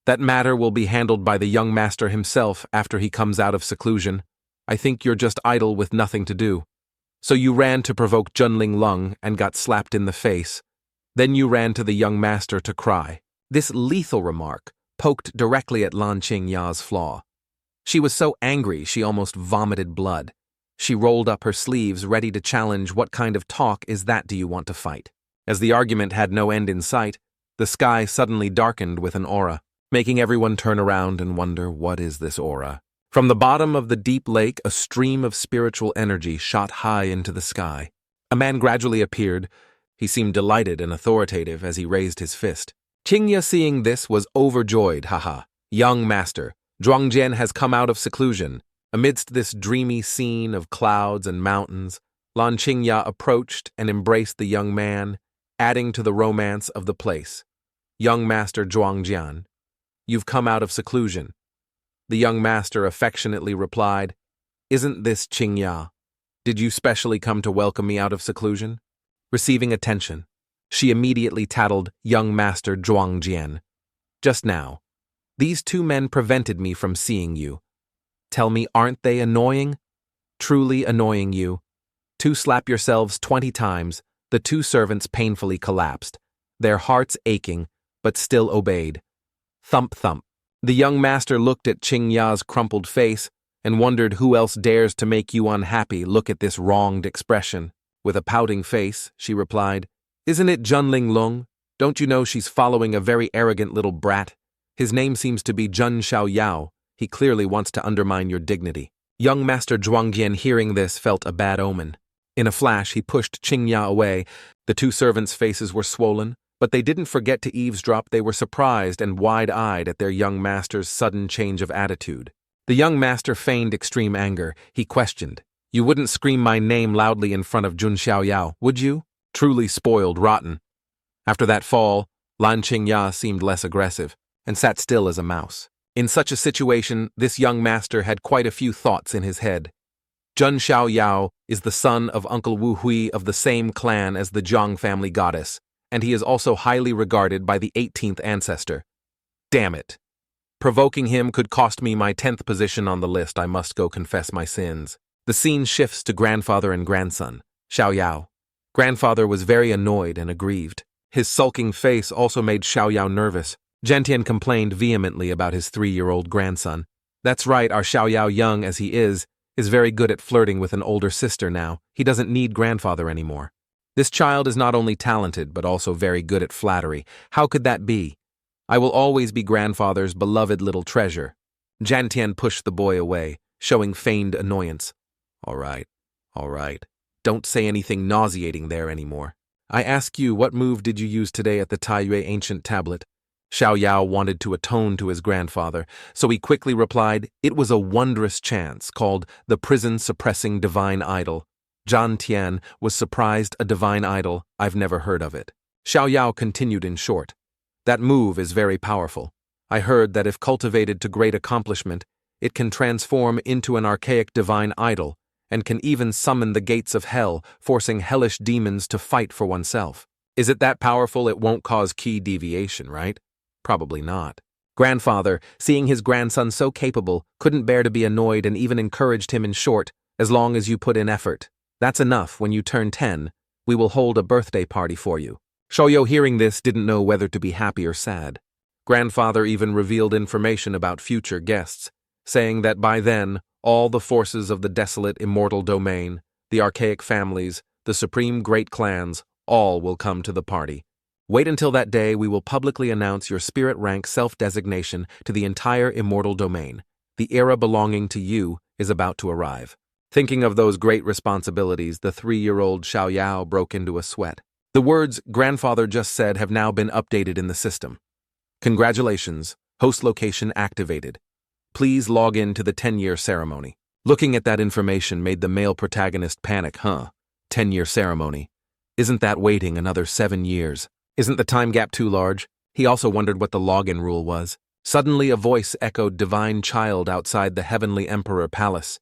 That matter will be handled by the young master himself after he comes out of seclusion. I think you're just idle with nothing to do. So you ran to provoke Junling Lung and got slapped in the face. Then you ran to the young master to cry. This lethal remark poked directly at Lan Qingya's flaw. She was so angry she almost vomited blood. She rolled up her sleeves, ready to challenge. What kind of talk is that? Do you want to fight? As the argument had no end in sight, the sky suddenly darkened with an aura, making everyone turn around and wonder, what is this aura? From the bottom of the deep lake, a stream of spiritual energy shot high into the sky. A man gradually appeared. He seemed delighted and authoritative as he raised his fist. Qingya, seeing this, was overjoyed. Haha, young master, Zhuang Jian has come out of seclusion. Amidst this dreamy scene of clouds and mountains, Lan Qingya approached and embraced the young man, adding to the romance of the place. Young Master Zhuang Jian, you've come out of seclusion. The young master affectionately replied, Isn't this Qingya? Did you specially come to welcome me out of seclusion? Receiving attention, she immediately tattled young Master Zhuang Jian. Just now, these 2 men prevented me from seeing you. Tell me, aren't they annoying? Truly annoying you. 2 slap yourselves 20 times. The 2 servants painfully collapsed, their hearts aching, but still obeyed. Thump, thump. The young master looked at Qingya's crumpled face and wondered, who else dares to make you unhappy? Look at this wronged expression. With a pouting face, she replied, Isn't it Junling Lung? Don't you know she's following a very arrogant little brat? His name seems to be Jun Xiao Yao. He clearly wants to undermine your dignity. Young Master Zhuang Jian, hearing this, felt a bad omen. In a flash, he pushed Qingya away. The 2 servants' faces were swollen. But they didn't forget to eavesdrop. They were surprised and wide-eyed at their young master's sudden change of attitude. The young master feigned extreme anger. He questioned, "You wouldn't scream my name loudly in front of Jun Xiaoyao, would you? Truly spoiled rotten." After that fall, Lan Qingya seemed less aggressive and sat still as a mouse. In such a situation, this young master had quite a few thoughts in his head. Jun Xiaoyao is the son of Uncle Wu Hui of the same clan as the Zhang family goddess, and he is also highly regarded by the 18th ancestor. Damn it. Provoking him could cost me my 10th position on the list. I must go confess my sins. The scene shifts to grandfather and grandson, Xiaoyao. Grandfather was very annoyed and aggrieved. His sulking face also made Xiaoyao nervous. Gentian complained vehemently about his 3-year-old grandson. That's right, our Xiaoyao, young as he is very good at flirting with an older sister now. He doesn't need grandfather anymore. This child is not only talented, but also very good at flattery. How could that be? I will always be grandfather's beloved little treasure. Gentian pushed the boy away, showing feigned annoyance. All right. Don't say anything nauseating there anymore. I ask you, what move did you use today at the Taiyue ancient tablet? Xiaoyao wanted to atone to his grandfather, so he quickly replied, "It was a wondrous chance called the prison-suppressing divine idol." Zhan Tian was surprised. A divine idol? I've never heard of it. Xiaoyao continued in short. That move is very powerful. I heard that if cultivated to great accomplishment, it can transform into an archaic divine idol and can even summon the gates of hell, forcing hellish demons to fight for oneself. Is it that powerful it won't cause key deviation, right? Probably not. Grandfather, seeing his grandson so capable, couldn't bear to be annoyed and even encouraged him in short, "As long as you put in effort. That's enough. When you turn 10, we will hold a birthday party for you." Xiaoyao, hearing this, didn't know whether to be happy or sad. Grandfather even revealed information about future guests, saying that by then, all the forces of the desolate immortal domain, the archaic families, the supreme great clans, all will come to the party. Wait until that day. We will publicly announce your spirit rank self-designation to the entire immortal domain. The era belonging to you is about to arrive. Thinking of those great responsibilities, the 3-year-old Xiaoyao broke into a sweat. The words grandfather just said have now been updated in the system. Congratulations, host location activated. Please log in to the 10-year ceremony. Looking at that information made the male protagonist panic. 10-year ceremony. Isn't that waiting another 7 years? Isn't the time gap too large? He also wondered what the login rule was. Suddenly a voice echoed, "Divine child outside the Heavenly Emperor Palace.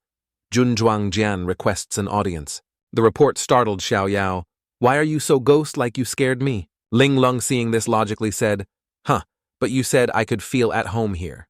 Junzhuang Jian requests an audience." The report startled Xiaoyao. "Why are you so ghost-like? You scared me." Ling Lung, seeing this, logically said, "But you said I could feel at home here."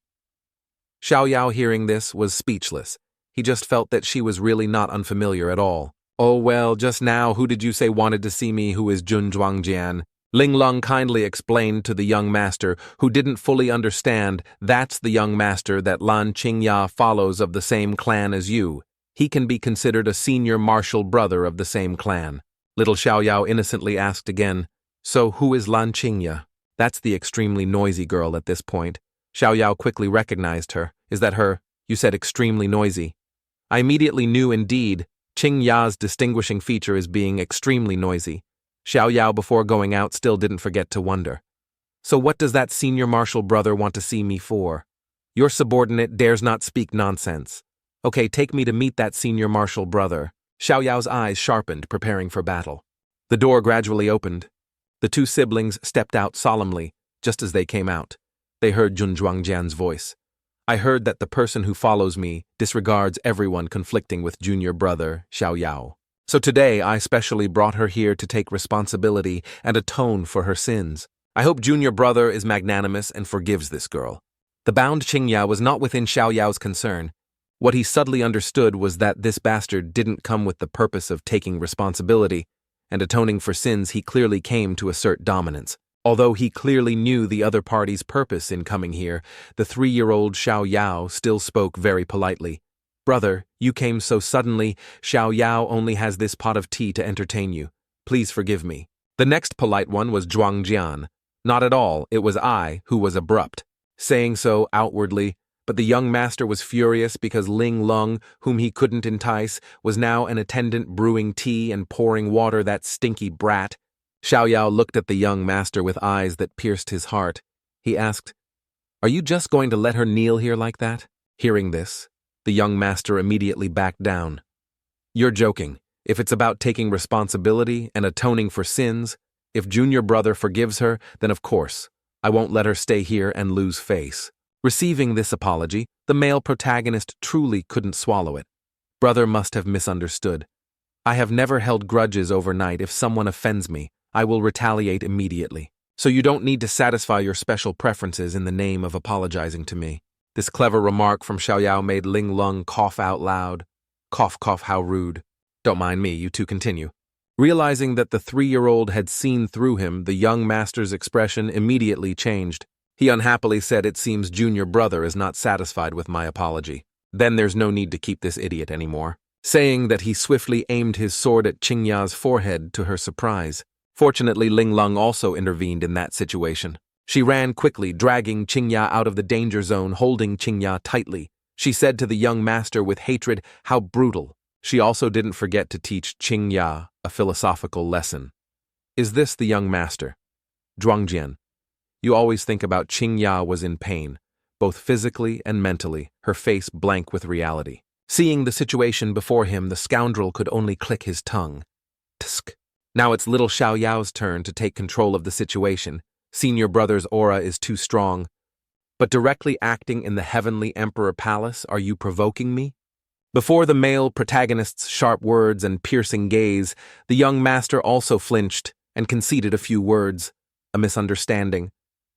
Xiaoyao, hearing this, was speechless. He just felt that she was really not unfamiliar at all. "Oh well, just now, who did you say wanted to see me? Who is Junzhuang Jian?" Ling Lung kindly explained to the young master, who didn't fully understand. "That's the young master that Lan Qingya follows, of the same clan as you. He can be considered a senior martial brother of the same clan." Little Xiaoyao innocently asked again, "So who is Lan Qingya?" That's the extremely noisy girl at this point. Xiaoyao quickly recognized her. "Is that her? You said extremely noisy." I immediately knew indeed. Qingya's distinguishing feature is being extremely noisy. Xiaoyao, before going out, still didn't forget to wonder. "So what does that senior martial brother want to see me for? Your subordinate dares not speak nonsense. Okay, take me to meet that senior martial brother." Xiaoyao's eyes sharpened, preparing for battle. The door gradually opened. The two siblings stepped out solemnly. Just as they came out, they heard Junzhuang Jian's voice. "I heard that the person who follows me disregards everyone conflicting with junior brother Xiaoyao. So today I specially brought her here to take responsibility and atone for her sins. I hope junior brother is magnanimous and forgives this girl." The bound Qingya was not within Xiaoyao's concern. What he subtly understood was that this bastard didn't come with the purpose of taking responsibility and atoning for sins. He clearly came to assert dominance. Although he clearly knew the other party's purpose in coming here, the 3-year-old Xiaoyao still spoke very politely. "Brother, you came so suddenly. Xiaoyao only has this pot of tea to entertain you. Please forgive me." The next polite one was Zhuang Jian. Not at all, it was I who was abrupt, saying so outwardly, but the young master was furious because Ling Lung, whom he couldn't entice, was now an attendant brewing tea and pouring water. That stinky brat. Xiaoyao looked at the young master with eyes that pierced his heart. He asked, "Are you just going to let her kneel here like that?" Hearing this, the young master immediately backed down. "You're joking. If it's about taking responsibility and atoning for sins, if junior brother forgives her, then of course, I won't let her stay here and lose face." Receiving this apology, the male protagonist truly couldn't swallow it. Brother must have misunderstood. "I have never held grudges overnight. If someone offends me, I will retaliate immediately. So you don't need to satisfy your special preferences in the name of apologizing to me." This clever remark from Xiaoyao made Ling Lung cough out loud. Cough, cough, how rude. "Don't mind me, you two continue." Realizing that the 3-year-old had seen through him, the young master's expression immediately changed. He unhappily said, "It seems junior brother is not satisfied with my apology. Then there's no need to keep this idiot anymore." Saying that, he swiftly aimed his sword at Qingya's forehead to her surprise. Fortunately, Ling Lung also intervened in that situation. She ran quickly, dragging Qingya out of the danger zone, holding Qingya tightly. She said to the young master with hatred, "How brutal." She also didn't forget to teach Qingya a philosophical lesson. "Is this the young master?" "Zhuangjian, you always think about Qingya was in pain, both physically and mentally, her face blank with reality." Seeing the situation before him, the scoundrel could only click his tongue. Tsk. Now it's little Xiaoyao's turn to take control of the situation. Senior brother's aura is too strong. "But directly acting in the heavenly emperor palace, are you provoking me?" Before the male protagonist's sharp words and piercing gaze, the young master also flinched and conceded a few words. "A misunderstanding.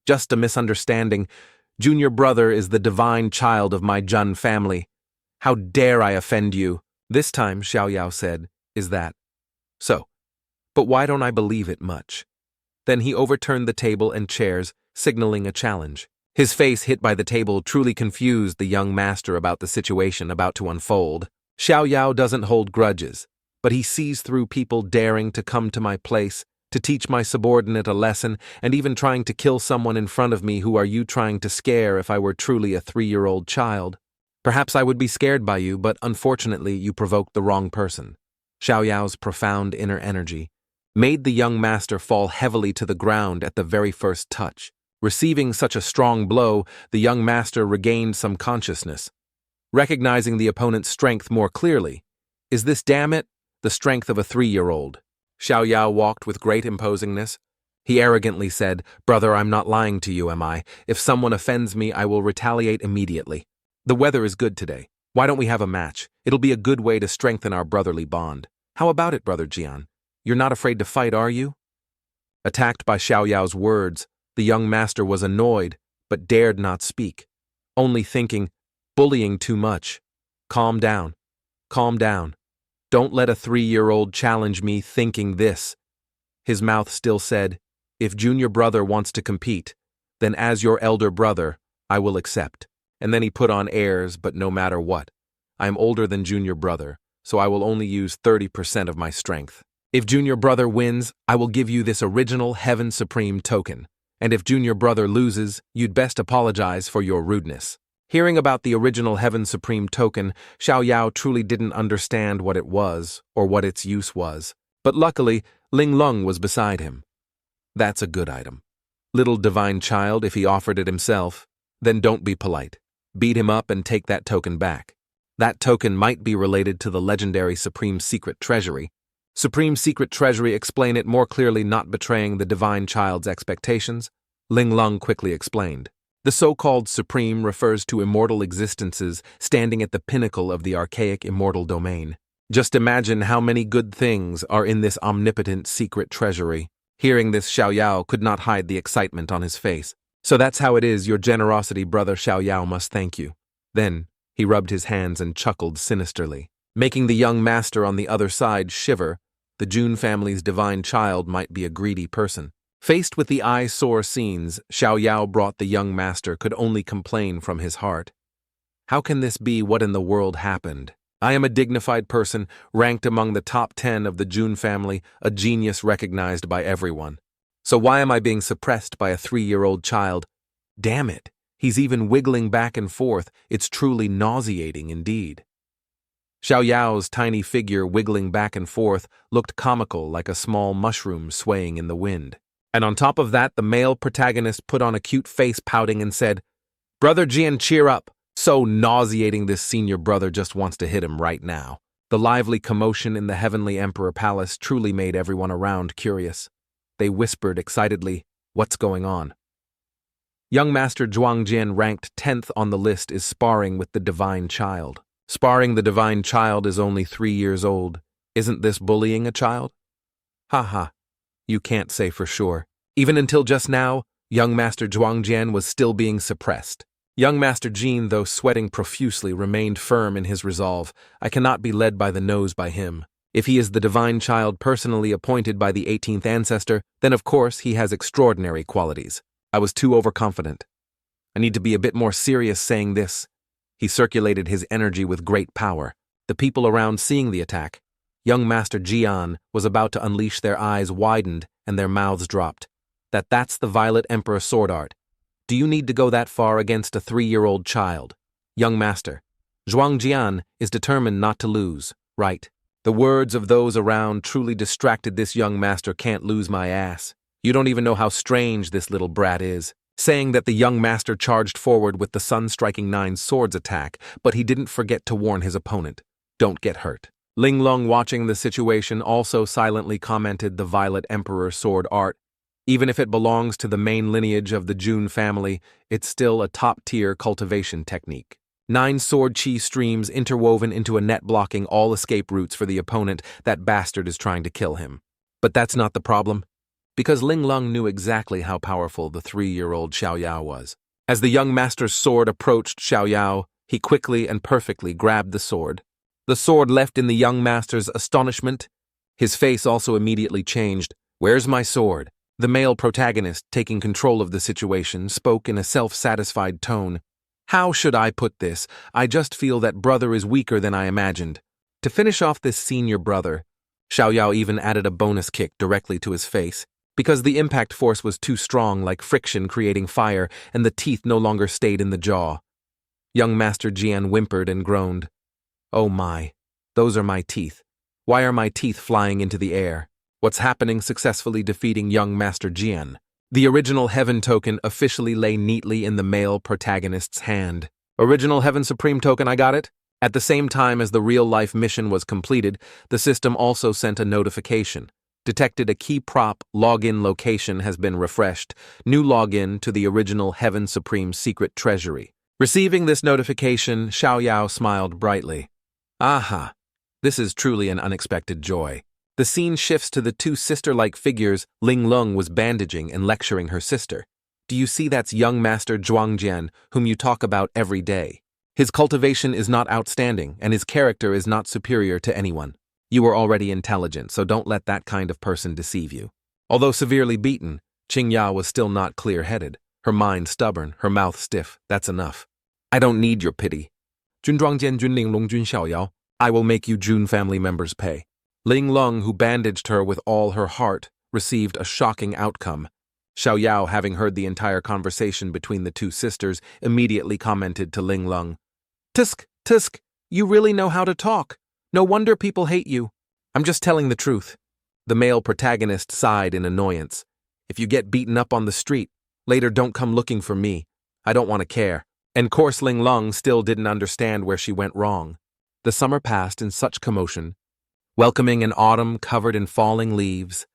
Just a misunderstanding. Junior brother is the divine child of my Jun family. How dare I offend you?" This time, Xiaoyao said, "Is that so? But why don't I believe it much?" Then he overturned the table and chairs, signaling a challenge. His face hit by the table truly confused the young master about the situation about to unfold. Xiaoyao doesn't hold grudges, but he sees through people daring to come to my place, to teach my subordinate a lesson, and even trying to kill someone in front of me. Who are you trying to scare if I were truly a 3-year-old child? Perhaps I would be scared by you, but unfortunately you provoked the wrong person. Xiaoyao's profound inner energy made the young master fall heavily to the ground at the very first touch. Receiving such a strong blow, the young master regained some consciousness. Recognizing the opponent's strength more clearly, "Is this, damn it, the strength of a 3-year-old? Xiaoyao walked with great imposingness. He arrogantly said, "Brother, I'm not lying to you, am I? If someone offends me, I will retaliate immediately. The weather is good today. Why don't we have a match? It'll be a good way to strengthen our brotherly bond. How about it, Brother Jian? You're not afraid to fight, are you?" Attacked by Xiaoyao's words, the young master was annoyed, but dared not speak, only thinking, "Bullying too much. Calm down. Calm down. Don't let a 3-year-old challenge me thinking this." His mouth still said, "If junior brother wants to compete, then as your elder brother, I will accept." And then he put on airs, "But no matter what, I am older than junior brother, so I will only use 30% of my strength. If junior brother wins, I will give you this original Heaven Supreme token. And if junior brother loses, you'd best apologize for your rudeness." Hearing about the original Heaven Supreme token, Xiaoyao truly didn't understand what it was or what its use was. But luckily, Ling Lung was beside him. "That's a good item. Little divine child, if he offered it himself, then don't be polite. Beat him up and take that token back. That token might be related to the legendary Supreme Secret Treasury. Supreme Secret Treasury, explain it more clearly, not betraying the divine child's expectations," Ling Lung quickly explained. The so-called Supreme refers to immortal existences standing at the pinnacle of the archaic immortal domain. Just imagine how many good things are in this omnipotent secret treasury. Hearing this, Xiaoyao could not hide the excitement on his face. "So that's how it is, your generosity, brother Xiaoyao must thank you." Then he rubbed his hands and chuckled sinisterly, making the young master on the other side shiver. The Jun family's divine child might be a greedy person. Faced with the eyesore scenes, Xiaoyao brought the young master could only complain from his heart. "How can this be? What in the world happened? I am a dignified person, ranked among the top 10 of the Jun family, a genius recognized by everyone. So why am I being suppressed by a 3-year-old child? Damn it, he's even wiggling back and forth. It's truly nauseating indeed." Xiao Yao's tiny figure wiggling back and forth looked comical like a small mushroom swaying in the wind. And on top of that, the male protagonist put on a cute face pouting and said, "Brother Jian, cheer up. So nauseating this senior brother just wants to hit him right now." The lively commotion in the Heavenly Emperor Palace truly made everyone around curious. They whispered excitedly, "What's going on?" Young Master Zhuangjian, ranked 10th on the list, is sparring with the Divine Child. Sparring the Divine Child is only 3 years old. Isn't this bullying a child? Haha. You can't say for sure. Even until just now, young Master Zhuangjian was still being suppressed. Young Master Jin, though sweating profusely, remained firm in his resolve. I cannot be led by the nose by him. If he is the Divine Child personally appointed by the 18th ancestor, then of course he has extraordinary qualities. I was too overconfident. I need to be a bit more serious saying this. He circulated his energy with great power. The people around seeing the attack, young Master Jian was about to unleash. Their eyes widened and their mouths dropped. That's the Violet Emperor sword art. Do you need to go that far against a 3-year-old child? Young Master, Zhuangjian is determined not to lose, right? The words of those around truly distracted this young master. Can't lose my ass. You don't even know how strange this little brat is. Saying that, the young master charged forward with the sun-striking 9 swords attack, but he didn't forget to warn his opponent, "Don't get hurt." Ling Lung, watching the situation, also silently commented, "The Violet Emperor sword art, even if it belongs to the main lineage of the Jun family, it's still a top-tier cultivation technique. 9 sword chi streams interwoven into a net blocking all escape routes for the opponent. That bastard is trying to kill him." But that's not the problem, because Ling Lung knew exactly how powerful the 3-year-old Xiao Yao was. As the young master's sword approached Xiao Yao, he quickly and perfectly grabbed the sword. The sword left in the young master's astonishment. His face also immediately changed. "Where's my sword?" The male protagonist, taking control of the situation, spoke in a self-satisfied tone. "How should I put this? I just feel that brother is weaker than I imagined." To finish off this senior brother, Xiao Yao even added a bonus kick directly to his face, because the impact force was too strong, like friction creating fire, and the teeth no longer stayed in the jaw. Young Master Jian whimpered and groaned. "Oh my, those are my teeth. Why are my teeth flying into the air? What's happening?" Successfully defeating young Master Jian, the original Heaven token officially lay neatly in the male protagonist's hand. "Original Heaven Supreme token, I got it?" At the same time as the real-life mission was completed, the system also sent a notification. Detected a key prop login location has been refreshed. New login to the original Heaven Supreme secret treasury. Receiving this notification, Xiao Yao smiled brightly. Aha! This is truly an unexpected joy. The scene shifts to the 2 sister-like figures Ling Lung was bandaging and lecturing her sister. "Do you see, that's young Master Zhuangjian, whom you talk about every day. His cultivation is not outstanding, and his character is not superior to anyone. You are already intelligent, so don't let that kind of person deceive you." Although severely beaten, Qingya was still not clear-headed. Her mind stubborn, her mouth stiff. "That's enough. I don't need your pity. Jun Zhuangjian Jun Ling Long Jun Xiao Yao. I will make you Jun family members pay." Ling Lung, who bandaged her with all her heart, received a shocking outcome. Xiao Yao, having heard the entire conversation between the 2 sisters, immediately commented to Ling Lung, "Tusk, tusk, you really know how to talk. No wonder people hate you." "I'm just telling the truth." The male protagonist sighed in annoyance. "If you get beaten up on the street, later don't come looking for me. I don't want to care." And course Ling Lung still didn't understand where she went wrong. The summer passed in such commotion, welcoming an autumn covered in falling leaves.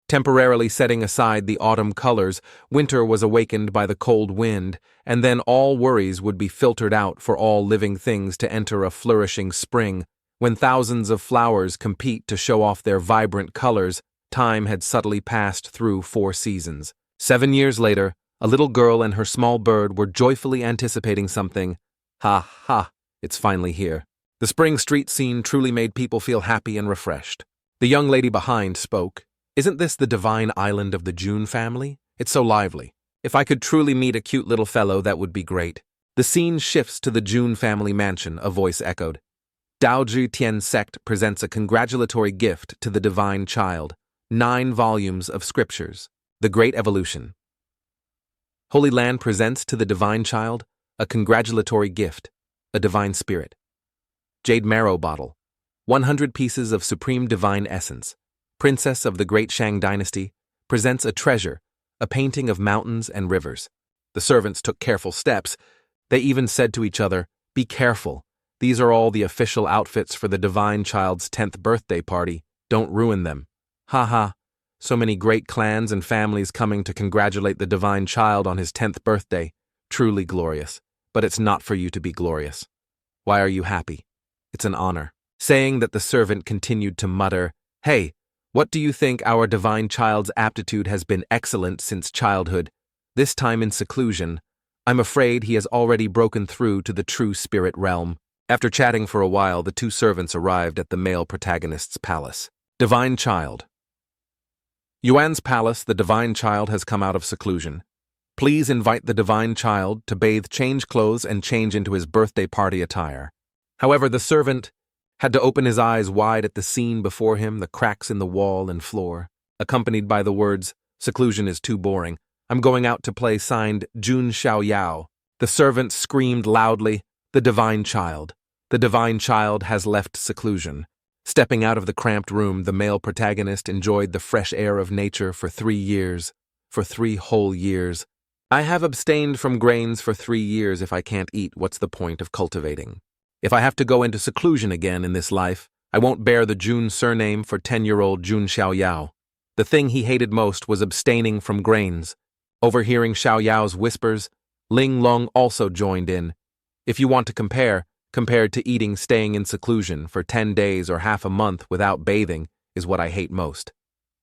Temporarily setting aside the autumn colors, winter was awakened by the cold wind, and then all worries would be filtered out for all living things to enter a flourishing spring. When thousands of flowers compete to show off their vibrant colors, time had subtly passed through 4 seasons. 7 years later, a little girl and her small bird were joyfully anticipating something. Ha ha, it's finally here. The spring street scene truly made people feel happy and refreshed. The young lady behind spoke. "Isn't this the divine island of the Jun family? It's so lively. If I could truly meet a cute little fellow, that would be great." The scene shifts to the Jun family mansion, a voice echoed. Daozhi Tian sect presents a congratulatory gift to the divine child. 9 volumes of scriptures. The Great Evolution. Holy Land presents to the divine child a congratulatory gift, a divine spirit. Jade marrow bottle. 100 pieces of supreme divine essence. Princess of the Great Shang Dynasty presents a treasure, a painting of mountains and rivers. The servants took careful steps. They even said to each other, "Be careful. These are all the official outfits for the divine child's 10th birthday party. Don't ruin them." Ha ha. So many great clans and families coming to congratulate the divine child on his 10th birthday. Truly glorious. But it's not for you to be glorious. Why are you happy? It's an honor. Saying that, the servant continued to mutter, "Hey, what do you think? Our divine child's aptitude has been excellent since childhood. This time in seclusion, I'm afraid he has already broken through to the true spirit realm." After chatting for a while, the two servants arrived at the male protagonist's palace. Divine Child. Yuan's palace. The divine child has come out of seclusion. Please invite the divine child to bathe, change clothes, and change into his birthday party attire. However, the servant had to open his eyes wide at the scene before him, the cracks in the wall and floor, accompanied by the words, "Seclusion is too boring. I'm going out to play," signed Jun Xiaoyao. The servant screamed loudly, "The divine child. The divine child has left seclusion." Stepping out of the cramped room, the male protagonist enjoyed the fresh air of nature for 3 years. For 3 whole years. I have abstained from grains for 3 years. If I can't eat, what's the point of cultivating? If I have to go into seclusion again in this life, I won't bear the Jun surname for 10-year-old Jun Xiaoyao. The thing he hated most was abstaining from grains. Overhearing Xiaoyao's whispers, Ling Long also joined in. If you want to compare, compared to eating, staying in seclusion for 10 days or half a month without bathing is what I hate most.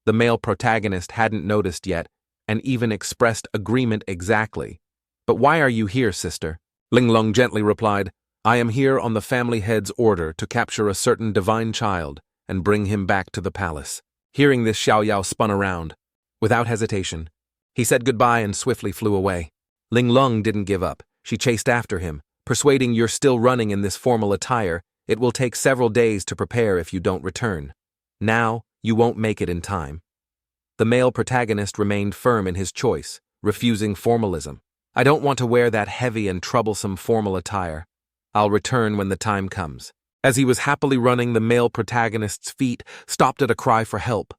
The male protagonist hadn't noticed yet, and even expressed agreement exactly. "But why are you here, sister?" Ling Long gently replied, "I am here on the family head's order to capture a certain divine child and bring him back to the palace." Hearing this, Xiaoyao spun around. Without hesitation, he said goodbye and swiftly flew away. Ling Long didn't give up. She chased after him, persuading, "You're still running in this formal attire. It will take several days to prepare if you don't return. Now, you won't make it in time." The male protagonist remained firm in his choice, refusing formalism. "I don't want to wear that heavy and troublesome formal attire. I'll return when the time comes." As he was happily running, the male protagonist's feet stopped at a cry for help.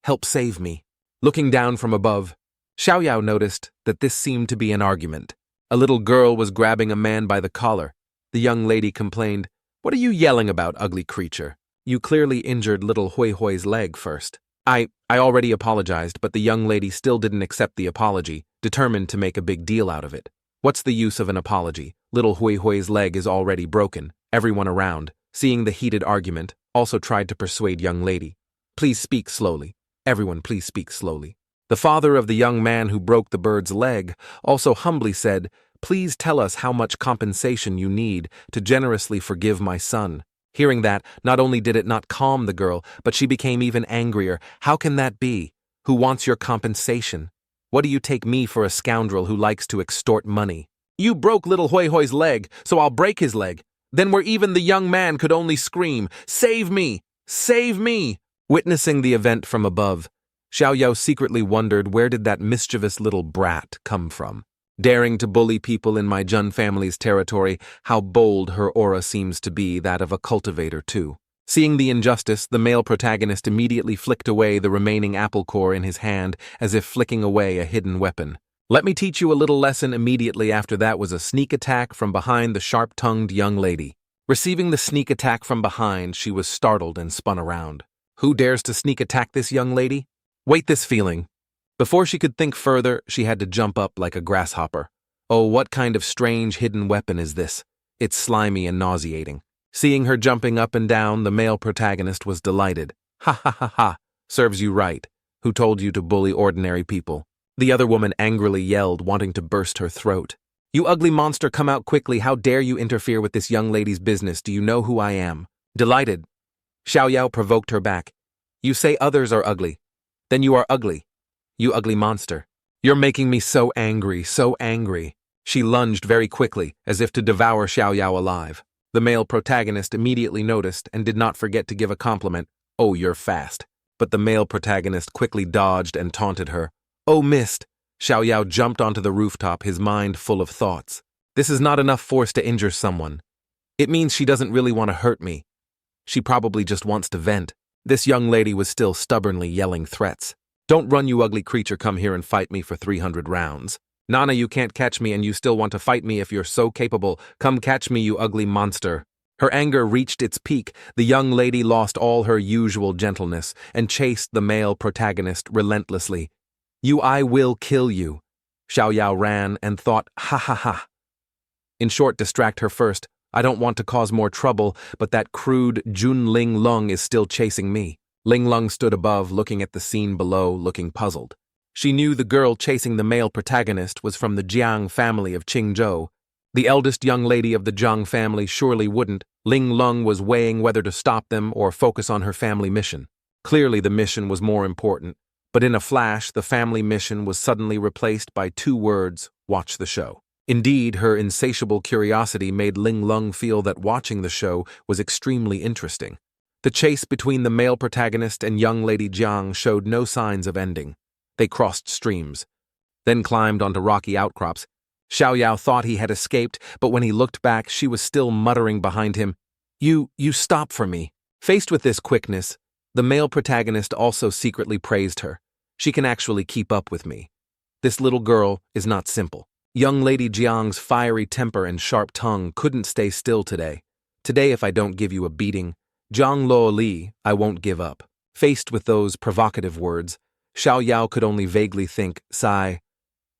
"Help, save me." Looking down from above, Xiaoyao noticed that this seemed to be an argument. A little girl was grabbing a man by the collar. The young lady complained, "What are you yelling about, ugly creature? You clearly injured little Hui Hui's leg first." I already apologized, but the young lady still didn't accept the apology, determined to make a big deal out of it. What's the use of an apology? Little Hui Hui's leg is already broken. Everyone around, seeing the heated argument, also tried to persuade young lady. "Please speak slowly. Everyone, please speak slowly." The father of the young man who broke the bird's leg also humbly said, "Please tell us how much compensation you need to generously forgive my son." Hearing that, not only did it not calm the girl, but she became even angrier. "How can that be? Who wants your compensation? What do you take me for, a scoundrel who likes to extort money? You broke little Hui Hui's leg, so I'll break his leg." Then where even the young man could only scream, "Save me! Save me!" Witnessing the event from above, Xiaoyao secretly wondered, where did that mischievous little brat come from? Daring to bully people in my Jun family's territory. How bold her aura seems to be, that of a cultivator too. Seeing the injustice, the male protagonist immediately flicked away the remaining apple core in his hand, as if flicking away a hidden weapon. "Let me teach you a little lesson." Immediately after that was a sneak attack from behind the sharp-tongued young lady. Receiving the sneak attack from behind, she was startled and spun around. Who dares to sneak attack this young lady? Wait, this feeling. Before she could think further, she had to jump up like a grasshopper. Oh, what kind of strange hidden weapon is this? It's slimy and nauseating. Seeing her jumping up and down, the male protagonist was delighted. "Ha ha ha ha, serves you right. Who told you to bully ordinary people?" The other woman angrily yelled, wanting to burst her throat. "You ugly monster, come out quickly. How dare you interfere with this young lady's business? Do you know who I am?" Delighted, Xiaoyao provoked her back. "You say others are ugly. Then you are ugly. You ugly monster. You're making me so angry, so angry." She lunged very quickly, as if to devour Xiaoyao alive. The male protagonist immediately noticed and did not forget to give a compliment. "Oh, you're fast." But the male protagonist quickly dodged and taunted her. "Oh, missed." Xiaoyao jumped onto the rooftop, his mind full of thoughts. This is not enough force to injure someone. It means she doesn't really want to hurt me. She probably just wants to vent. This young lady was still stubbornly yelling threats. Don't run, you ugly creature, come here and fight me for 300 rounds. Nana, you can't catch me and you still want to fight me if you're so capable. Come catch me, you ugly monster. Her anger reached its peak. The young lady lost all her usual gentleness and chased the male protagonist relentlessly. I will kill you. Xiao Yao ran and thought, ha ha ha. In short, distract her first. I don't want to cause more trouble, but that crude Jun Ling Lung is still chasing me. Ling Lung stood above, looking at the scene below, looking puzzled. She knew the girl chasing the male protagonist was from the Jiang family of Qingzhou. The eldest young lady of the Jiang family surely wouldn't. Ling Lung was weighing whether to stop them or focus on her family mission. Clearly the mission was more important, but in a flash the family mission was suddenly replaced by 2 words, watch the show. Indeed, her insatiable curiosity made Ling Lung feel that watching the show was extremely interesting. The chase between the male protagonist and young Lady Jiang showed no signs of ending. They crossed streams, then climbed onto rocky outcrops. Xiao Yao thought he had escaped, but when he looked back, she was still muttering behind him, You stop for me. Faced with this quickness, the male protagonist also secretly praised her. She can actually keep up with me. This little girl is not simple. Young Lady Jiang's fiery temper and sharp tongue couldn't stay still today. Today, if I don't give you a beating, Zhang Luo Li, I won't give up. Faced with those provocative words, Xiao Yao could only vaguely think, sigh,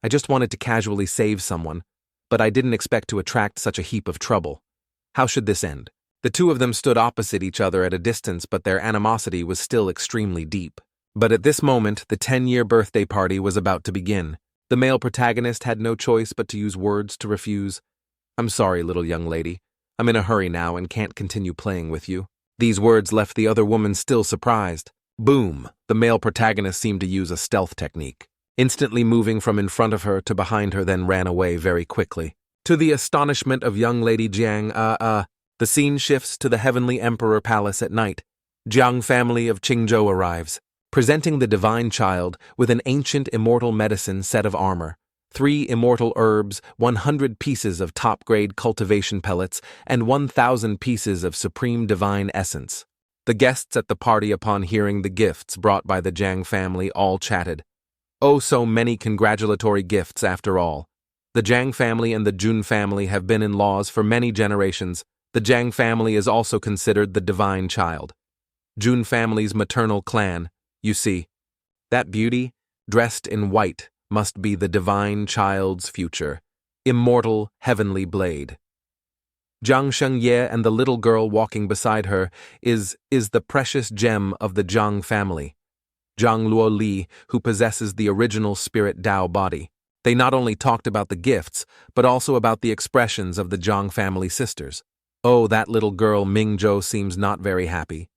I just wanted to casually save someone, but I didn't expect to attract such a heap of trouble. How should this end? The 2 of them stood opposite each other at a distance, but their animosity was still extremely deep. But at this moment, the 10-year birthday party was about to begin. The male protagonist had no choice but to use words to refuse. I'm sorry, little young lady. I'm in a hurry now and can't continue playing with you. These words left the other woman still surprised. Boom! The male protagonist seemed to use a stealth technique, instantly moving from in front of her to behind her, then ran away very quickly. To the astonishment of young Lady Jiang, the scene shifts to the Heavenly Emperor Palace at night. Jiang family of Qingzhou arrives, presenting the divine child with an ancient immortal medicine set of armor, 3 immortal herbs, 100 pieces of top-grade cultivation pellets, and 1,000 pieces of supreme divine essence. The guests at the party, upon hearing the gifts brought by the Jiang family, all chatted. Oh, so many congratulatory gifts after all. The Jiang family and the Jun family have been in-laws for many generations. The Jiang family is also considered the divine child. Jun family's maternal clan, you see. That beauty, dressed in white, must be the divine child's future. Immortal heavenly blade. Zhang Shengye and the little girl walking beside her is the precious gem of the Zhang family. Zhang Luo Li, who possesses the original spirit Tao body. They not only talked about the gifts, but also about the expressions of the Zhang family sisters. Oh, that little girl Ming Zhou seems not very happy.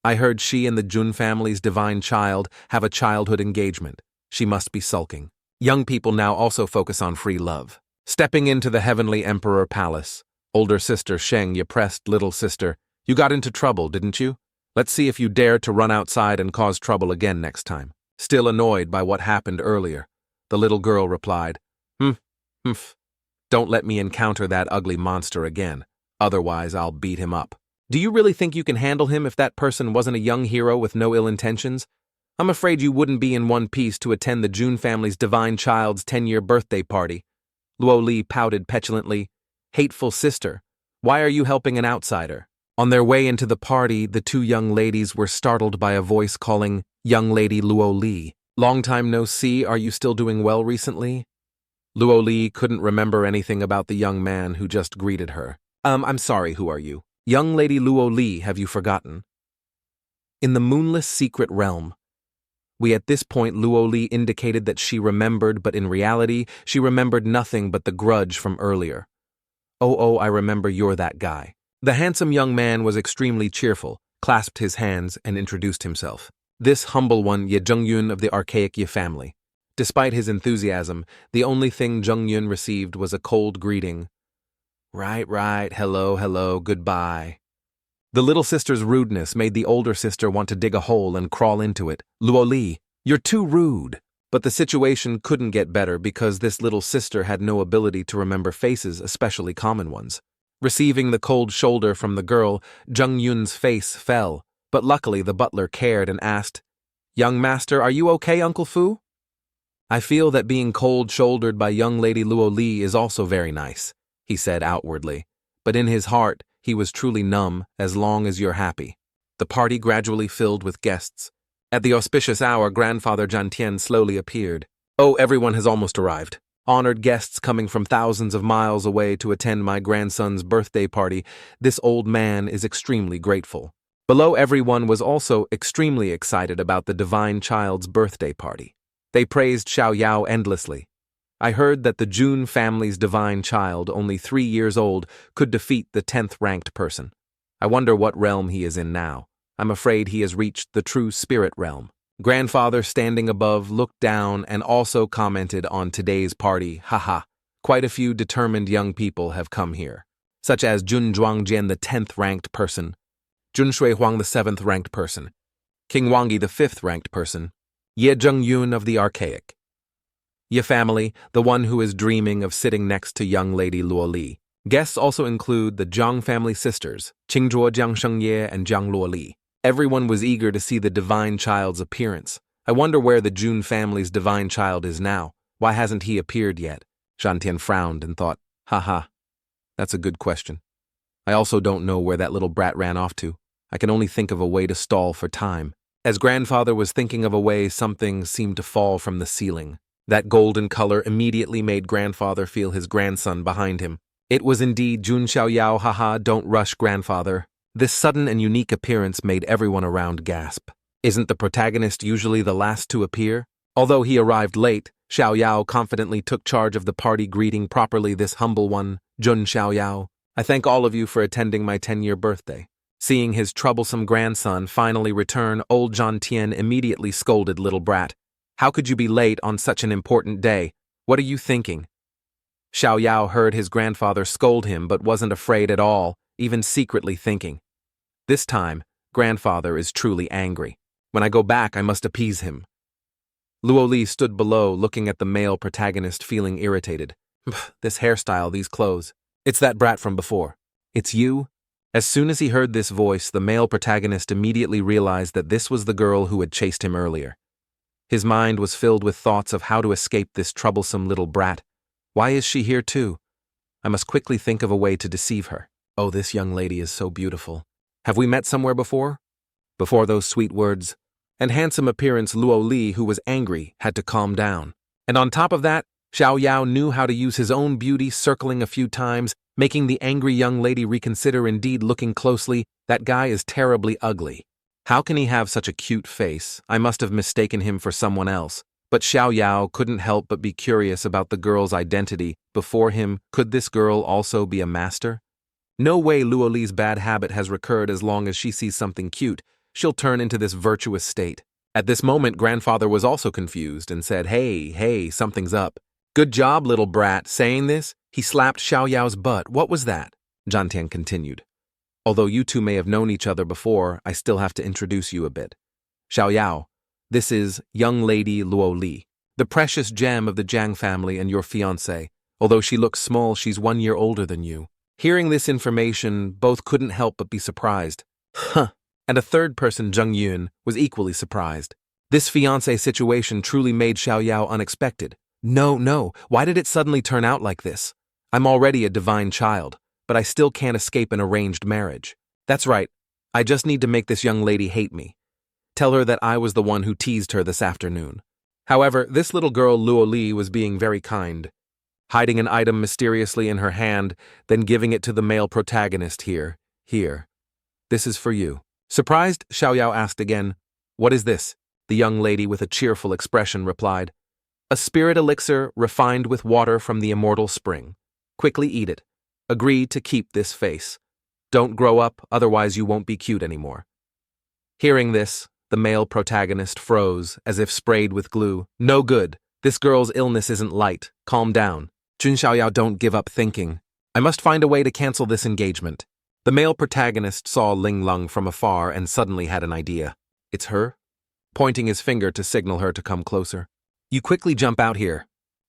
I heard she and the Jun family's divine child have a childhood engagement. She must be sulking. Young people now also focus on free love. Stepping into the Heavenly Emperor Palace, older sister Sheng pressed little sister, You got into trouble, didn't you? Let's see if you dare to run outside and cause trouble again next time. Still annoyed by what happened earlier, the little girl replied, Humph. Don't let me encounter that ugly monster again. Otherwise, I'll beat him up. Do you really think you can handle him if that person wasn't a young hero with no ill intentions? I'm afraid you wouldn't be in one piece to attend the Jun family's divine child's 10-year birthday party. Luo Li pouted petulantly. Hateful sister, why are you helping an outsider? On their way into the party, the 2 young ladies were startled by a voice calling, Young Lady Luo Li. Long time no see, are you still doing well recently? Luo Li couldn't remember anything about the young man who just greeted her. I'm sorry, who are you? Young Lady Luo Li, have you forgotten? In the moonless secret realm. At this point, Luo Li indicated that she remembered, but in reality, she remembered nothing but the grudge from earlier. Oh, I remember you're that guy. The handsome young man was extremely cheerful, clasped his hands, and introduced himself. This humble one, Ye Zhengyun of the archaic Ye family. Despite his enthusiasm, the only thing Zhengyun received was a cold greeting. Right, hello, goodbye. The little sister's rudeness made the older sister want to dig a hole and crawl into it. Luo Li, you're too rude. But the situation couldn't get better because this little sister had no ability to remember faces, especially common ones. Receiving the cold shoulder from the girl, Jung Yun's face fell, but luckily the butler cared and asked, "Young master, are you okay, Uncle Fu?" "I feel that being cold-shouldered by young lady Luo Li is also very nice," he said outwardly, but in his heart he was truly numb as long as you're happy. The party gradually filled with guests. At the auspicious hour, Grandfather Jiantian slowly appeared. "Oh, everyone has almost arrived. Honored guests coming from thousands of miles away to attend my grandson's birthday party. This old man is extremely grateful." Below, everyone was also extremely excited about the divine child's birthday party. They praised Xiao Yao endlessly. "I heard that the Jun family's divine child, only 3 years old, could defeat the 10th-ranked person. I wonder what realm he is in now. I'm afraid he has reached the true spirit realm." Grandfather, standing above, looked down and also commented on today's party. "Haha, quite a few determined young people have come here, such as Jun Zhuangjian, the 10th-ranked person, Jun Shui Huang, the 7th-ranked person, King Wangi, the 5th-ranked person, Ye Zheng Yun of the Archaic, Ye family, the one who is dreaming of sitting next to young lady Luo Li. Guests also include the Jiang family sisters, Qingzhuo Jiang Shengye and Jiang Luo Li. Everyone was eager to see the divine child's appearance. I wonder where the Jun family's divine child is now. Why hasn't he appeared yet? Jiantian frowned and thought, haha, that's a good question. I also don't know where that little brat ran off to. I can only think of a way to stall for time. As grandfather was thinking of a way, something seemed to fall from the ceiling. That golden color immediately made grandfather feel his grandson behind him. It was indeed Jun Xiaoyao. Haha, don't rush, grandfather. This sudden and unique appearance made everyone around gasp. Isn't the protagonist usually the last to appear? Although he arrived late, Xiaoyao confidently took charge of the party, greeting properly this humble one, Jun Xiaoyao. I thank all of you for attending my 10-year birthday. Seeing his troublesome grandson finally return, old John Tien immediately scolded little brat. How could you be late on such an important day? What are you thinking? Xiaoyao heard his grandfather scold him but wasn't afraid at all, even secretly thinking. This time, grandfather is truly angry. When I go back, I must appease him. Luo Li stood below, looking at the male protagonist, feeling irritated. This hairstyle, these clothes. It's that brat from before. It's you? As soon as he heard this voice, the male protagonist immediately realized that this was the girl who had chased him earlier. His mind was filled with thoughts of how to escape this troublesome little brat. Why is she here too? I must quickly think of a way to deceive her. Oh, this young lady is so beautiful. Have we met somewhere before? Before those sweet words and handsome appearance, Luo Li, who was angry, had to calm down. And on top of that, Xiao Yao knew how to use his own beauty, circling a few times, making the angry young lady reconsider. Indeed, looking closely, that guy is terribly ugly. How can he have such a cute face? I must have mistaken him for someone else. But Xiao Yao couldn't help but be curious about the girl's identity. Before him, could this girl also be a master? No way Luo Li's bad habit has recurred. As long as she sees something cute, she'll turn into this virtuous state. At this moment, grandfather was also confused and said, Hey, something's up. Good job, little brat. Saying this, he slapped Xiao Yao's butt. What was that? Jiantian continued. Although you two may have known each other before, I still have to introduce you a bit. Xiao Yao, this is young lady Luo Li, the precious gem of the Jiang family and your fiancée. Although she looks small, she's 1 year older than you. Hearing this information, both couldn't help but be surprised. And a third person, Zheng Yun, was equally surprised. This fiancé situation truly made Xiao Yao unexpected. No, why did it suddenly turn out like this? I'm already a divine child, but I still can't escape an arranged marriage. That's right, I just need to make this young lady hate me. Tell her that I was the one who teased her this afternoon. However, this little girl Luo Li was being very kind, hiding an item mysteriously in her hand, then giving it to the male protagonist. Here. This is for you. Surprised, Xiao Yao asked again, What is this? The young lady with a cheerful expression replied, A spirit elixir refined with water from the immortal spring. Quickly eat it. Agree to keep this face. Don't grow up, otherwise you won't be cute anymore. Hearing this, the male protagonist froze, as if sprayed with glue. No good. This girl's illness isn't light. Calm down. Jun Xiaoyao, don't give up thinking. I must find a way to cancel this engagement. The male protagonist saw Ling Lung from afar and suddenly had an idea. It's her? Pointing his finger to signal her to come closer. You quickly jump out here.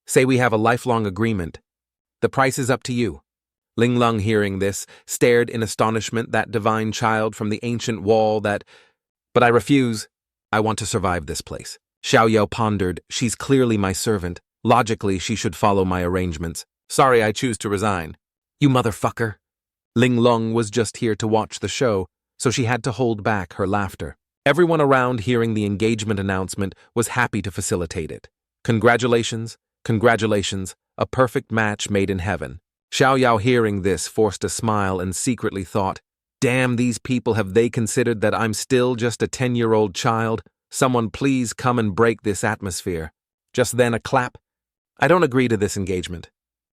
Say we have a lifelong agreement. The price is up to you. Ling Lung, hearing this, stared in astonishment that divine child from the ancient wall that... But I refuse. I want to survive this place. Xiao Yao pondered. She's clearly my servant. Logically, she should follow my arrangements. Sorry, I choose to resign. You motherfucker. Ling Lung was just here to watch the show, so she had to hold back her laughter. Everyone around, hearing the engagement announcement, was happy to facilitate it. Congratulations, congratulations, a perfect match made in heaven. Xiao Yao, hearing this, forced a smile and secretly thought, damn, these people, have they considered that I'm still just a 10-year-old child? Someone please come and break this atmosphere. Just then a clap. I don't agree to this engagement.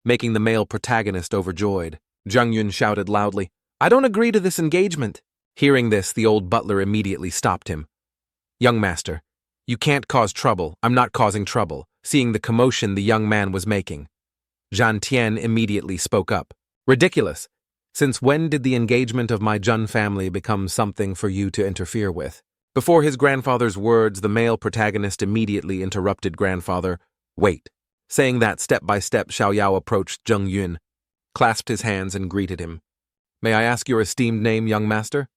Making the male protagonist overjoyed, Zheng Yun shouted loudly, I don't agree to this engagement. Hearing this, the old butler immediately stopped him. Young master, you can't cause trouble. I'm not causing trouble, seeing the commotion the young man was making. Zhan Tian immediately spoke up. Ridiculous. Since when did the engagement of my Jun family become something for you to interfere with? Before his grandfather's words, the male protagonist immediately interrupted grandfather. Wait. Saying that, step by step, Xiao Yao approached Zheng Yun, clasped his hands and greeted him. May I ask your esteemed name, young master?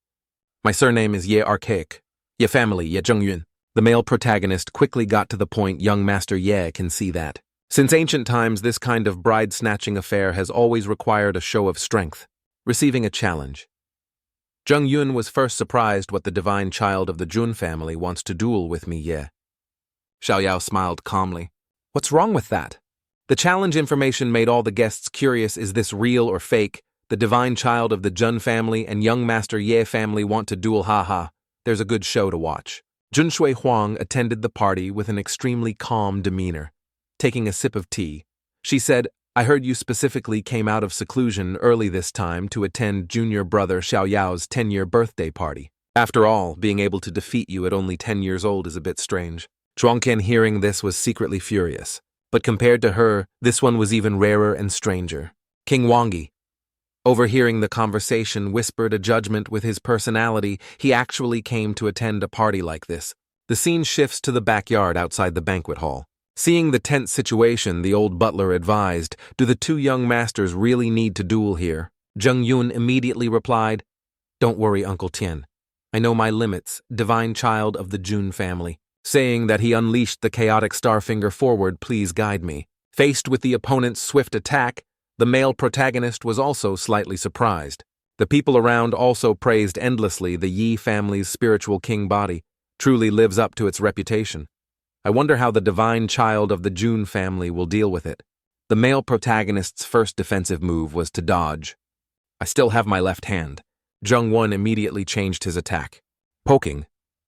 My surname is Ye Archaic. Ye family, Ye Zheng Yun. The male protagonist quickly got to the point. Young master Ye can see that. Since ancient times, this kind of bride-snatching affair has always required a show of strength, receiving a challenge. Zheng Yun was first surprised what the divine child of the Jun family wants to duel with me, Ye. Xiao Yao smiled calmly. What's wrong with that? The challenge information made all the guests curious. Is this real or fake? The divine child of the Jun family and young master Ye family want to duel, haha. There's a good show to watch. Junshui Huang attended the party with an extremely calm demeanor. Taking a sip of tea, she said, I heard you specifically came out of seclusion early this time to attend junior brother Xiao Yao's 10-year birthday party. After all, being able to defeat you at only 10 years old is a bit strange. Zhuangqian, hearing this, was secretly furious. But compared to her, this one was even rarer and stranger. King Wangi, overhearing the conversation, whispered a judgment with his personality. He actually came to attend a party like this. The scene shifts to the backyard outside the banquet hall. Seeing the tense situation, the old butler advised, do the two young masters really need to duel here? Zheng Yun immediately replied, Don't worry, Uncle Tian. I know my limits, divine child of the Jun family. Saying that, he unleashed the chaotic starfinger forward. Please guide me. Faced with the opponent's swift attack, the male protagonist was also slightly surprised. The people around also praised endlessly the Yi family's spiritual king body. Truly lives up to its reputation. I wonder how the divine child of the Jun family will deal with it. The male protagonist's first defensive move was to dodge. I still have my left hand. Zheng Yun immediately changed his attack, poking,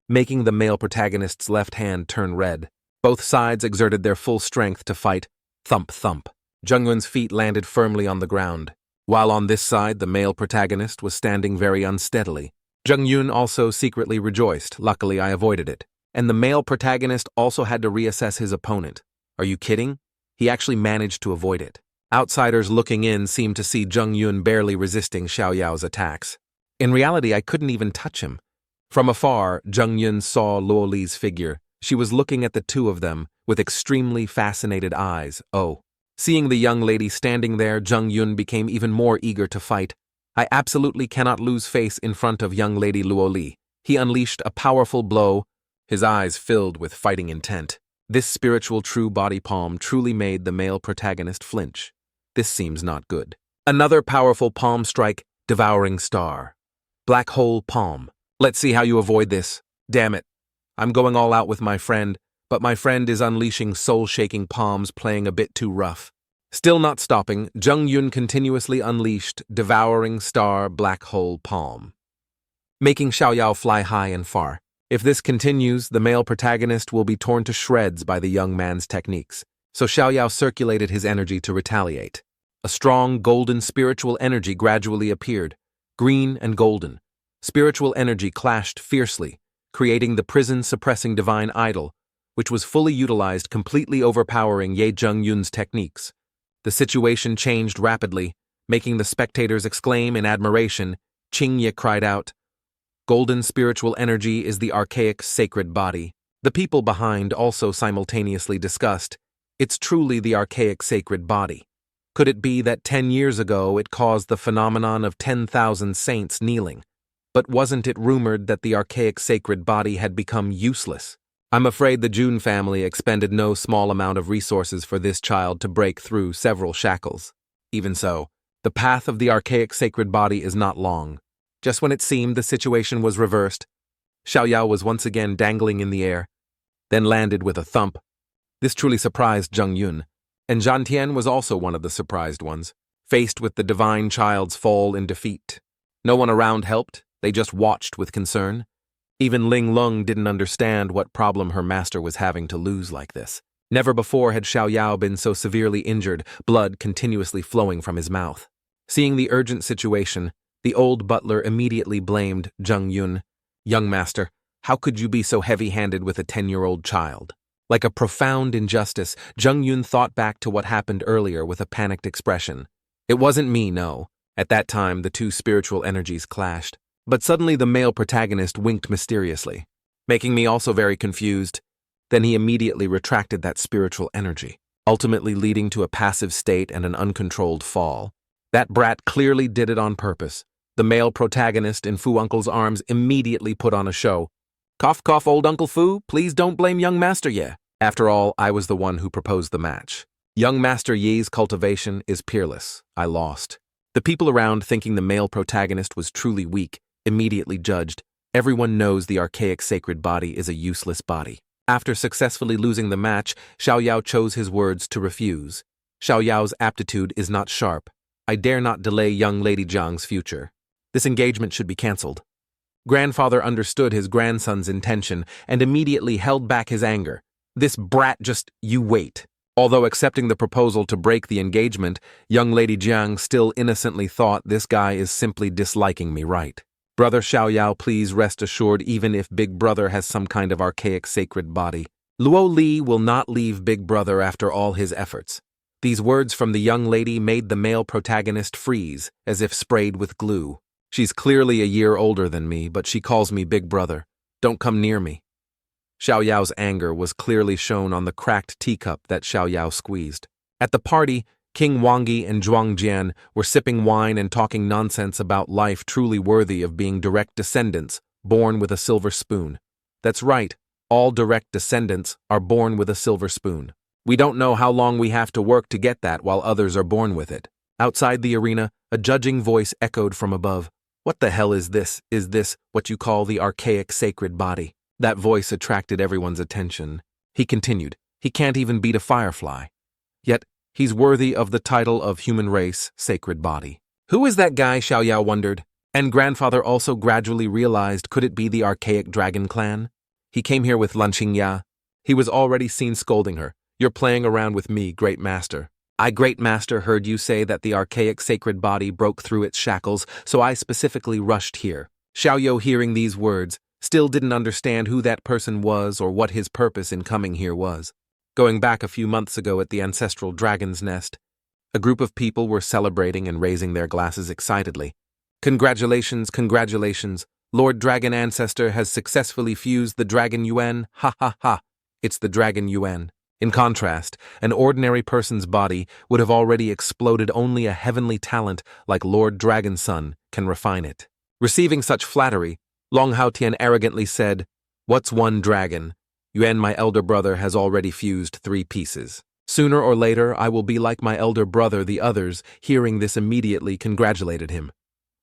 making the male protagonist's left hand turn red. Both sides exerted their full strength to fight. Thump, thump. Zheng Yun's feet landed firmly on the ground, while on this side the male protagonist was standing very unsteadily. Zheng Yun also secretly rejoiced. Luckily, I avoided it. And the male protagonist also had to reassess his opponent. Are you kidding? He actually managed to avoid it. Outsiders looking in seemed to see Zheng Yun barely resisting Xiao Yao's attacks. In reality, I couldn't even touch him. From afar, Zheng Yun saw Luo Li's figure. She was looking at the two of them with extremely fascinated eyes. Oh. Seeing the young lady standing there, Zheng Yun became even more eager to fight. I absolutely cannot lose face in front of young lady Luo Li. He unleashed a powerful blow, his eyes filled with fighting intent. This spiritual true body palm truly made the male protagonist flinch. This seems not good. Another powerful palm strike, devouring star. Black hole palm. Let's see how you avoid this. Damn it. I'm going all out with my friend, but my friend is unleashing soul-shaking palms, playing a bit too rough. Still not stopping, Zheng Yun continuously unleashed devouring star black hole palm, making Xiao Yao fly high and far. If this continues, the male protagonist will be torn to shreds by the young man's techniques. So Xiao Yao circulated his energy to retaliate. A strong, golden spiritual energy gradually appeared, green and golden. Spiritual energy clashed fiercely, creating the prison-suppressing divine idol, which was fully utilized, completely overpowering Ye Zheng Yun's techniques. The situation changed rapidly, making the spectators exclaim in admiration. Qing Ye cried out, Golden spiritual energy is the archaic sacred body. The people behind also simultaneously discussed, it's truly the archaic sacred body. Could it be that 10 years ago it caused the phenomenon of 10,000 saints kneeling? But wasn't it rumored that the archaic sacred body had become useless? I'm afraid the Jun family expended no small amount of resources for this child to break through several shackles. Even so, the path of the archaic sacred body is not long. Just when it seemed the situation was reversed, Xiaoyao was once again dangling in the air, then landed with a thump. This truly surprised Zheng Yun, and Zhan Tian was also one of the surprised ones, faced with the divine child's fall in defeat. No one around helped, they just watched with concern. Even Ling Lung didn't understand what problem her master was having to lose like this. Never before had Xiaoyao been so severely injured, blood continuously flowing from his mouth. Seeing the urgent situation, the old butler immediately blamed Zheng Yun. "Young master, how could you be so heavy-handed with a 10-year-old child?" Like a profound injustice, Zheng Yun thought back to what happened earlier with a panicked expression. It wasn't me, no. At that time, the two spiritual energies clashed. But suddenly the male protagonist winked mysteriously, making me also very confused. Then he immediately retracted that spiritual energy, ultimately leading to a passive state and an uncontrolled fall. That brat clearly did it on purpose. The male protagonist in Fu Uncle's arms immediately put on a show. "Cough, cough, old Uncle Fu, please don't blame young Master Ye." After all, I was the one who proposed the match. Young Master Ye's cultivation is peerless. I lost. The people around, thinking the male protagonist was truly weak, immediately judged. Everyone knows the archaic sacred body is a useless body. After successfully losing the match, Xiaoyao chose his words to refuse. Xiaoyao's aptitude is not sharp. I dare not delay young Lady Jiang's future. This engagement should be cancelled. Grandfather understood his grandson's intention and immediately held back his anger. "This brat you wait." Although accepting the proposal to break the engagement, young Lady Jiang still innocently thought this guy is simply disliking me, right? "Brother Xiaoyao, please rest assured, even if Big Brother has some kind of archaic sacred body, Luo Li will not leave Big Brother after all his efforts." These words from the young lady made the male protagonist freeze, as if sprayed with glue. She's clearly a year older than me, but she calls me Big Brother. Don't come near me. Xiaoyao's anger was clearly shown on the cracked teacup that Xiaoyao squeezed. At the party, King Wangyi and Zhuang Jian were sipping wine and talking nonsense about life truly worthy of being direct descendants, born with a silver spoon. That's right, all direct descendants are born with a silver spoon. We don't know how long we have to work to get that while others are born with it. Outside the arena, a judging voice echoed from above. "What the hell is this? Is this what you call the archaic sacred body?" That voice attracted everyone's attention. He continued, "He can't even beat a firefly. Yet, he's worthy of the title of human race, sacred body." Who is that guy, Xiaoyao wondered. And grandfather also gradually realized, could it be the archaic dragon clan? He came here with Lan Qingya. He was already seen scolding her. "You're playing around with me, great master. I, great master, heard you say that the archaic sacred body broke through its shackles, so I specifically rushed here." Xiaoyao, hearing these words, still didn't understand who that person was or what his purpose in coming here was. Going back a few months ago at the ancestral dragon's nest, a group of people were celebrating and raising their glasses excitedly. "Congratulations, congratulations. Lord Dragon Ancestor has successfully fused the Dragon Yuan. Ha ha ha. It's the Dragon Yuan." In contrast, an ordinary person's body would have already exploded. Only a heavenly talent like Lord Dragon's son can refine it. Receiving such flattery, Long Haotian arrogantly said, "What's one dragon? Yuan, my elder brother, has already fused 3 pieces. Sooner or later, I will be like my elder brother." The others, hearing this, immediately congratulated him,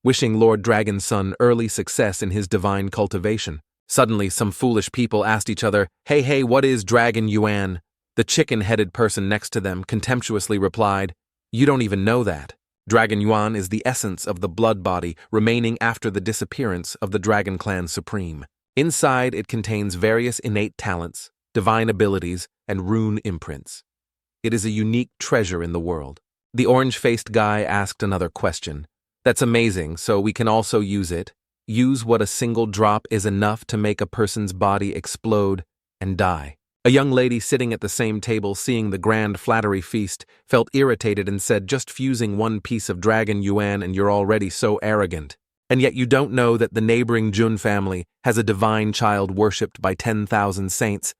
wishing Lord Dragon's son early success in his divine cultivation. Suddenly, some foolish people asked each other, Hey, what is Dragon Yuan?" The chicken-headed person next to them contemptuously replied, "You don't even know that. Dragon Yuan is the essence of the blood body remaining after the disappearance of the Dragon Clan Supreme. Inside, it contains various innate talents, divine abilities, and rune imprints. It is a unique treasure in the world." The orange-faced guy asked another question. "That's amazing, so we can also use it. Use what a single drop is enough to make a person's body explode and die." A young lady sitting at the same table, seeing the grand flattery feast, felt irritated and said, "Just fusing 1 piece of Dragon Yuan and you're already so arrogant. And yet you don't know that the neighboring Jun family has a divine child worshipped by 10,000 saints.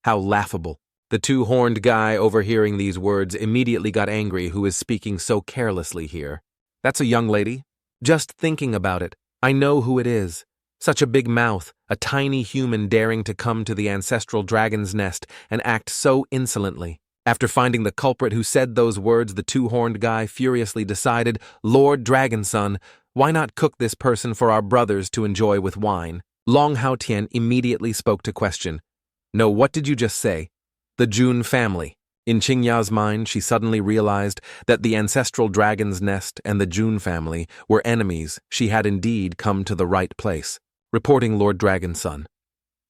How laughable." The two-horned guy overhearing these words immediately got angry. Who is speaking so carelessly here? That's a young lady. Just thinking about it, I know who it is. Such a big mouth, a tiny human daring to come to the ancestral dragon's nest and act so insolently. After finding the culprit who said those words, the two-horned guy furiously decided, Lord Dragonson, why not cook this person for our brothers to enjoy with wine? Long Hao Tian immediately spoke to question. No, what did you just say? The Jun family. In Qingya's mind, she suddenly realized that the ancestral dragon's nest and the Jun family were enemies. She had indeed come to the right place. Reporting Lord Dragonson.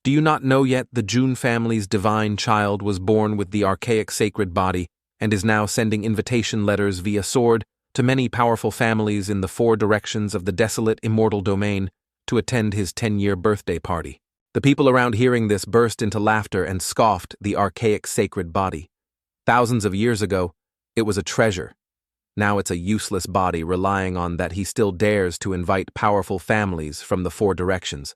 Do you not know yet the Jun family's divine child was born with the archaic sacred body and is now sending invitation letters via sword to many powerful families in the 4 directions of the desolate immortal domain to attend his 10-year birthday party? The people around hearing this burst into laughter and scoffed the archaic sacred body. Thousands of years ago, it was a treasure. Now it's a useless body relying on that he still dares to invite powerful families from the 4 directions.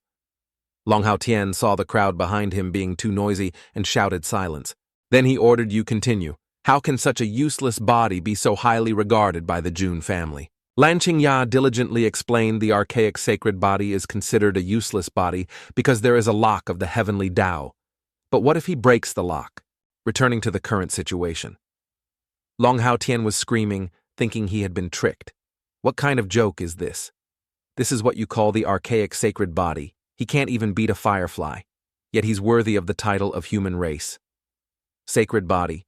Long Hao Tian saw the crowd behind him being too noisy and shouted silence. Then he ordered you continue. How can such a useless body be so highly regarded by the Jun family? Lan Qingya diligently explained the archaic sacred body is considered a useless body because there is a lock of the heavenly Tao. But what if he breaks the lock? Returning to the current situation. Long Hao Tian was screaming, thinking he had been tricked. What kind of joke is this? This is what you call the archaic sacred body. He can't even beat a firefly, yet he's worthy of the title of human race. Sacred body,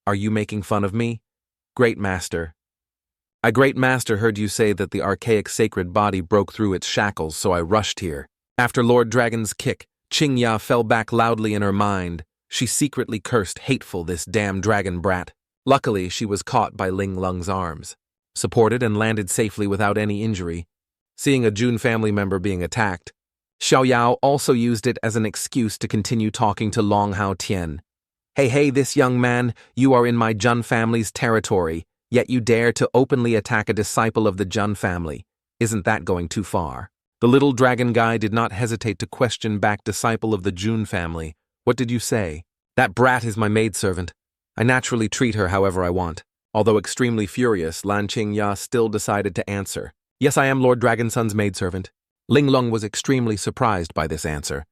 are you making fun of me? Great Master. I, Great Master, heard you say that the archaic sacred body broke through its shackles, so I rushed here. After Lord Dragon's kick, Qingya fell back loudly in her mind. She secretly cursed, hateful, this damn dragon brat. Luckily, she was caught by Ling Lung's arms, supported and landed safely without any injury. Seeing a Jun family member being attacked, Xiao Yao also used it as an excuse to continue talking to Long Hao Tian. Hey, this young man, you are in my Jun family's territory, yet you dare to openly attack a disciple of the Jun family. Isn't that going too far? The little dragon guy did not hesitate to question back, disciple of the Jun family. What did you say? That brat is my maidservant. I naturally treat her however I want. Although extremely furious, Lan Qingya still decided to answer. Yes, I am Lord Dragonson's maidservant. Ling Lung was extremely surprised by this answer.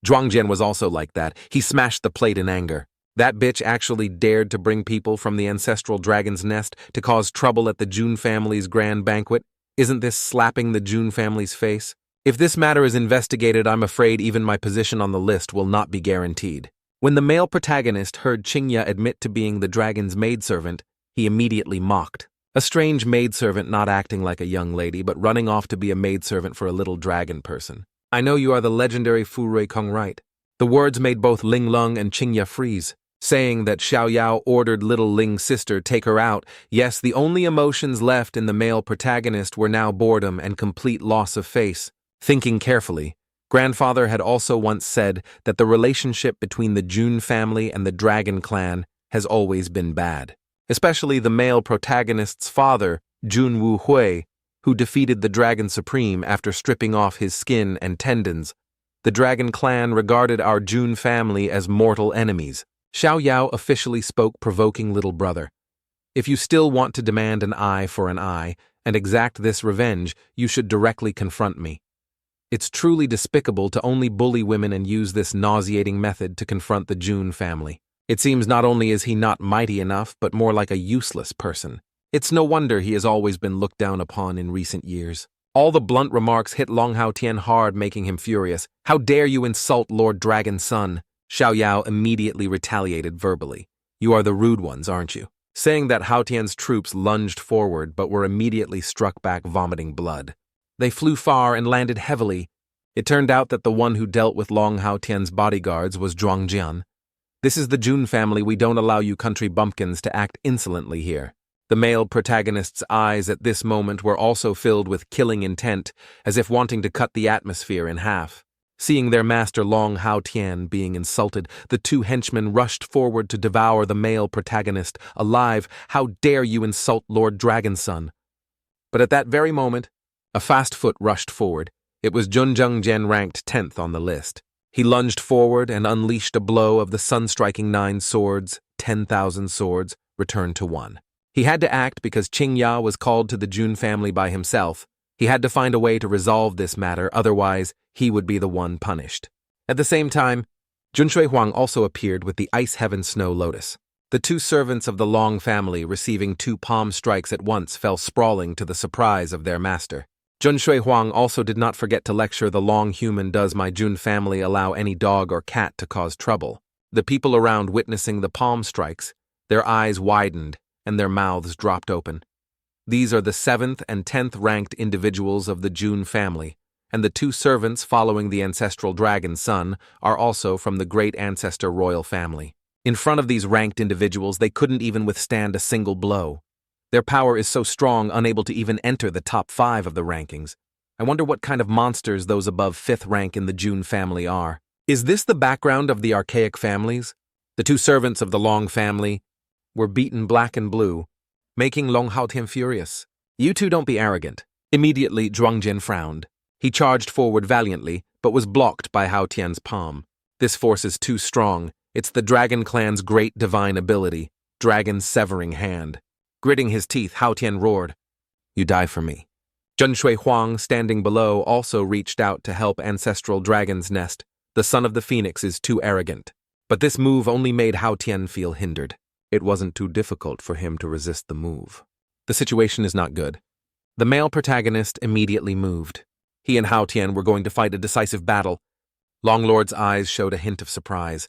Zhuangjian was also like that. He smashed the plate in anger. That bitch actually dared to bring people from the ancestral dragon's nest to cause trouble at the Jun family's grand banquet. Isn't this slapping the Jun family's face? If this matter is investigated, I'm afraid even my position on the list will not be guaranteed. When the male protagonist heard Qingya admit to being the dragon's maidservant, he immediately mocked. A strange maidservant not acting like a young lady, but running off to be a maidservant for a little dragon person. I know you are the legendary Fu Rui Kong, right? The words made both Ling Lung and Qingya freeze. Saying that Xiao Yao ordered little Ling's sister take her out, yes, the only emotions left in the male protagonist were now boredom and complete loss of face. Thinking carefully, grandfather had also once said that the relationship between the Jun family and the dragon clan has always been bad. Especially the male protagonist's father, Jun Wu Hui, who defeated the Dragon Supreme after stripping off his skin and tendons. The dragon clan regarded our Jun family as mortal enemies. Xiao Yao officially spoke, provoking little brother. If you still want to demand an eye for an eye and exact this revenge, you should directly confront me. It's truly despicable to only bully women and use this nauseating method to confront the Jun family. It seems not only is he not mighty enough, but more like a useless person. It's no wonder he has always been looked down upon in recent years. All the blunt remarks hit Long Hao Tian hard, making him furious. How dare you insult Lord Dragon's son? Xiao Yao immediately retaliated verbally. You are the rude ones, aren't you? Saying that, Hao Tian's troops lunged forward but were immediately struck back, vomiting blood. They flew far and landed heavily. It turned out that the one who dealt with Long Hao Tian's bodyguards was Zhuangjian. This is the Jun family. We don't allow you country bumpkins to act insolently here. The male protagonist's eyes at this moment were also filled with killing intent, as if wanting to cut the atmosphere in half. Seeing their master Long Hao Tian being insulted, the two henchmen rushed forward to devour the male protagonist alive. How dare you insult Lord Dragonson? But at that very moment, a fast foot rushed forward. It was Zhuangjian, ranked 10th on the list. He lunged forward and unleashed a blow of the sun-striking 9 swords, 10,000 swords, returned to 1. He had to act because Qingya was called to the Jun family by himself. He had to find a way to resolve this matter, otherwise he would be the one punished. At the same time, Junshui Huang also appeared with the Ice Heaven Snow Lotus. The 2 servants of the Long family, receiving 2 palm strikes at once, fell sprawling to the surprise of their master. Junshui Huang also did not forget to lecture the Long human, "Does my Jun family allow any dog or cat to cause trouble?" The people around witnessing the palm strikes, their eyes widened and their mouths dropped open. These are the 7th and 10th ranked individuals of the Jun family, and the 2 servants following the ancestral dragon son are also from the great ancestor royal family. In front of these ranked individuals, they couldn't even withstand a single blow. Their power is so strong, unable to even enter the top 5 of the rankings. I wonder what kind of monsters those above 5th rank in the Jun family are. Is this the background of the archaic families? The 2 servants of the Long family were beaten black and blue, making Long Haotian furious. "You two don't be arrogant." Immediately, Zhuangjin frowned. He charged forward valiantly, but was blocked by Hao Tian's palm. This force is too strong. It's the Dragon Clan's great divine ability, Dragon's Severing Hand. Gritting his teeth, Hao Tian roared, "You die for me." Junshui Huang, standing below, also reached out to help Ancestral Dragon's Nest. The son of the Phoenix is too arrogant. But this move only made Hao Tian feel hindered. It wasn't too difficult for him to resist the move. The situation is not good. The male protagonist immediately moved. He and Hao Tian were going to fight a decisive battle. Longlord's eyes showed a hint of surprise,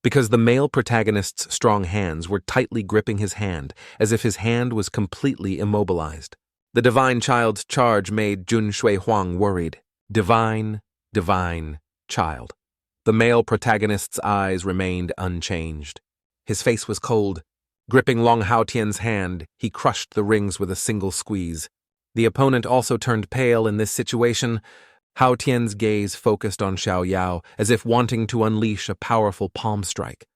because the male protagonist's strong hands were tightly gripping his hand, as if his hand was completely immobilized. The divine child's charge made Junshui Huang worried. Divine child. The male protagonist's eyes remained unchanged. His face was cold. Gripping Long Hao Tian's hand, he crushed the rings with a single squeeze. The opponent also turned pale in this situation. Hao Tian's gaze focused on Xiao Yao, as if wanting to unleash a powerful palm strike.